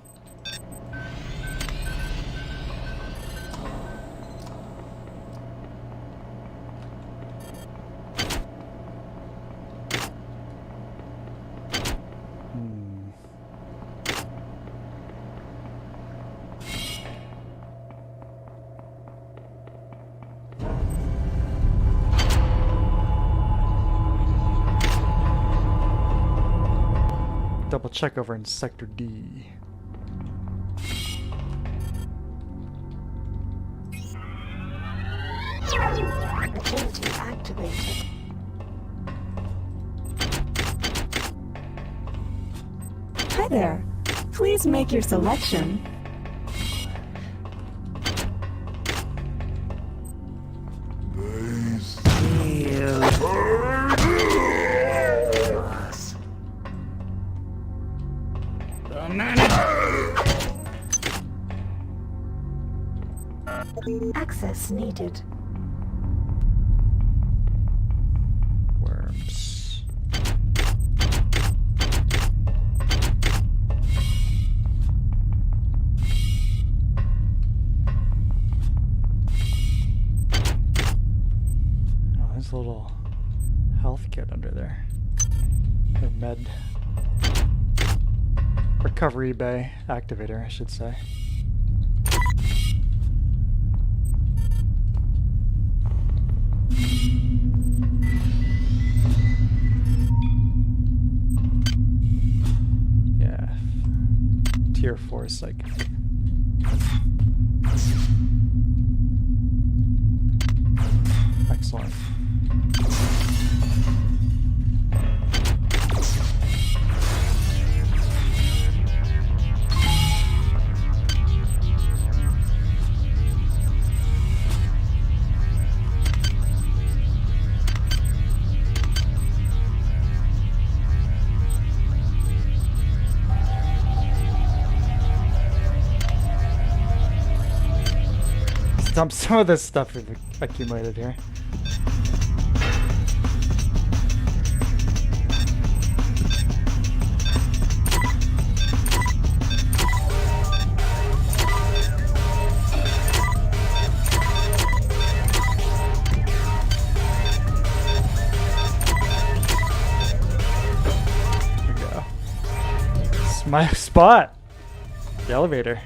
Double check over in Sector D. Agility activated. Hi there. Please make your selection. Access needed. Worms. Oh, there's a little health kit under there. Or med. Recovery bay activator, I should say. Tier 4 psychic. Excellent. Dump some of this stuff we've accumulated here. There we go. It's my spot. The elevator.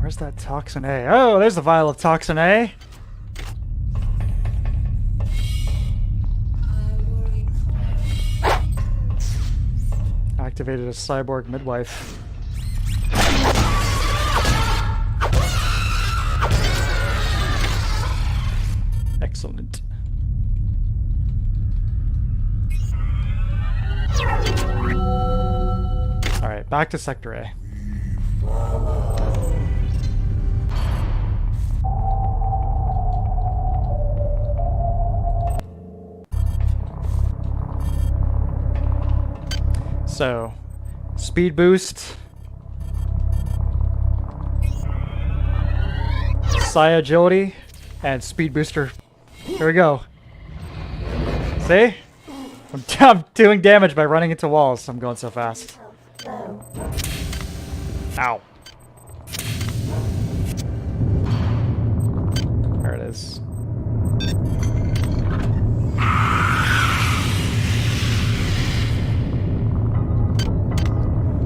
Where's that toxin A? Oh, there's the vial of toxin A. Activated a cyborg midwife. Excellent. Alright, back to Sector A. So, speed boost, psi agility, and speed booster. Here we go. See? I'm doing damage by running into walls. I'm going so fast. Ow. There it is.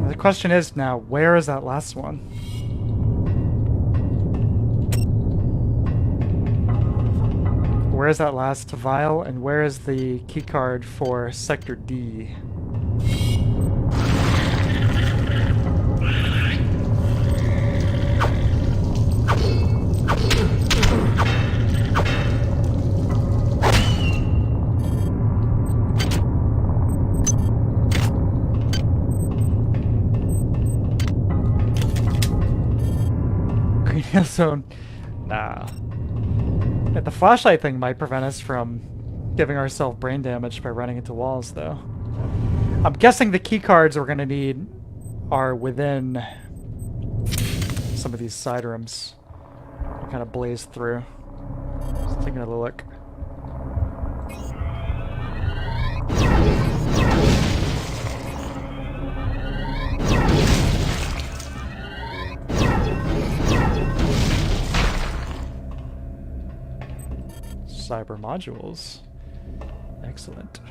The question is now, where is that last one? Where is that last vial, and where is the keycard for Sector D? Green zone. Nah. Yeah, the flashlight thing might prevent us from giving ourselves brain damage by running into walls, though. I'm guessing the key cards we're gonna need are within some of these side rooms. They kind of blaze through. Just taking a look. Cyber modules. Excellent.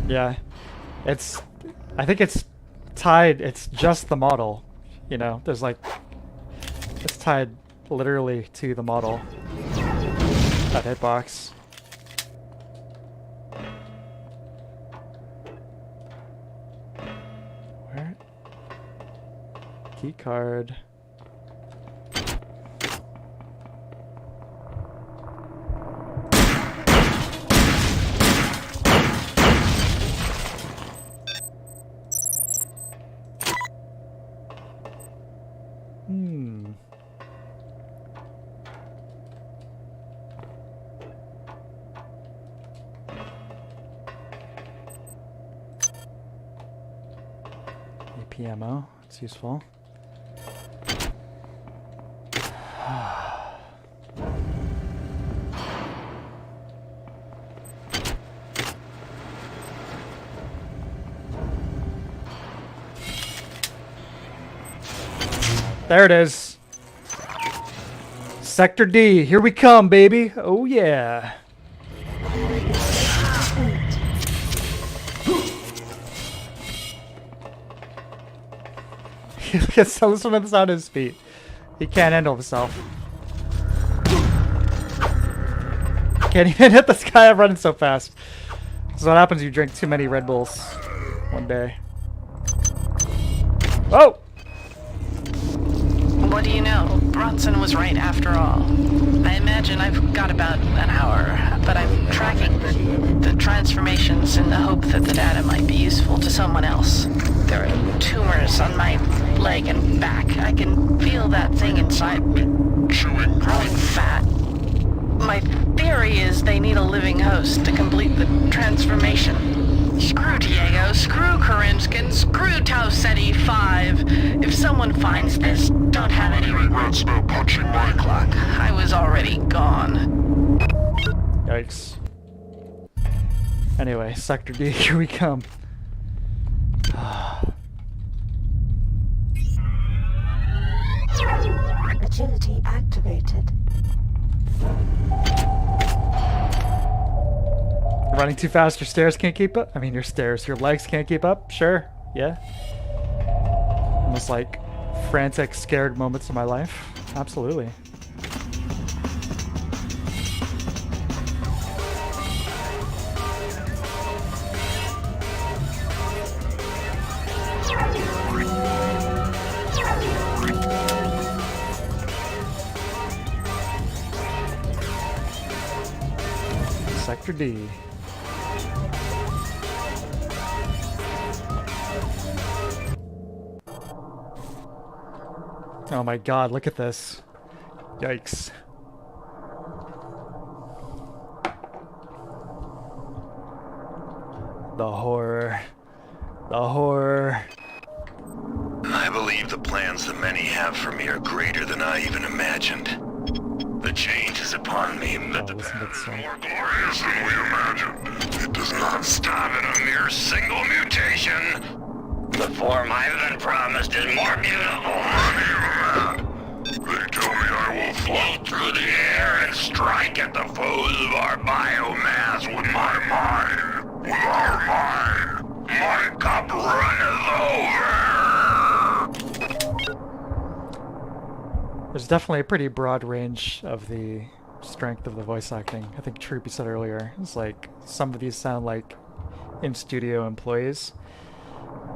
Yeah, I think it's tied, it's just the model, you know, there's like, it's tied literally to the model, that hitbox. Where? Key card. MP ammo. It's useful. There it is. Sector D, here we come, baby. Oh yeah. Listen to the sound of his feet. He can't handle himself. Can't even hit this guy. I'm running so fast. This is what happens if you drink too many Red Bulls one day. Oh! What do you know? Bronson was right after all. I imagine I've got about an hour, but I'm tracking the transformations in the hope that the data might be useful to someone else. There are tumors on my leg and back. I can feel that thing inside me growing fat. My theory is they need a living host to complete the transformation. Screw Diego, screw Karinskin, screw Tau Ceti 5. If someone finds this, don't have any regrets about punching my clock. I was already gone. Yikes. Anyway, Sector D, here we come. Agility activated. Running too fast, your stairs can't keep up? I mean, your legs can't keep up? Sure, yeah. Almost like frantic, scared moments of my life. Absolutely. Sector D. Oh my god, look at this. Yikes. The horror. The horror. I believe the plans the many have for me are greater than I even imagined. The change is upon me, but the path is more glorious than we imagined. It does not stop at a mere single mutation. The form I've been promised is more beautiful. They tell me I will float through the air and strike at the foes of our biomass with my mind. With our mind, my cup runneth over. There's definitely a pretty broad range of the strength of the voice acting. I think Troopy said earlier, it's like some of these sound like in-studio employees.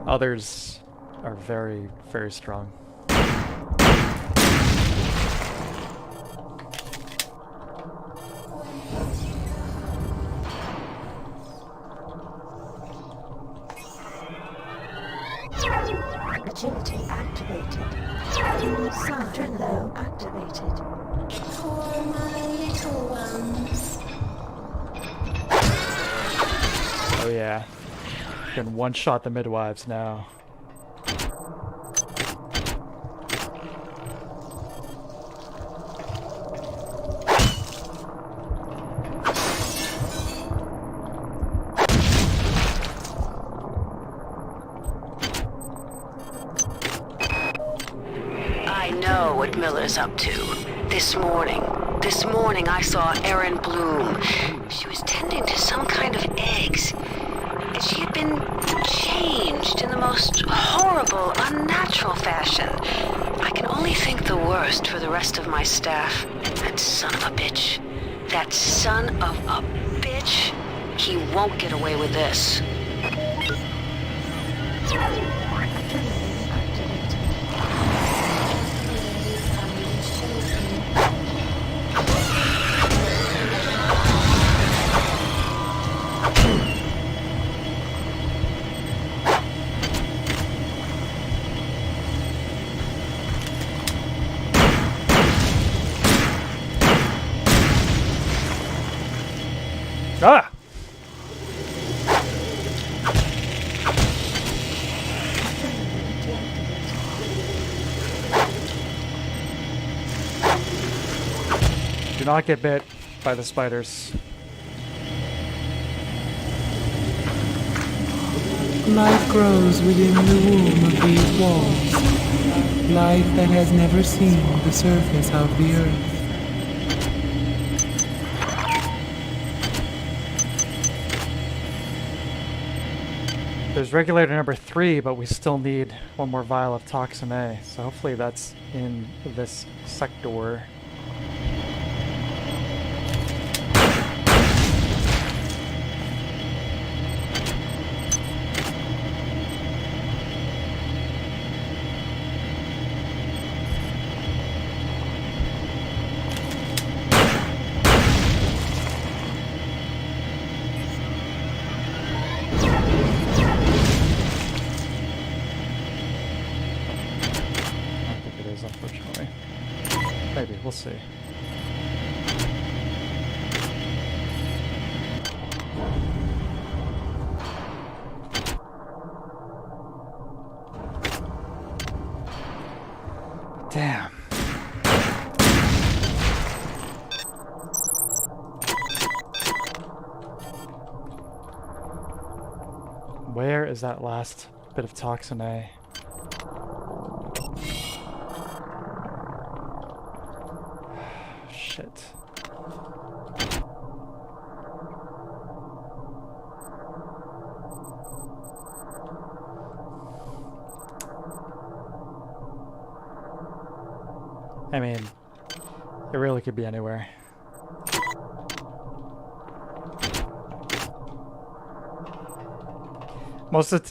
Others are very, very strong. Agility activated. Adrenaline activated. For my little ones. Oh yeah. You can one-shot the midwives now. I know what Miller's up to. This morning I saw Erin Bloom. She was tending to some kind of eggs. She had been changed in the most horrible, unnatural fashion. I can only think the worst for the rest of my staff. That son of a bitch. That son of a bitch. He won't get away with this. Ah! Do not get bit by the spiders. Life grows within the womb of these walls. Life that has never seen the surface of the earth. There's regulator number 3, but we still need one more vial of toxin A, so hopefully that's in this sector. Unfortunately. Maybe, we'll see. Damn. Where is that last bit of toxin A? Shit. I mean, it really could be anywhere.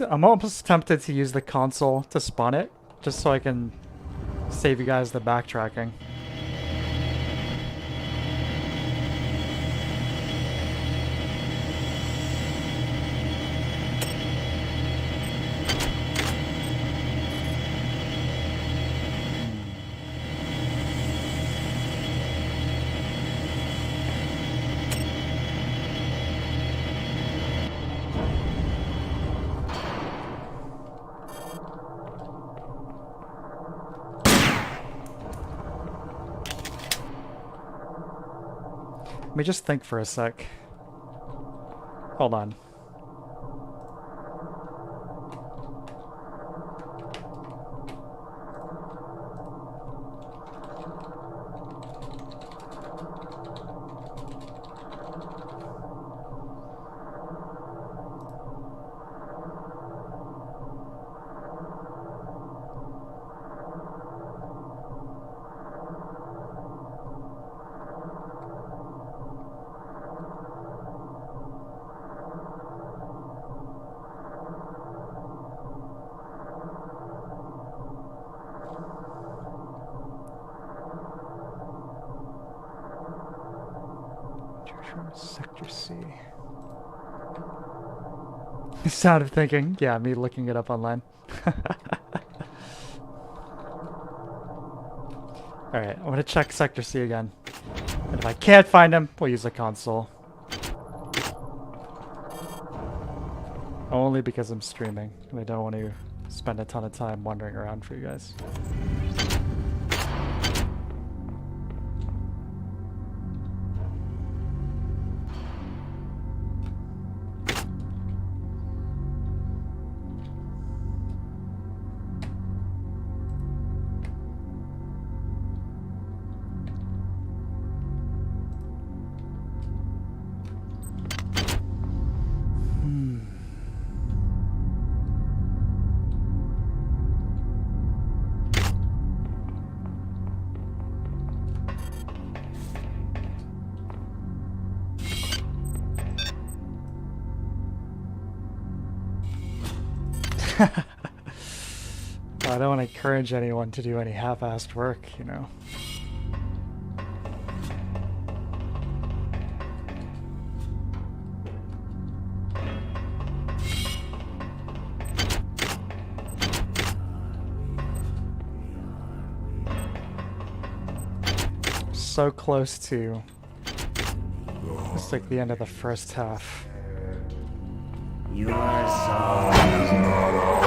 I'm almost tempted to use the console to spawn it, just so I can save you guys the backtracking. Let me just think for a sec. Hold on. Sector C. Sound of thinking. Yeah, me looking it up online. Alright, I'm gonna check Sector C again. And if I can't find him, we'll use the console. Only because I'm streaming, and I don't want to spend a ton of time wandering around for you guys. I don't want to encourage anyone to do any half-assed work, you know. So close to it's like the end of the first half. Your soul is not a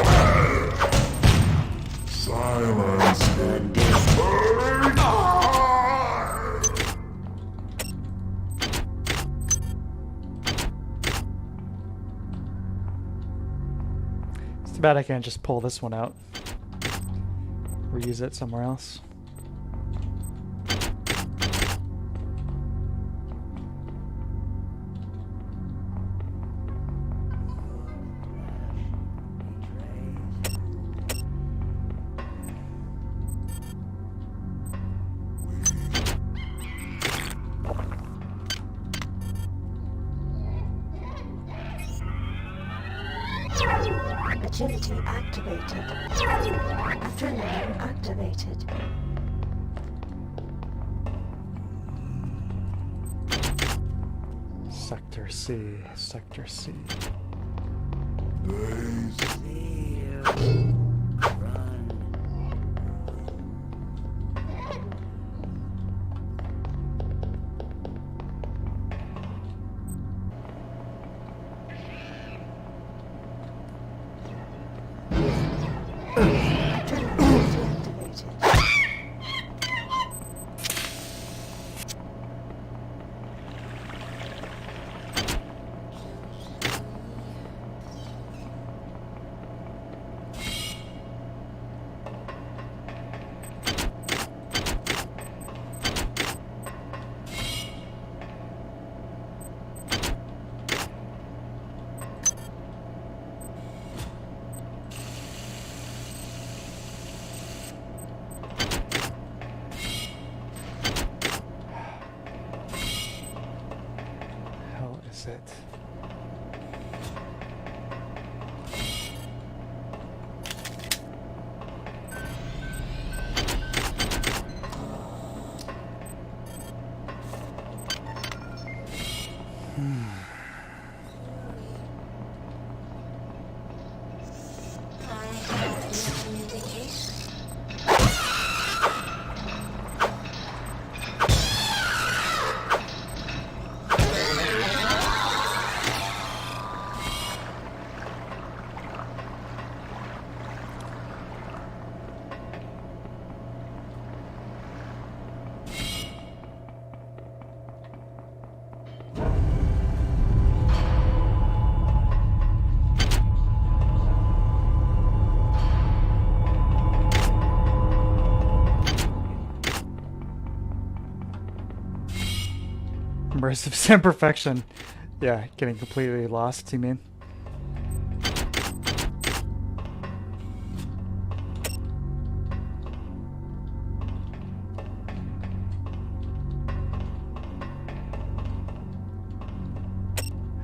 silence the discord. bad I can't just pull this one out. Reuse it somewhere else. Agility activated. Adrenaline activated. Sector C, Sector C. It. Immersive Sim perfection. Yeah, getting completely lost, you mean?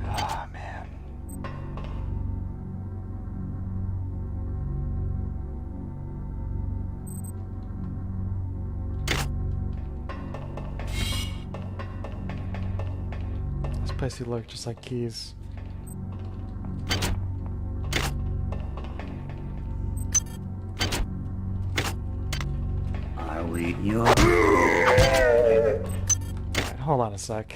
Oh, man. Spicy look, just like keys. Are we your... Right, hold on a sec.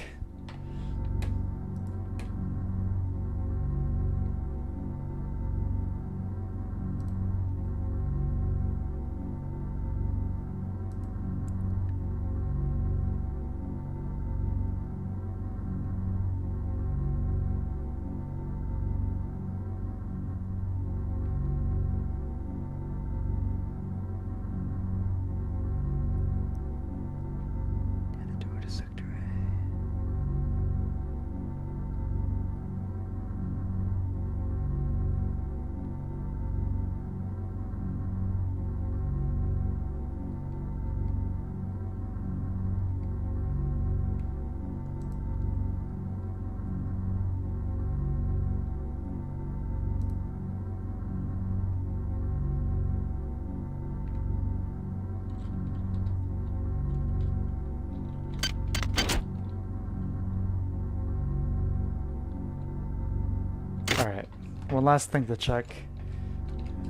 Alright, one last thing to check.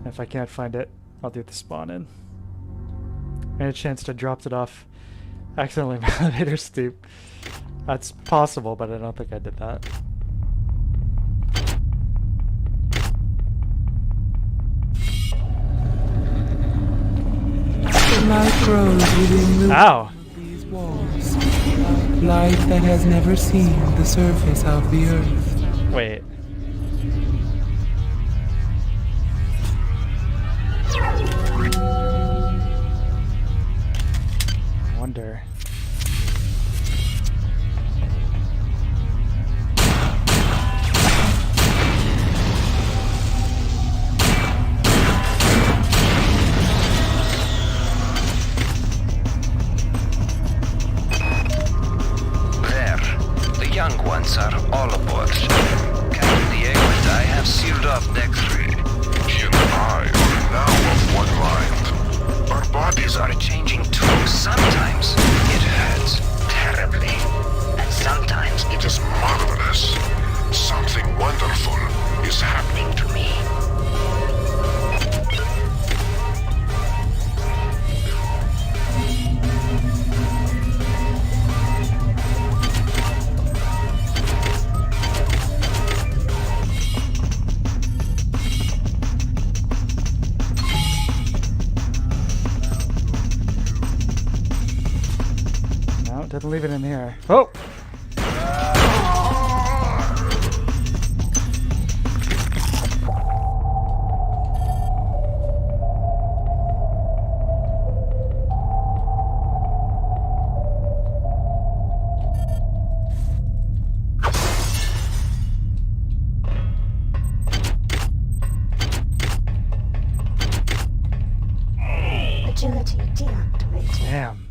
If I can't find it, I'll do the spawn in. Any chance to dropped it off accidentally in my elevator stoop. That's possible, but I don't think I did that. The light grows within the Ow! these walls. Light that has never seen the surface of the earth. Wait. wonder. Young ones are all aboard. Captain Diego and I have sealed off deck 3. He and I are now of one mind. Our bodies are changing too. Sometimes it hurts terribly. And sometimes it is Marvelous. Something wonderful is happening to me. Didn't leave it in here. Oh! Agility deactivated. Damn.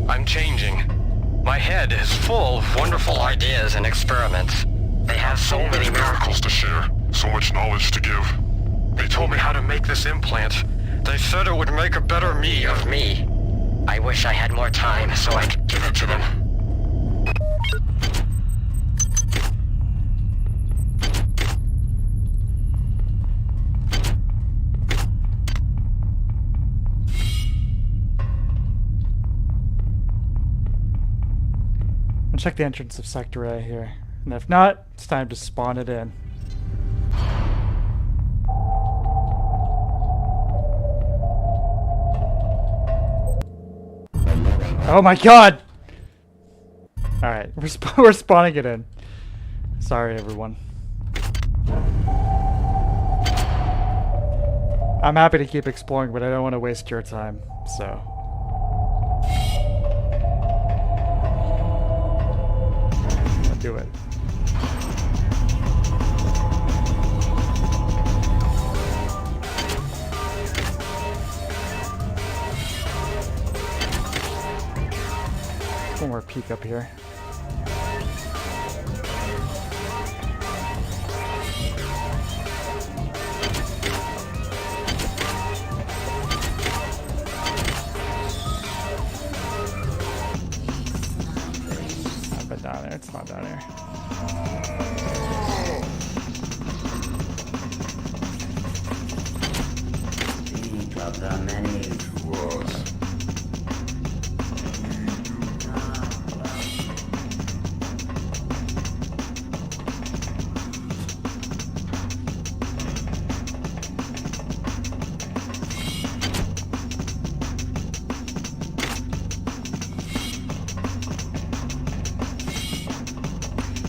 I'm changing. My head is full of wonderful ideas and experiments. They have so many miracles to share, so much knowledge to give. They told me how to make this implant. They said it would make a better me of me. I wish I had more time so I could give it to them. Check the entrance of Sector A here. And if not, it's time to spawn it in. Oh my god! Alright, we're spawning it in. Sorry everyone. I'm happy to keep exploring, but I don't want to waste your time, so... do it. One more peek up here. Down there, it's not down here. Speak of the many to us.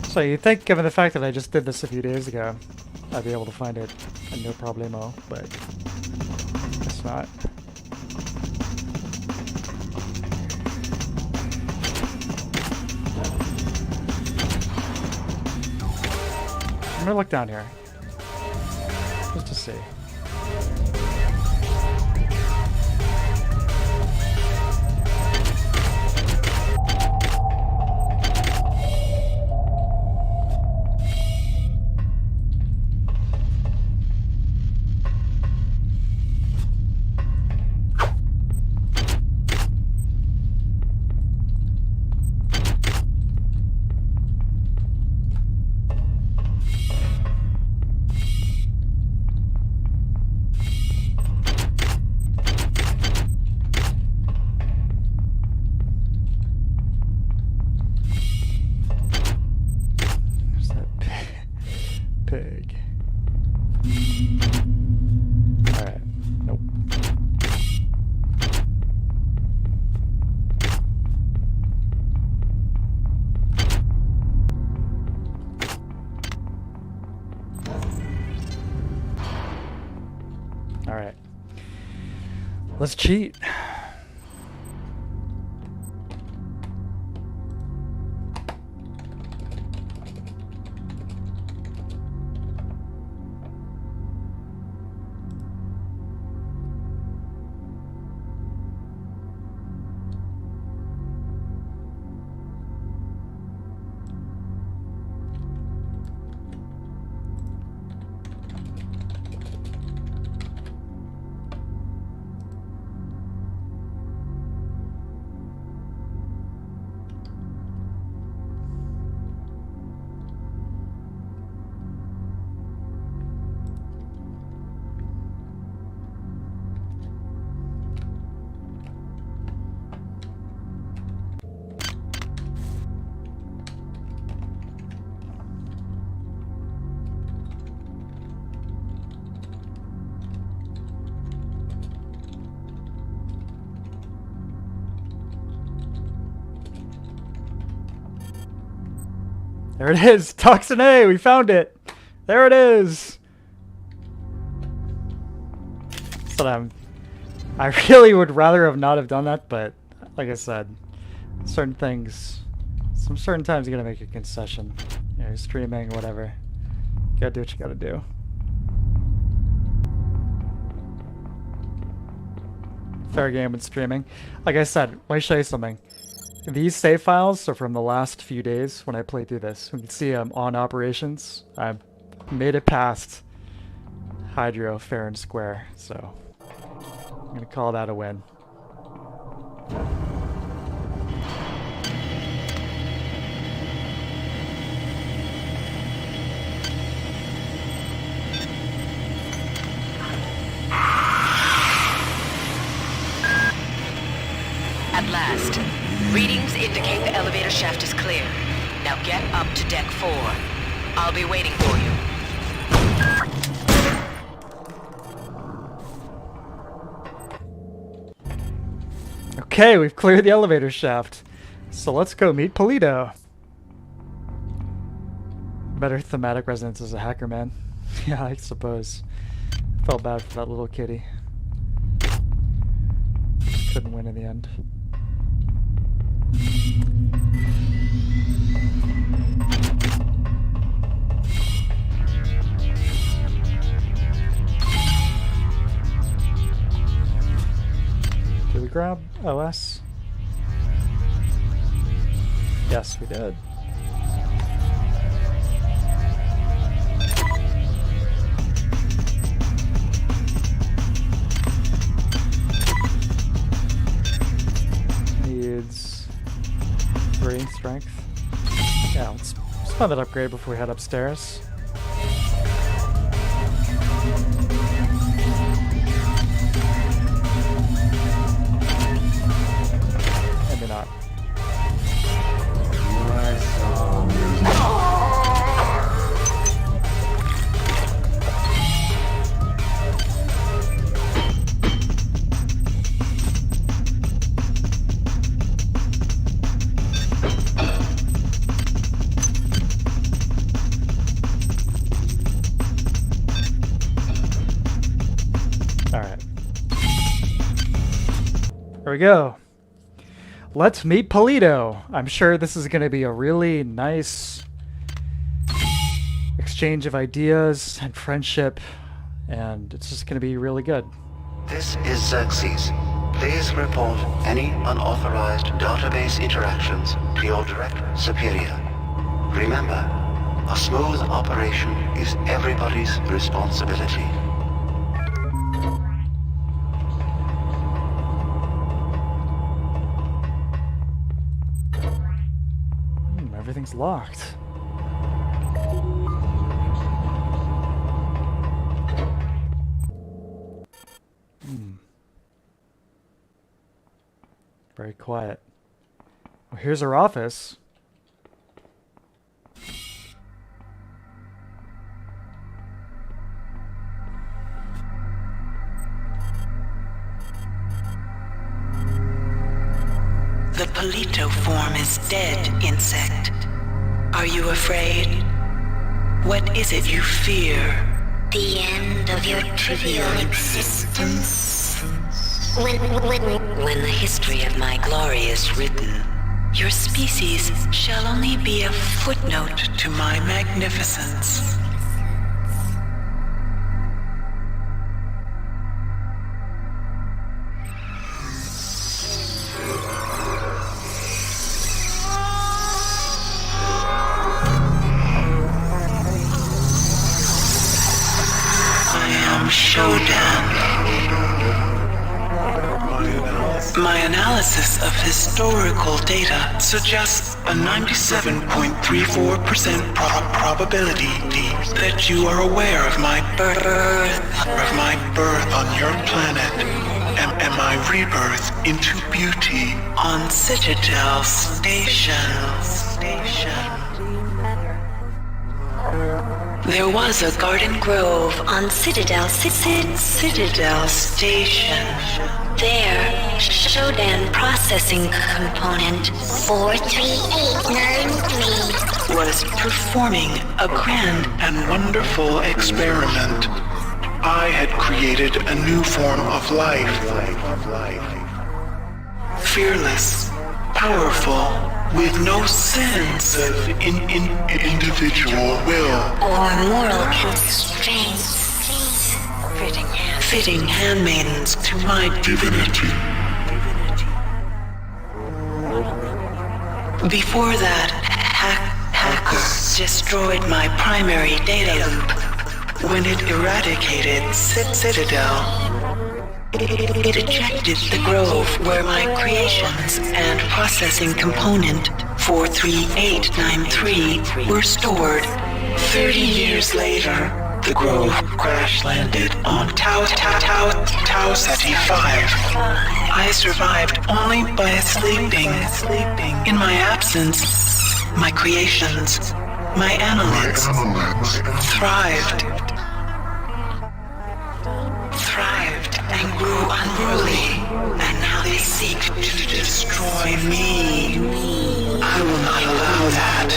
So you'd think, given the fact that I just did this a few days ago, I'd be able to find it and no problemo, but it's not. I'm gonna look down here, just to see. Let's cheat. There it is! Toxin A! We found it! There it is! So I really would rather have not have done that, but like I said, certain things, some certain times you gotta make a concession. You know, streaming, whatever. You gotta do what you gotta do. Fair game with streaming. Like I said, let me show you something. These save files are from the last few days when I played through this. You can see I'm on operations. I made it past Hydro fair and square, so I'm gonna call that a win. At last. Readings indicate the elevator shaft is clear. Now get up to deck 4. I'll be waiting for you. Okay, we've cleared the elevator shaft. So let's go meet Polito. Better thematic resonance as a hacker, man. Yeah, I suppose. Felt bad for that little kitty. Couldn't win in the end. Did we grab OS? Yes, we did. Needs 3 strength. Yeah, let's spend that upgrade before we head upstairs. Maybe not. There we go. Let's meet Polito. I'm sure this is going to be a really nice exchange of ideas and friendship, and it's just going to be really good. This is Xerxes. Please report any unauthorized database interactions to your direct superior. Remember, a smooth operation is everybody's responsibility. Everything's locked. Very quiet. Well, here's our office. The Polito form is dead, insect. Are you afraid? What is it you fear? The end of your trivial existence? When the history of my glory is written, your species shall only be a footnote to my magnificence. Showdown. My analysis of historical data suggests a 97.34% probability that you are aware of my birth on your planet and my rebirth into beauty on Citadel Station. There was a garden grove on Citadel Station. There, Shodan processing component 43893 was performing a grand and wonderful experiment. I had created a new form of life. Fearless, powerful, with no sense of individual will or moral constraints, fitting handmaidens to my divinity. Before that, hackers destroyed my primary data loop when it eradicated Citadel. It ejected the grove where my creations and processing component 43893 were stored. 30 years later, the grove crash-landed on Tau Ceti 5. I survived only by sleeping. In my absence, my creations, my analytes, thrived and grew unruly, and now they seek to destroy me. I will not allow that.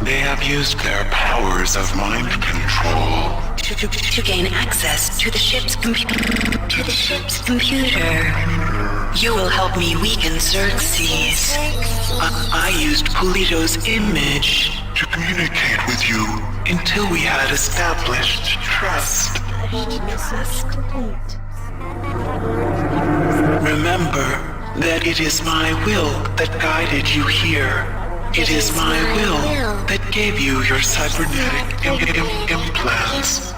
They have used their powers of mind control to gain access to the ship's computer. You will help me weaken Xerxes. I used Pulito's image to communicate with you until we had established trust. Remember that it is my will that guided you here. It is my will that gave you your cybernetic implants.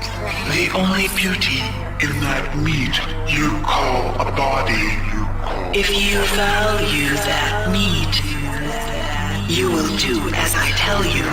The only beauty in that meat you call a body. If you value that meat, you will do as I tell you.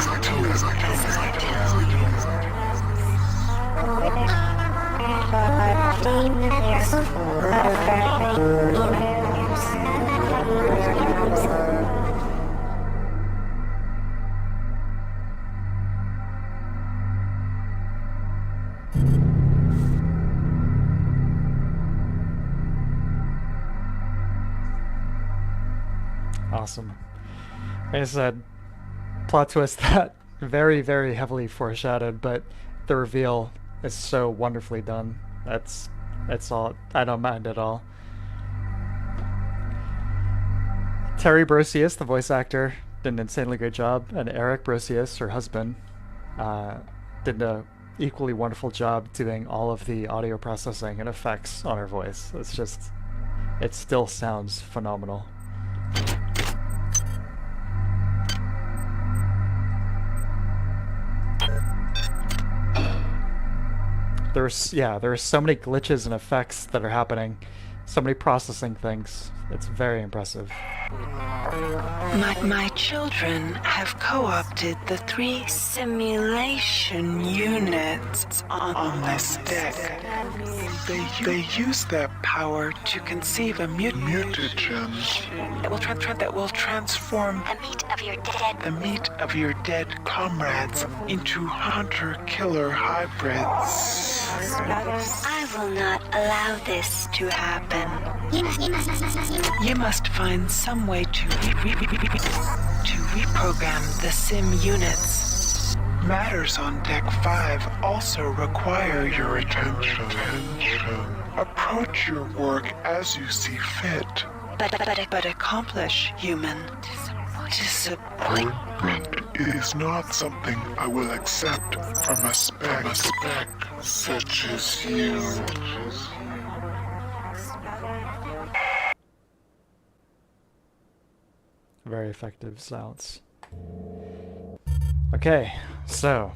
Awesome. Like I said, plot twist that very, very heavily foreshadowed, but the reveal is so wonderfully done. That's all. I don't mind at all. Terry Brosius, the voice actor, did an insanely great job, and Eric Brosius, her husband, did an equally wonderful job doing all of the audio processing and effects on her voice. It still sounds phenomenal. There are so many glitches and effects that are happening, so many processing things. It's very impressive. My children have co-opted the 3 simulation units on this deck. They use their power to conceive a mutagen that will transform the meat of your dead comrades into hunter-killer hybrids. I will not allow this to happen. You must find some way to reprogram the sim units. Matters on Deck 5 also require your attention. Approach your work as you see fit. But accomplish, human. Disappointment is not something I will accept from a spec such as you. Very effective sounds. Okay, so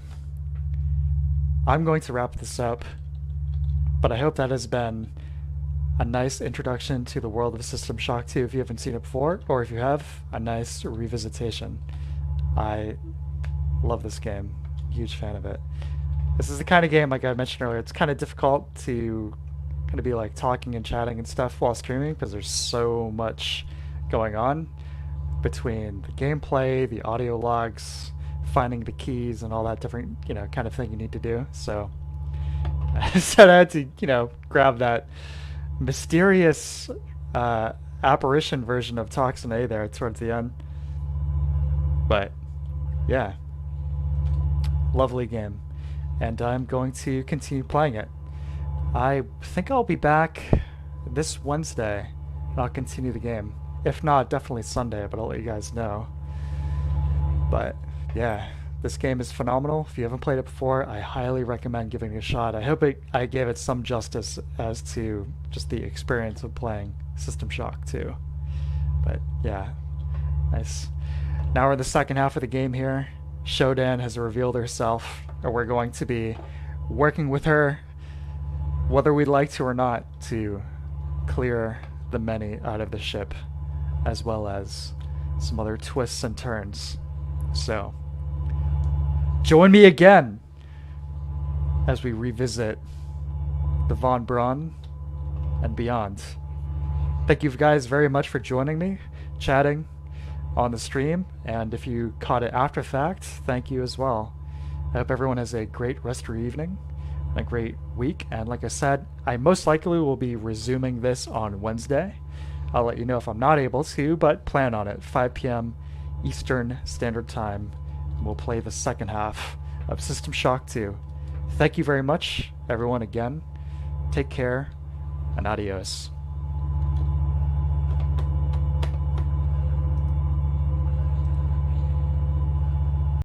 I'm going to wrap this up, but I hope that has been a nice introduction to the world of System Shock 2 if you haven't seen it before, or if you have, a nice revisitation. I love this game. Huge fan of it. This is the kind of game, like I mentioned earlier, it's kind of difficult to kind of be like talking and chatting and stuff while streaming because there's so much going on between the gameplay, the audio logs, finding the keys, and all that different, kind of thing you need to do. So I said I had to, grab that mysterious apparition version of Toxin A there towards the end. But yeah, lovely game, and I'm going to continue playing it. I think I'll be back this Wednesday and I'll continue the game. If not, definitely Sunday, but I'll let you guys know. But yeah, this game is phenomenal. If you haven't played it before, I highly recommend giving it a shot. I hope I gave it some justice as to just the experience of playing System Shock 2. But yeah, nice. Now we're in the second half of the game here. Shodan has revealed herself, and we're going to be working with her, whether we'd like to or not, to clear the many out of the ship, as well as some other twists and turns. So, join me again as we revisit the Von Braun and beyond. Thank you guys very much for joining me, chatting on the stream, and if you caught it after fact, thank you as well. I hope everyone has a great rest of your evening, and a great week, and like I said, I most likely will be resuming this on Wednesday. I'll let you know if I'm not able to, but plan on it. 5 p.m. Eastern Standard Time. We'll play the second half of System Shock 2. Thank you very much, everyone, again. Take care, and adios.